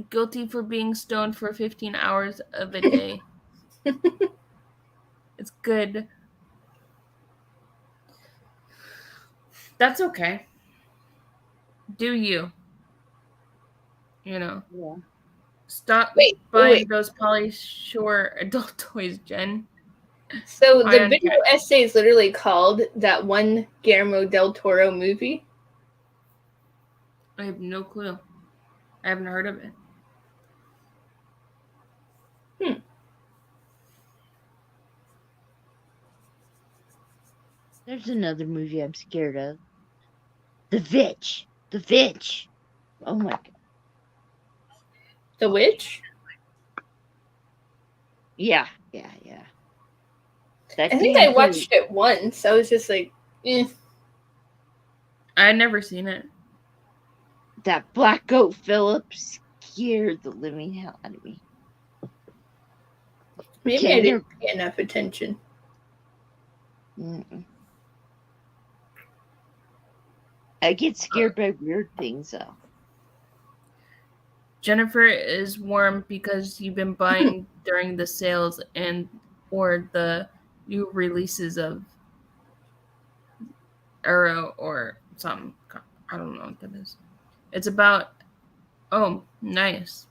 A: Guilty for being stoned for 15 hours of a day. It's good. That's okay. Do you? You know.
C: Yeah.
A: Stop buying those Polly Shore adult toys, Jen.
B: So the video essay is literally called That One Guillermo del Toro Movie?
A: I have no clue. I haven't heard of it.
C: There's another movie I'm scared of. The Witch. The Witch. Oh my God.
B: The Witch?
C: Yeah.
B: I think I watched it once. I was just like, eh.
A: I had never seen it.
C: That Black Goat Phillips scared the living hell out of me.
B: Maybe I didn't pay enough attention.
C: Mm-mm. I get scared by weird things, though.
A: Jennifer is warm because you've been buying during the sales or the new releases of Arrow or something. I don't know what that is. It's about. Oh, nice.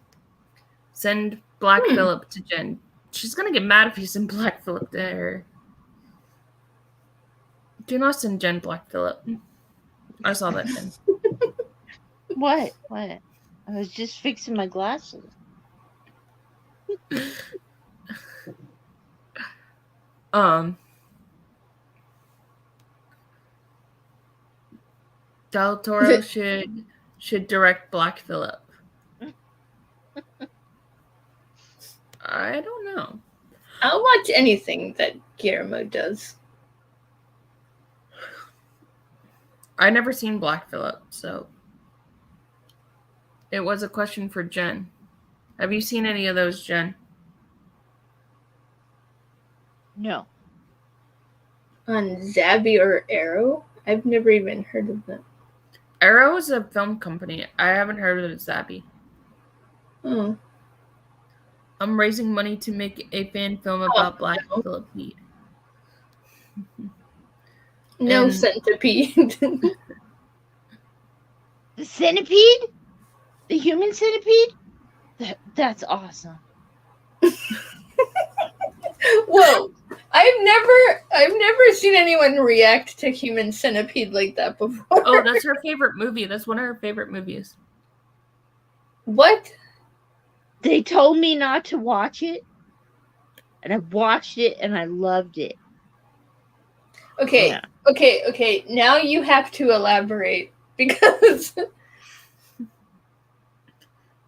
A: Send Black Phillip to Jen. She's gonna get mad if you send Black Phillip to her. Do not send Jen Black Phillip. I saw that, Jen.
C: What? I was just fixing my glasses.
A: Del Toro should direct Black Phillip. I don't know.
B: I'll watch anything that Guillermo does.
A: I never seen Black Phillip, so it was a question for Jen. Have you seen any of those, Jen?
C: No.
B: On Zabby or Arrow? I've never even heard of them.
A: Arrow is a film company. I haven't heard of Zabby.
B: Oh.
A: I'm raising money to make a fan film about Black Phillip Mead.
B: No centipede.
C: The centipede? The human centipede? That's awesome.
B: Whoa. I've never seen anyone react to Human Centipede like that before.
A: Oh, that's her favorite movie. That's one of her favorite movies.
B: What?
C: They told me not to watch it, and I watched it, and I loved it.
B: Okay, yeah. Okay. Now you have to elaborate, because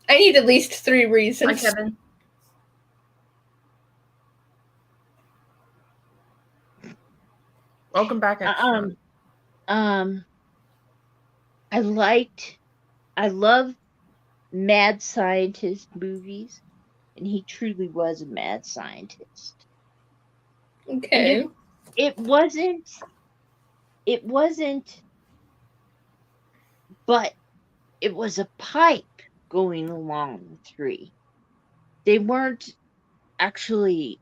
B: I need at least 3 reasons.
A: Hi, Kevin. Welcome back.
C: I love mad scientist movies, and he truly was a mad scientist.
B: Okay.
C: It wasn't, but it was a pipe going along the 3. They weren't actually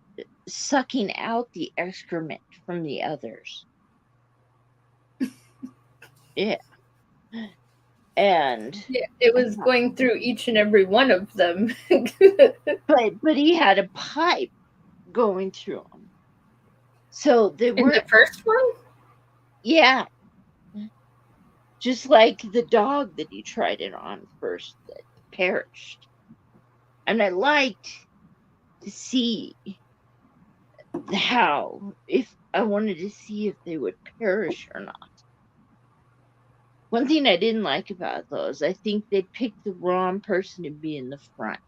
C: sucking out the excrement from the others. Yeah. And
B: yeah, it was going through each and every one of them.
C: but he had a pipe going through them. So they were
B: in the first one?
C: Yeah. Just like the dog that he tried it on first that perished. And I liked to see if I wanted to see if they would perish or not. One thing I didn't like about those, I think they picked the wrong person to be in the front.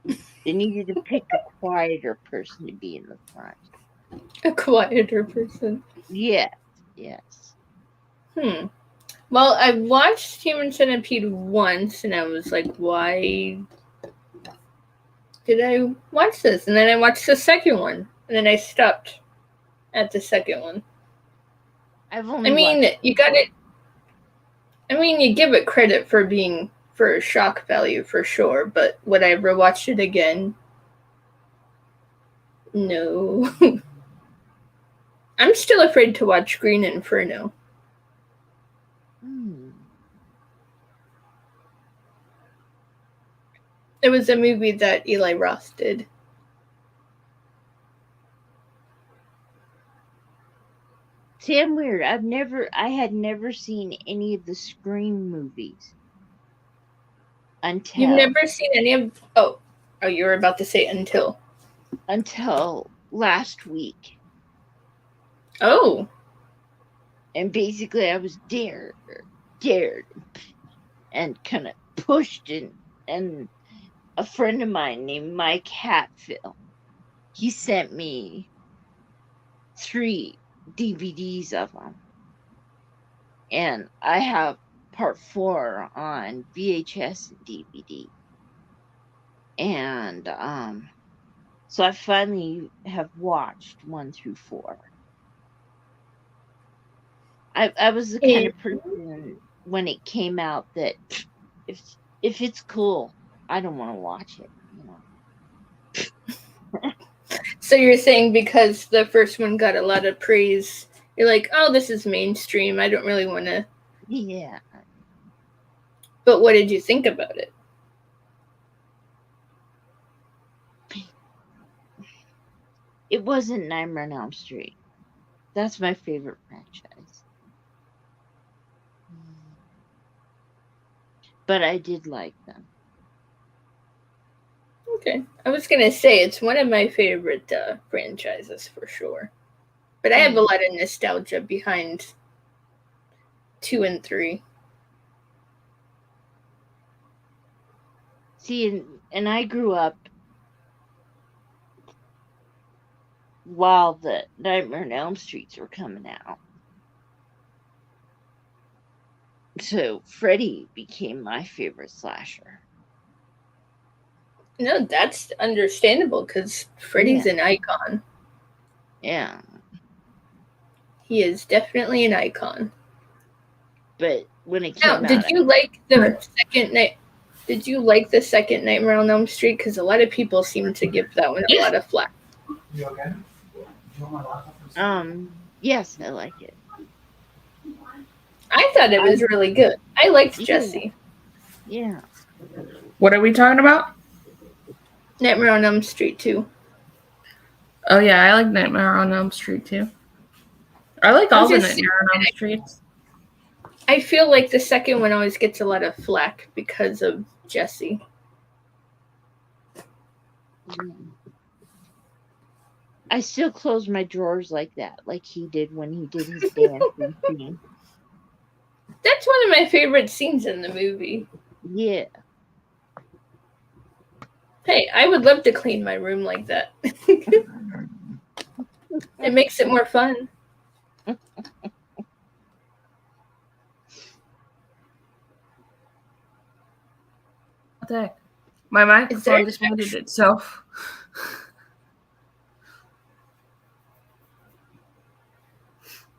C: They needed to pick a quieter person to be in the front.
B: A quieter person.
C: Yes.
B: Well, I watched Human Centipede once, and I was like, why did I watch this? And then I watched the second one, and then I stopped at the second one. You give it credit for shock value for sure, but would I ever watch it again? No. I'm still afraid to watch Green Inferno. It was a movie that Eli Roth did.
C: See, I'm weird. I had never seen any of the Scream movies. You've
B: never seen any of... Oh, you were about to say until.
C: Until last week.
B: Oh.
C: And basically I was dared, and kind of pushed, and a friend of mine named Mike Hatfield he sent me 3 DVDs of them. And I have part 4 on VHS and DVD. And so I finally have watched 1 through 4. I was the kind of person when it came out that if it's cool, I don't want to watch it, you know.
B: So you're saying because the first one got a lot of praise, you're like, oh, this is mainstream. I don't really want to.
C: Yeah.
B: But what did you think about it?
C: It wasn't Nightmare on Elm Street. That's my favorite franchise. But I did like them.
B: Okay. I was going to say it's one of my favorite franchises for sure. But I have a lot of nostalgia behind 2 and 3.
C: See, and I grew up while the Nightmare on Elm Streets were coming out. So Freddy became my favorite slasher.
B: No, that's understandable because Freddy's an icon.
C: Yeah.
B: He is definitely an icon.
C: But when it came out,
B: did you like the second night? Did you like the second Nightmare on Elm Street? Because a lot of people seem to give that one a lot of flack.
D: You okay?
C: Yes, I like it.
B: I thought it was really good. I liked Jesse.
C: Yeah.
A: What are we talking about?
B: Nightmare on Elm Street 2.
A: Oh yeah, I like Nightmare on Elm Street too. I like all the Nightmare on Elm Streets.
B: I feel like the second one always gets a lot of flack because of Jesse.
C: I still close my drawers like that, like he did when he did his dancing scene.
B: That's one of my favorite scenes in the movie.
C: Yeah.
B: Hey, I would love to clean my room like that. It makes it more fun.
A: What the heck? My microphone just muted itself.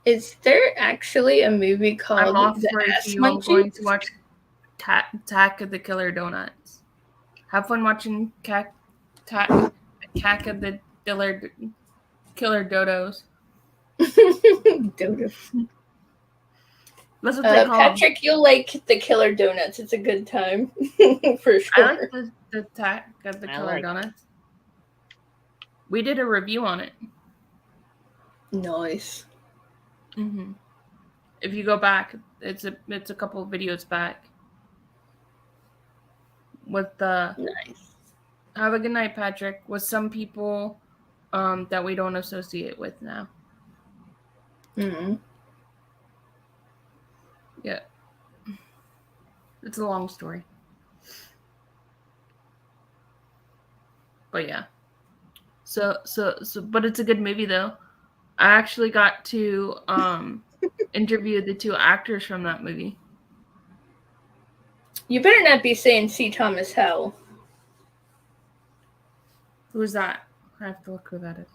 B: Is there actually a movie called
A: I'm off
B: The
A: for
B: Ass
A: you. I'm
B: Munchies?
A: going to watch Attack of the Killer Donuts. Have fun watching Attack of the Killer Dodos.
B: Dodos.
A: That's what they call
B: Patrick, you'll like the Killer Donuts. It's a good time for sure.
A: I like the Attack of the Killer Donuts. We did a review on it.
B: Nice.
A: Mm-hmm. If you go back, it's a couple of videos back. With the
B: nice.
A: Have a good night, Patrick. With some people that we don't associate with now.
B: Mm-hmm.
A: Yeah. It's a long story. But yeah. So but it's a good movie though. I actually got to interview the 2 actors from that movie.
B: You better not be saying C. Thomas Howell.
A: Who's that? I have to look who that is.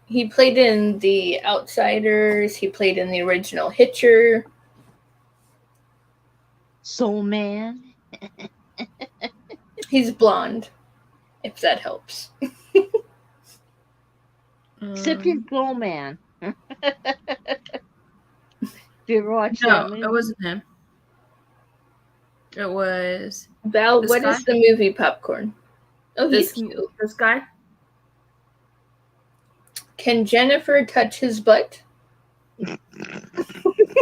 B: He played in The Outsiders. He played in the original Hitcher.
C: Soul Man.
B: He's blonde, if that helps.
C: Except he's Soul Man. Have you ever watched that movie?
A: No, it wasn't him. It was
B: Val. What is the movie Popcorn? Oh, he's cute.
A: This guy.
B: Can Jennifer touch his butt?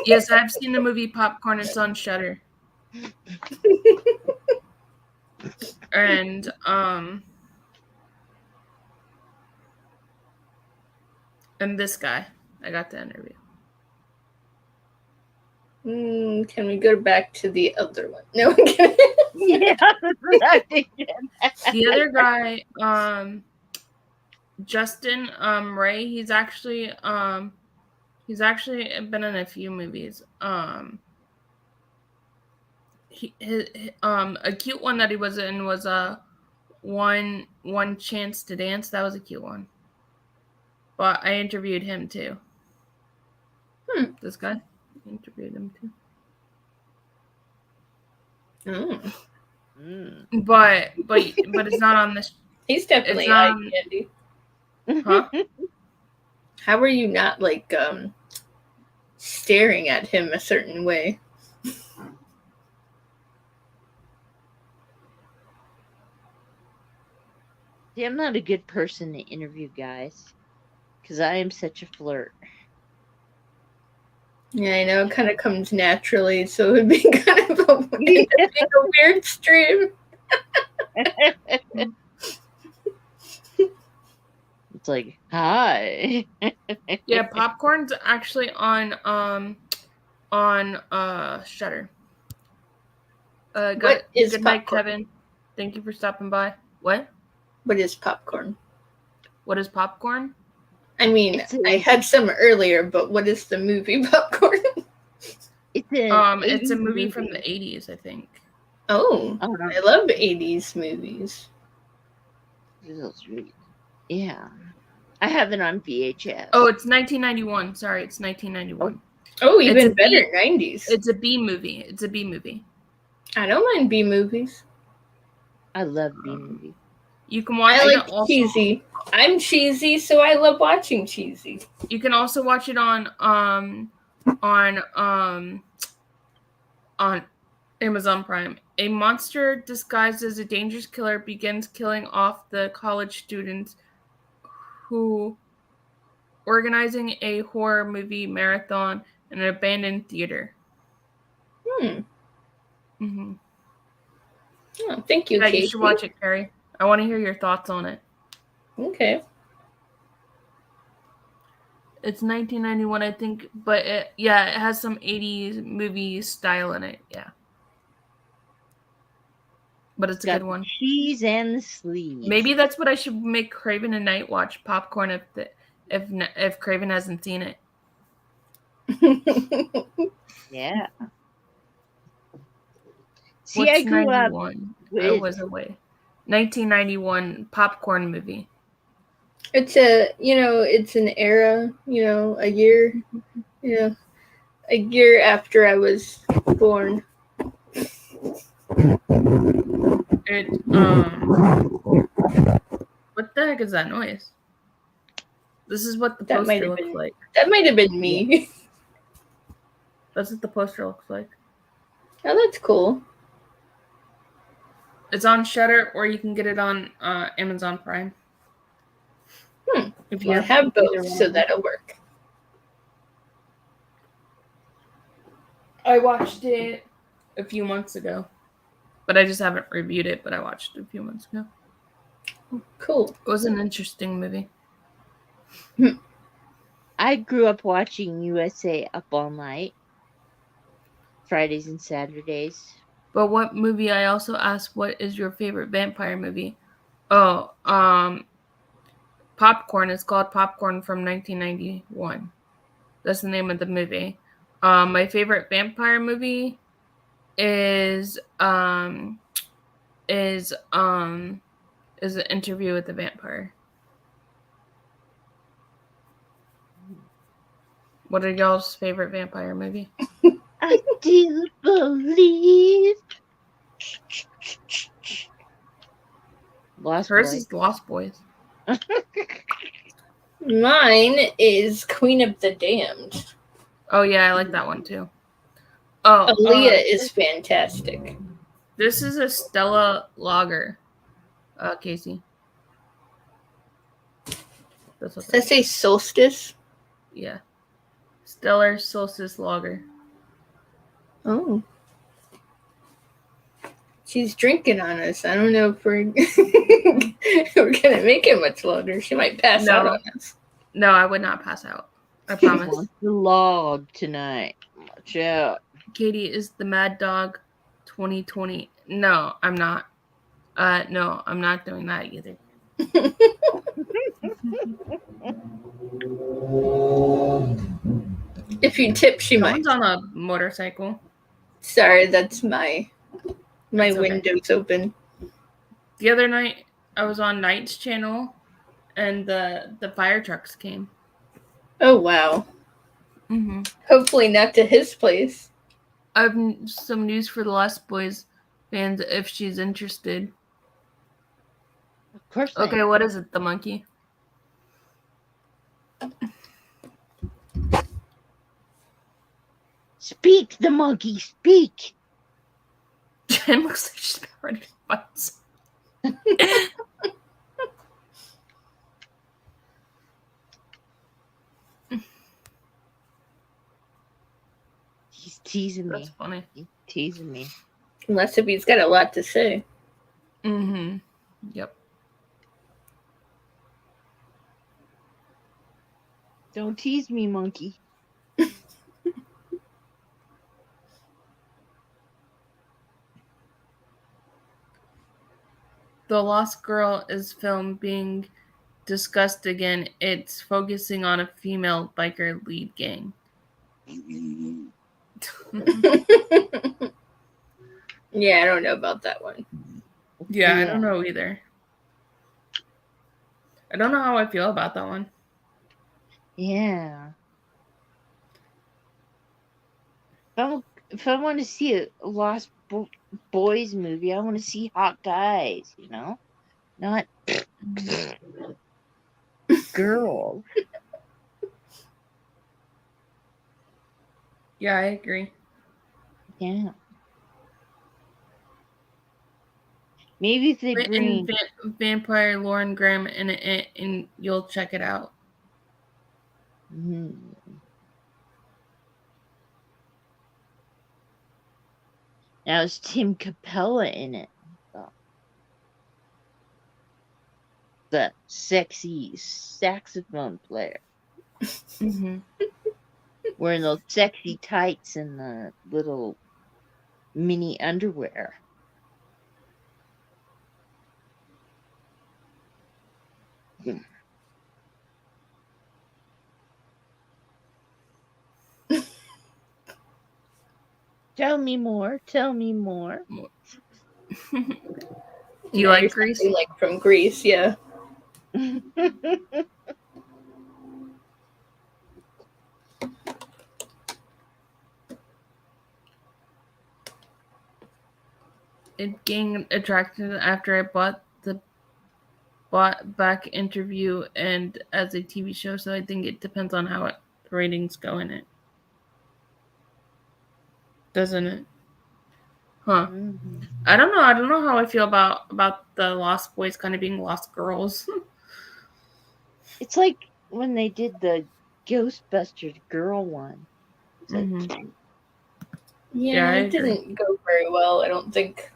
A: Yes, I've seen the movie Popcorn. It's on Shudder. And this guy, I got the interview.
B: Can we go back to the other one? No.
C: Yeah,
A: the other guy, Justin Ray. He's actually been in a few movies. A cute one that he was in was one Chance to Dance. That was a cute one. But I interviewed him too. This guy, I interviewed him too. But it's not on this.
B: He's definitely eye candy.
A: Huh?
B: How are you not like staring at him a certain way?
C: See, I'm not a good person to interview guys because I am such a flirt.
B: Yeah, I know. It kind of comes naturally, so it would be kind of a weird stream.
C: It's like, hi.
A: Yeah, Popcorn's actually on Shudder.
B: What is
A: good
B: Popcorn?
A: night, Kevin. Thank you for stopping by. What
B: is Popcorn?
A: What is Popcorn?
B: I mean, I had some earlier, but what is the movie Popcorn?
A: It's a movie from the 80s, I think.
B: Oh, I love 80s movies.
C: Yeah. I have it on VHS.
A: Oh, it's 1991. Sorry, it's 1991.
B: Oh, even better, 90s.
A: It's a B movie.
B: I don't mind B movies.
C: I love B movies.
A: You can watch.
B: I like cheesy. I'm cheesy, so I love watching cheesy.
A: You can also watch it on Amazon Prime. A monster disguised as a dangerous killer begins killing off the college students who organizing a horror movie marathon in an abandoned theater.
B: Oh, thank you,
A: yeah,
B: Casey.
A: You should watch it, Carrie. I want to hear your thoughts on it.
B: Okay.
A: It's 1991, I think, but it has some 80s movie style in it. Yeah. But it's a good one.
C: Cheese and the sleeves.
A: Maybe that's what I should make Craven and Knight watch. Popcorn if Craven hasn't seen it.
C: Yeah. See,
A: What's
C: I grew
A: 91?
C: up.
A: I was away. 1991 Popcorn movie.
B: It's it's an era, a year, a year after I was born.
A: What the heck is that noise? This is what the poster looks like.
B: That might have been me.
A: That's what the poster looks like.
B: Oh, that's cool.
A: It's on Shudder, or you can get it on Amazon Prime.
B: If you have both, so that'll work.
A: I watched it a few months ago, but I just haven't reviewed it. But I watched it a few months ago.
B: Cool.
A: It was an interesting movie.
C: I grew up watching USA Up All Night, Fridays and Saturdays.
A: But what movie? I also asked, what is your favorite vampire movie? Oh, Popcorn. It's called Popcorn from 1991. That's the name of the movie. My favorite vampire movie is An Interview with the Vampire. What are y'all's favorite vampire movie?
C: I do believe.
A: Hers is Lost Boys.
B: Mine is Queen of the Damned.
A: Oh yeah, I like that one too. Oh,
B: Aaliyah is fantastic.
A: This is a Stella Lager, Casey.
B: Does that say Solstice?
A: Yeah. Stellar Solstice Lager.
B: Oh. She's drinking on us. I don't know if we're going to make it much longer. She might pass out on us.
A: No, I would not pass out. I promise.
C: The log tonight. Watch out.
A: Katie is the Mad Dog 2020. No, I'm not. No, I'm not doing that either.
B: If you tip, she might.
A: Someone's on a motorcycle.
B: Sorry, that's my
A: okay.
B: window's open.
A: The other night, I was on Night's channel, and the fire trucks came.
B: Oh, wow.
A: Mm-hmm.
B: Hopefully not to his place.
A: I have some news for the Lost Boys fans if she's interested.
C: Of course.
A: Okay, what is it, the monkey?
C: Speak, the monkey, speak!
A: Jen looks like she's ready to fight.
C: He's teasing me.
A: That's funny.
C: He's teasing me.
B: Unless if he's got a lot to say.
A: Mm-hmm. Yep.
C: Don't tease me, monkey.
A: The Lost Girl is film being discussed again. It's focusing on a female biker lead gang.
B: Yeah, I don't know about that one.
A: Yeah, I don't know either. I don't know how I feel about that one.
C: Yeah. If I want to see a Lost Boys movie, I want to see hot guys, you know? Not girls.
A: Yeah, I agree.
C: Yeah. Maybe if they bring
A: Vampire Lauren Graham in it, and you'll check it out.
C: Mm-hmm. Now is Tim Capella in it? The sexy saxophone player.
A: Mm-hmm.
C: Wearing those sexy tights and the little mini underwear. Tell me more. Tell me more.
A: Do you like Grease?
B: Like from Grease, yeah.
A: It gained attraction after I bought back interview and as a TV show, so I think it depends on how the ratings go in it. Doesn't it? Huh.
C: Mm-hmm.
A: I don't know. I don't know how I feel about the Lost Boys kind of being Lost Girls.
C: It's like when they did the Ghostbusters girl one.
A: Mm-hmm.
B: Yeah, it didn't go very well, I don't think.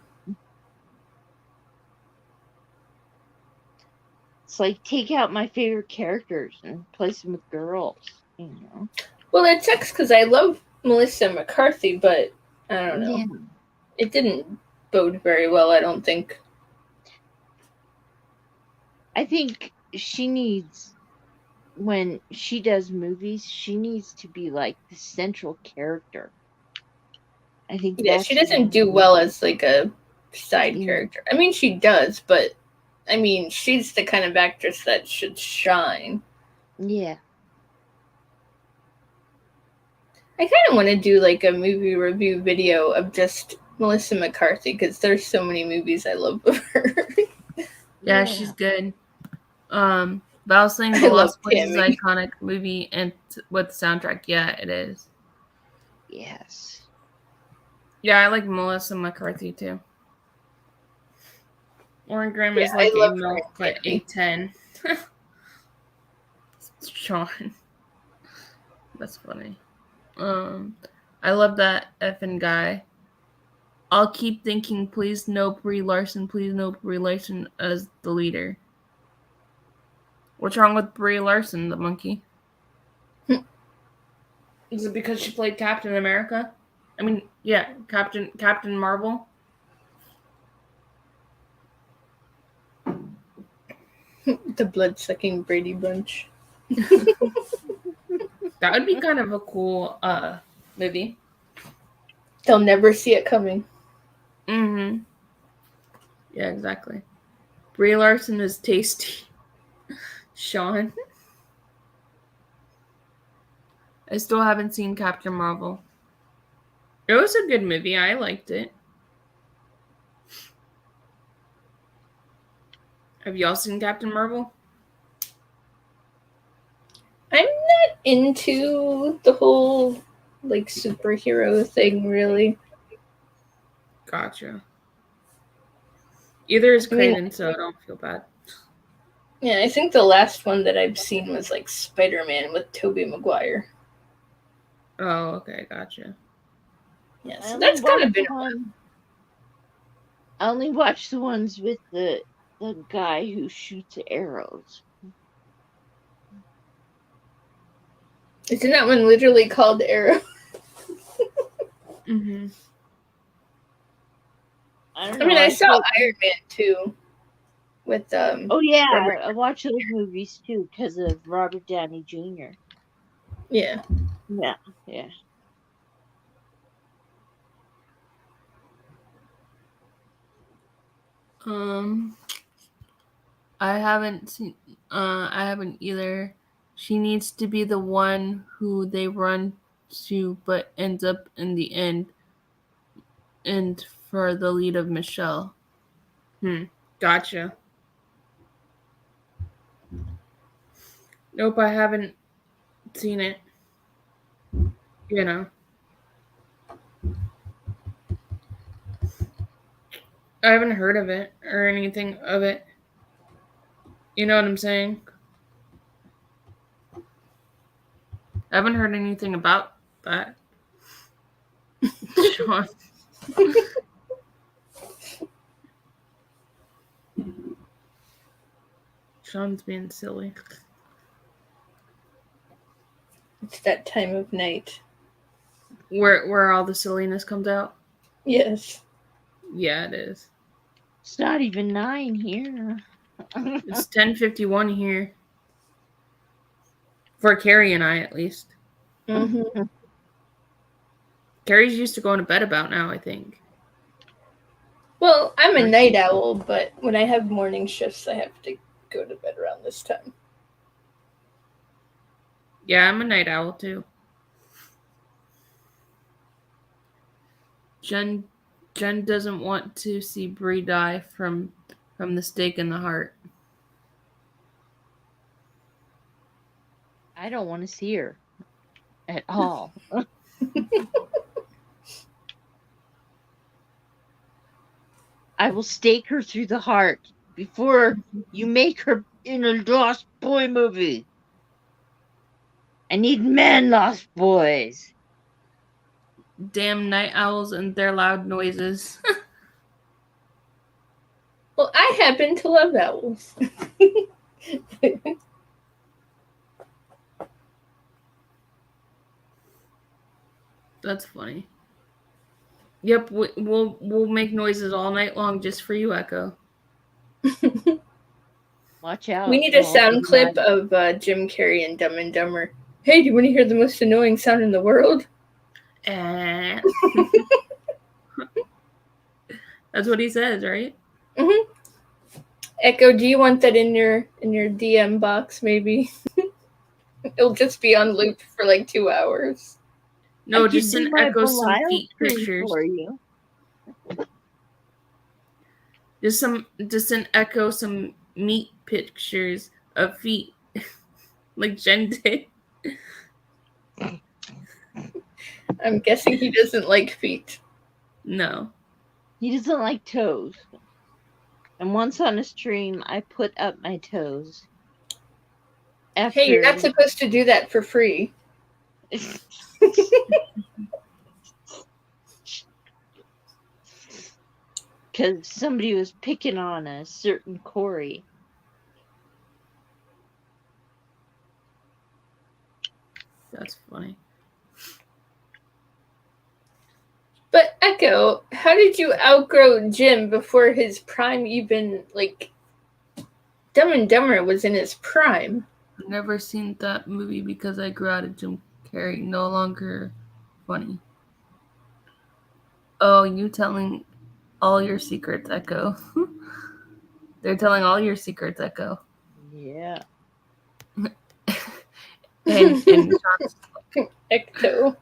C: It's like take out my favorite characters and replace them with girls, you know.
B: Well, it sucks because I love Melissa McCarthy, but I don't know.
C: Yeah.
B: It didn't bode very well, I don't think.
C: I think she needs, when she does movies, she needs to be like the central character. I think
B: she doesn't do well as like a side character. I mean, she does, but I mean, she's the kind of actress that should shine.
C: Yeah.
B: I kind of want to do like a movie review video of just Melissa McCarthy because there's so many movies I love of her.
A: Yeah, she's good. But I was saying The Lost Boys is an iconic movie and with the soundtrack, yeah, it is.
C: Yes.
A: Yeah, I like Melissa McCarthy too. Lauren Graham is like
B: a
A: milk, like 8'10". Sean. That's funny. I love that effing guy. I'll keep thinking, please no Brie Larson as the leader. What's wrong with Brie Larson, the monkey? Is it because she played Captain America? I mean, yeah, Captain Marvel.
B: The blood-sucking Brady Bunch.
A: That would be kind of a cool movie.
B: They'll never see it coming.
A: Mm-hmm. Yeah, exactly. Brie Larson is tasty. Sean. I still haven't seen Captain Marvel. It was a good movie. I liked it. Have y'all seen Captain Marvel?
B: I'm not into the whole like superhero thing, really.
A: Gotcha. Either is Craven, so I don't feel bad.
B: Yeah, I think the last one that I've seen was like Spider-Man with Tobey Maguire.
A: Oh, okay, gotcha.
B: Yeah, so that's kind of been fun.
C: I only watch the ones with the guy who shoots arrows.
B: Isn't that one literally called Arrow?
A: Mm-hmm.
B: I mean, I saw Iron Man too. With
C: Oh yeah, I watch those movies too because of Robert Downey Jr.
B: Yeah.
C: Yeah, yeah.
A: I haven't seen. I haven't either. She needs to be the one who they run to, but ends up in the end. And for the lead of Michelle. Gotcha. Nope, I haven't seen it. You know. I haven't heard of it or anything of it. You know what I'm saying? I haven't heard anything about that. Sean. Sean's being silly.
B: It's that time of night.
A: Where all the silliness comes out?
B: Yes.
A: Yeah, it is.
C: It's not even 9 here.
A: It's 10:51 here. For Carrie and I, at least.
B: Mm-hmm.
A: Carrie's used to going to bed about now, I think.
B: Well, I'm a night owl, but when I have morning shifts, I have to go to bed around this time.
A: Yeah, I'm a night owl, too. Jen doesn't want to see Brie die from the stake in the heart.
C: I don't want to see her at all. I will stake her through the heart before you make her in a Lost Boy movie. I need men, Lost Boys.
A: Damn night owls and their loud noises.
B: Well, I happen to love owls.
A: That's funny. Yep, we'll make noises all night long just for you, Echo.
C: Watch out.
B: We need a sound clip of Jim Carrey and Dumb and Dumber. Hey, do you want to hear the most annoying sound in the world?
A: That's what he says, right?
B: Mm-hmm. Echo, do you want that in your DM box, maybe? It'll just be on loop for like 2 hours.
A: No, just send Echo some feet pictures.
C: For you.
A: Just send Echo some meat pictures of feet, like Jen did.
B: I'm guessing he doesn't like feet.
A: No.
C: He doesn't like toes. And once on a stream, I put up my toes.
B: Hey, you're not supposed to do that for free.
C: Because somebody was picking on a certain Corey.
A: That's funny.
B: Echo, how did you outgrow Jim before his prime even, like, Dumb and Dumber was in his prime?
A: I've never seen that movie because I grew out of Jim Carrey. No longer funny. Oh, you telling all your secrets, Echo. They're telling all your secrets, Echo.
C: Yeah.
A: and Sean's
B: Ecto.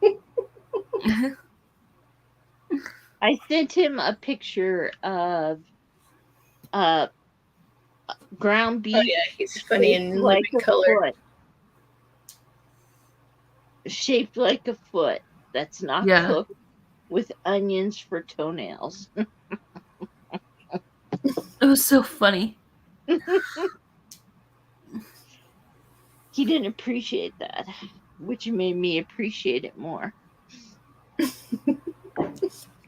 C: I sent him a picture of ground beef.
B: Oh yeah, he's funny in
C: like
B: living color.
C: Foot. Shaped like a foot that's not cooked with onions for toenails.
A: It was so funny.
C: He didn't appreciate that, which made me appreciate it more.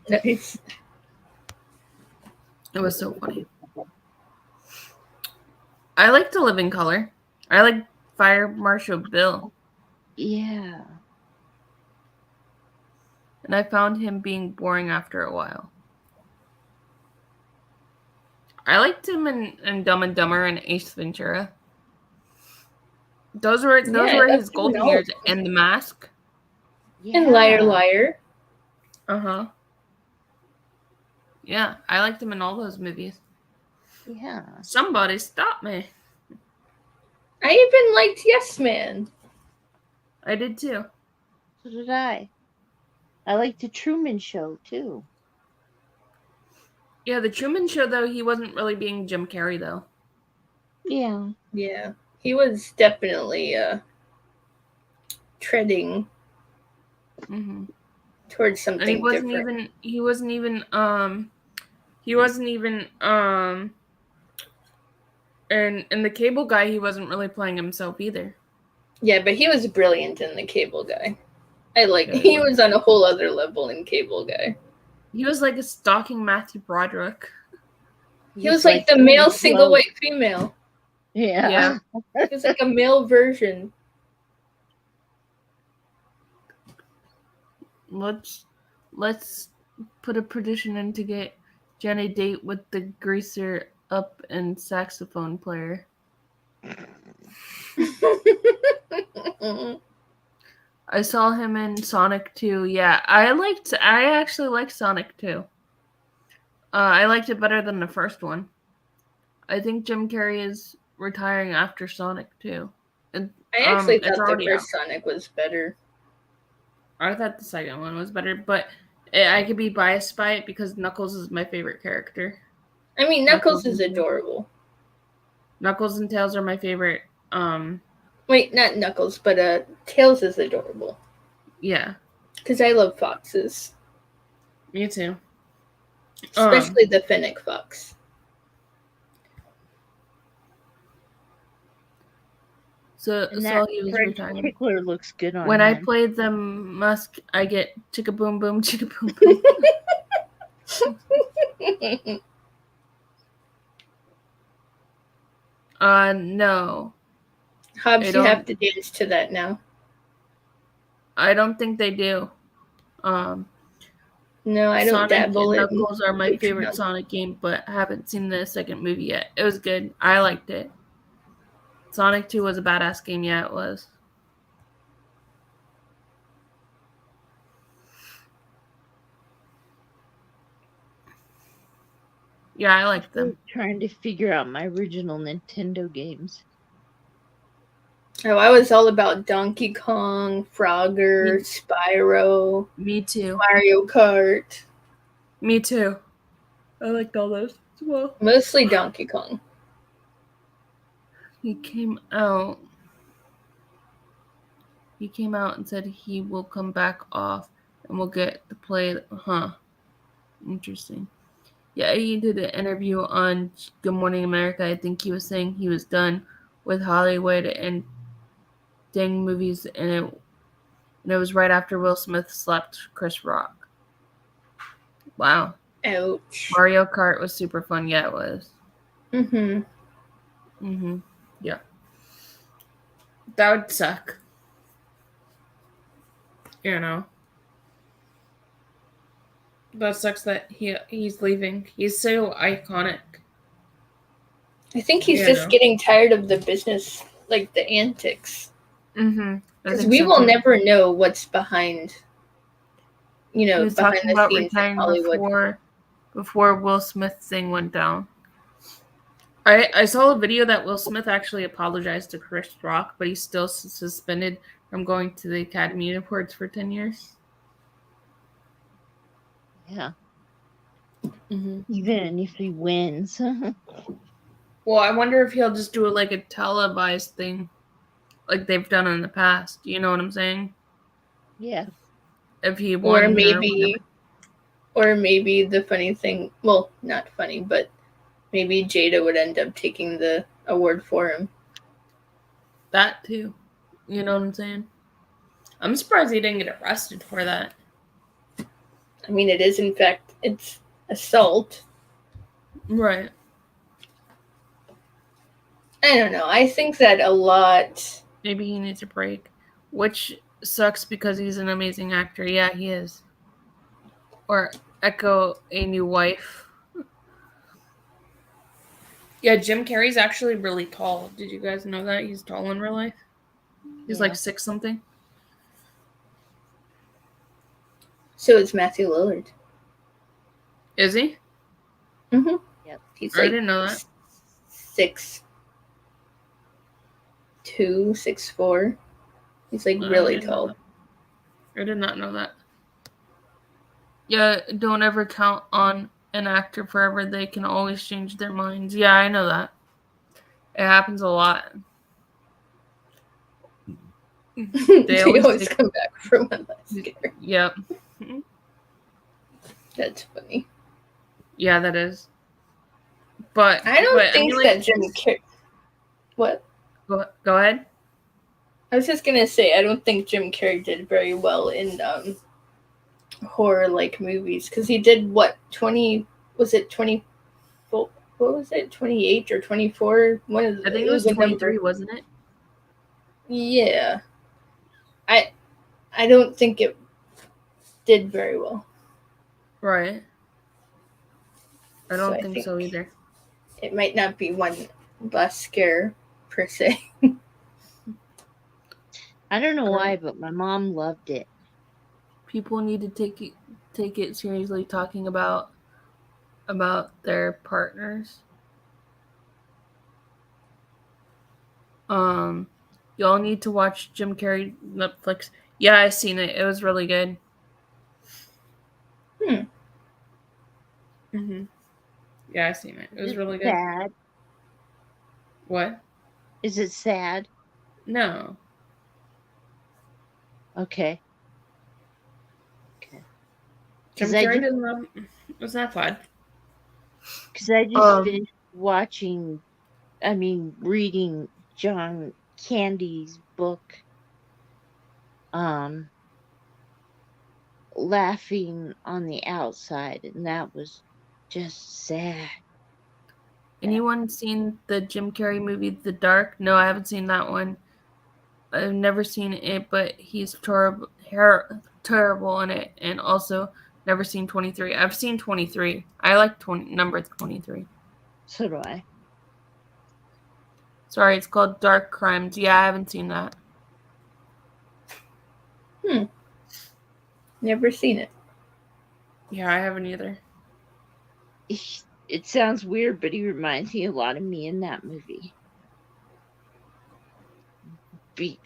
B: Nice.
A: It was so funny. I like To Live in Color. I like Fire Marshal Bill.
C: Yeah.
A: And I found him being boring after a while. I liked him in Dumb and Dumber and Ace Ventura. Those were his golden years. And The Mask.
C: Yeah.
B: And Liar Liar.
A: Uh-huh. Yeah, I liked him in all those movies.
C: Yeah.
A: Somebody stop me.
B: I even liked Yes Man.
A: I did too.
C: So did I. I liked The Truman Show too.
A: Yeah, The Truman Show, though, he wasn't really being Jim Carrey, though.
C: Yeah.
B: Yeah. He was definitely treading towards something
A: and
B: different.
A: He wasn't even and the Cable Guy, he wasn't really playing himself either.
B: Yeah, but he was brilliant in The Cable Guy. He was on a whole other level in Cable Guy.
A: He was like a stalking Matthew Broderick.
B: He was like the male single white female.
C: Yeah.
B: He was like a male version.
A: Let's put a petition in to get Jen a date with the greaser up and saxophone player. I saw him in Sonic 2. Yeah, I actually liked Sonic 2. I liked it better than the first one. I think Jim Carrey is retiring after Sonic 2. And,
B: I actually thought the first Sonic was better.
A: I thought the second one was better, but I could be biased by it because Knuckles is my favorite character.
B: I mean, Knuckles is adorable.
A: Knuckles and Tails are my favorite.
B: Wait, not Knuckles, but Tails is adorable.
A: Yeah.
B: Because I love foxes.
A: Me too.
B: Especially the Fennec fox.
A: So he was retiring.
C: Tickler looks good on
A: when
C: him.
A: I play the Musk, I get chicka boom boom, chicka boom boom. No.
B: Hobbs, you have to dance to that now.
A: I don't think they do.
B: No, I don't
A: Sonic
B: dabble
A: and Knuckles are my favorite Sonic game, but I haven't seen the second movie yet. It was good. I liked it. Sonic 2 was a badass game. Yeah, it was. Yeah, I liked them.
C: I'm trying to figure out my original Nintendo games.
B: Oh, I was all about Donkey Kong, Frogger, Spyro.
A: Me too.
B: Mario Kart.
A: Me too. I liked all those as well.
B: Mostly Donkey Kong.
A: He came out and said he will come back off and we'll get to play. Interesting. Yeah, he did an interview on Good Morning America. I think he was saying he was done with Hollywood and dang movies, and it was right after Will Smith slapped Chris Rock. Wow.
B: Ouch.
A: Mario Kart was super fun. Yeah, it was. Yeah. That would suck. You know. That sucks that he's leaving. He's so iconic.
B: I think he's just getting tired of the business, like the antics.
A: Mm-hmm.
B: Because we will never know what's behind,
A: he was
B: behind
A: talking
B: the
A: about
B: scenes in Hollywood.
A: Before Will Smith's thing went down. I saw a video that Will Smith actually apologized to Chris Rock, but he's still suspended from going to the Academy Awards for 10 years.
C: Yeah.
A: Mm-hmm.
C: Even if he wins.
A: Well, I wonder if he'll just do it like a televised thing, like they've done in the past. You know what I'm saying?
C: Yeah.
A: If he won,
B: or maybe the funny thing, well, not funny, but maybe Jada would end up taking the award for him.
A: That too. You know what I'm saying? I'm surprised he didn't get arrested for that.
B: I mean, it is, in fact, it's assault.
A: Right.
B: I don't know. I think that a lot...
A: Maybe he needs a break. Which sucks because he's an amazing actor. Yeah, he is. Or echo a new wife. Yeah, Jim Carrey's actually really tall. Did you guys know that? He's tall in real life. He's like 6 something.
B: So is Matthew Lillard.
A: Is he?
B: Mm-hmm.
C: Yep.
B: He's
A: I didn't know that.
B: 6'2", 6'4". He's like really tall.
A: I did not know that. Yeah, don't ever count on an actor forever. They can always change their minds. Yeah, I know that. It happens a lot.
B: They always come back from one last year.
A: Yep.
B: That's funny.
A: Yeah, that is. But
B: I don't think that Jim Carrey... What?
A: Go ahead.
B: I was just gonna say, I don't think Jim Carrey did very well in horror-like movies, because he did what, 20? Was it 20? What was it? 28 or 24? One of the,
A: I think it was 23, wasn't it?
B: Yeah. I don't think it did very well.
A: Right. I don't think so either.
B: It might not be one less scare per se.
C: I don't know why, but my mom loved it.
A: People need to take it seriously, talking about their partners. Y'all need to watch Jim Carrey Netflix. Yeah, I seen it. It was really good. Mhm. Yeah, I seen it. It was really good.
C: Sad.
A: What?
C: Is it sad?
A: No.
C: Okay.
A: Jim Carrey didn't love. Was that fun?
C: Because I just finished reading John Candy's book, Laughing on the Outside, and that was just sad.
A: Anyone seen the Jim Carrey movie The Dark? No, I haven't seen that one. I've never seen it, but he's terrible in it, and also never seen 23. I've seen 23. I like number 23.
C: So do I.
A: Sorry, it's called Dark Crimes. Yeah, I haven't seen that.
B: Never seen it.
A: Yeah, I haven't either.
C: It sounds weird, but he reminds me a lot of me in that movie.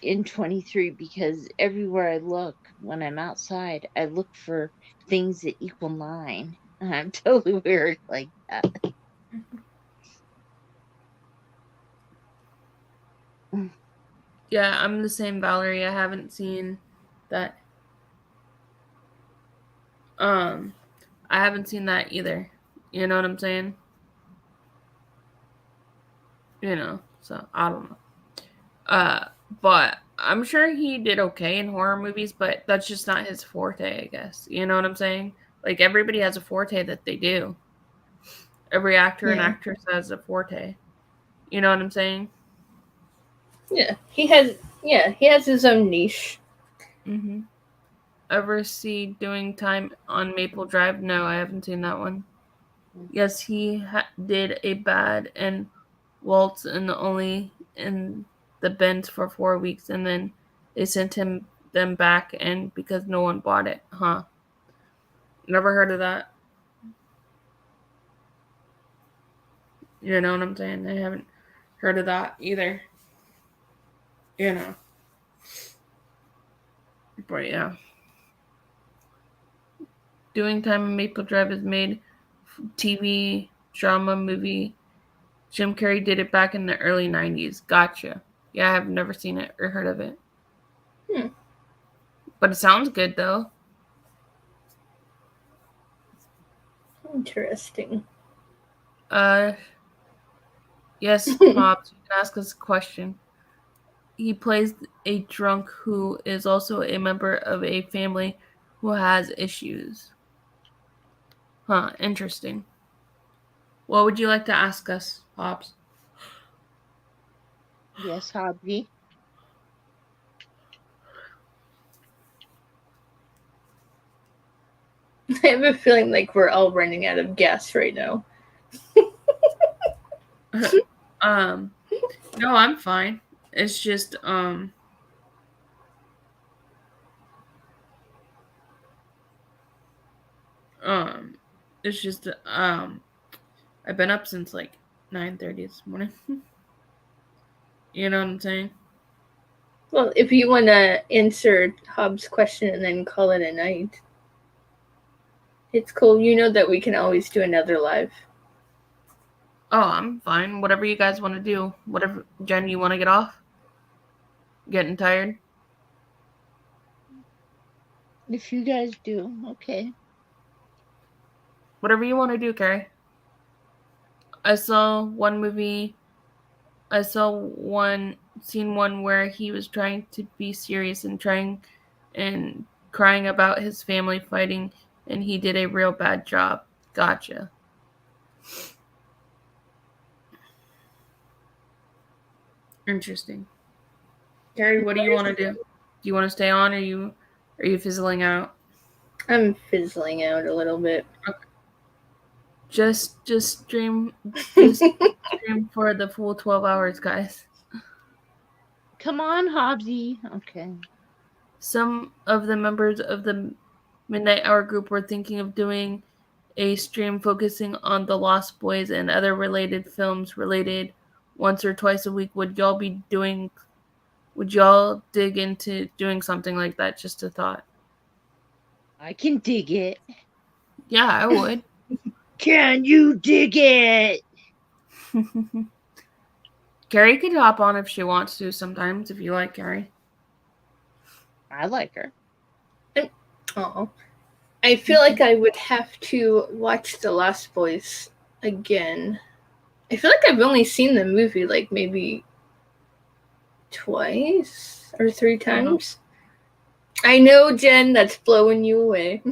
C: In 23, because everywhere I look, when I'm outside, I look for things that equal 9. And I'm totally weird like that.
A: Yeah, I'm the same, Valerie. I haven't seen that. I haven't seen that either. You know what I'm saying? So I don't know. But I'm sure he did okay in horror movies, but that's just not his forte, I guess. You know what I'm saying? Like, everybody has a forte that they do. Every actor and actress has a forte. You know what I'm saying?
B: Yeah, he has his own niche.
A: Mm-hmm. ever see Doing Time on Maple Drive? No, I haven't seen that one. Yes, he did a bad and waltz and only in the Benz for 4 weeks, and then they sent them back, and because no one bought it, huh? Never heard of that. You know what I'm saying? I haven't heard of that either. You know. But yeah. Doing Time on Maple Drive is made TV drama movie. Jim Carrey did it back in the early 90s. Gotcha. Yeah, I've never seen it or heard of it. But it sounds good, though.
B: Interesting.
A: Yes, Pops, you can ask us a question. He plays a drunk who is also a member of a family who has issues. Huh, interesting. What would you like to ask us, Pops?
C: Yes, Hobby.
B: I have a feeling like we're all running out of gas right now.
A: No, I'm fine. It's just, it's just, I've been up since like 9:30 this morning. You know what I'm saying?
B: Well, if you want to answer Hobbs' question and then call it a night, it's cool. You know that we can always do another live.
A: Oh, I'm fine. Whatever you guys want to do. Whatever, Jen, you want to get off? Getting tired?
C: If you guys do, okay.
A: Whatever you want to do, Carrie. I saw one where he was trying to be serious and crying about his family fighting, and he did a real bad job. Gotcha. Interesting. Carrie, what do you want to do? Do you want to stay on, or are you fizzling out?
B: I'm fizzling out a little bit.
A: Okay. Just stream for the full 12 hours, guys.
C: Come on, Hobbsy. Okay.
A: Some of the members of the Midnight Hour group were thinking of doing a stream focusing on the Lost Boys and other related films related once or twice a week. Would y'all dig into doing something like that? Just a thought.
C: I can dig it.
A: Yeah, I would.
C: Can you dig it?
A: Carrie could hop on if she wants to sometimes, if you like Carrie.
C: I like her.
B: Oh, I feel like I would have to watch The Lost Boys again. I feel like I've only seen the movie like maybe twice or 3 times. I know, Jen, that's blowing you away.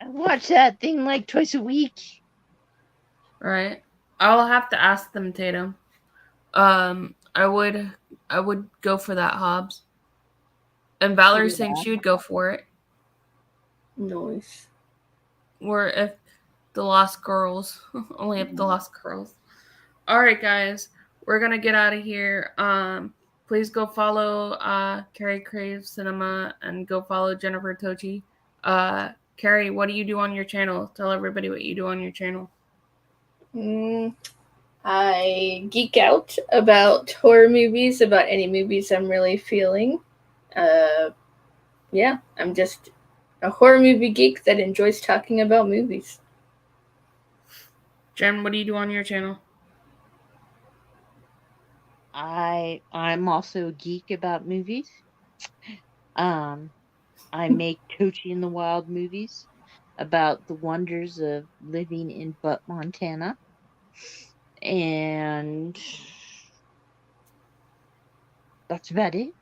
C: I watch that thing like twice a week.
A: Right. I'll have to ask them, Tatum. I would go for that, Hobbs. And Valerie's saying she would go for it.
B: Nice.
A: Or if the Lost Girls. Only if the Lost Girls. Alright, guys. We're gonna get out of here. Please go follow Carrie Crave Cinema and go follow Jennifer Tochi. Carrie, what do you do on your channel? Tell everybody what you do on your channel.
B: I geek out about horror movies, about any movies I'm really feeling. Yeah, I'm just a horror movie geek that enjoys talking about movies.
A: Jen, what do you do on your channel?
C: I'm also a geek about movies. I make Tochi in the Wild movies about the wonders of living in Butte, Montana. And that's about it.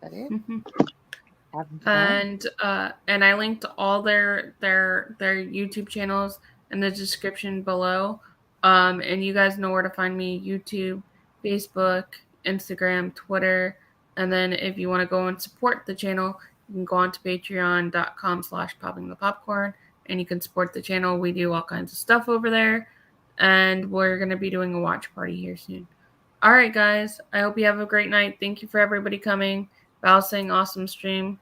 A: And I linked all their YouTube channels in the description below. And you guys know where to find me: YouTube, Facebook, Instagram, Twitter. And then if you want to go and support the channel, you can go on to patreon.com/poppingthepopcorn and you can support the channel. We do all kinds of stuff over there, and we're going to be doing a watch party here soon. All right, guys. I hope you have a great night. Thank you for everybody coming. Val saying awesome stream.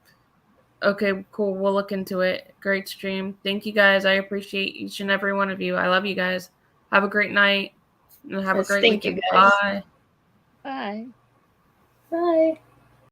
A: Okay, cool. We'll look into it. Great stream. Thank you, guys. I appreciate each and every one of you. I love you guys. Have a great night and have a great weekend. Bye.
C: Bye.
B: Bye.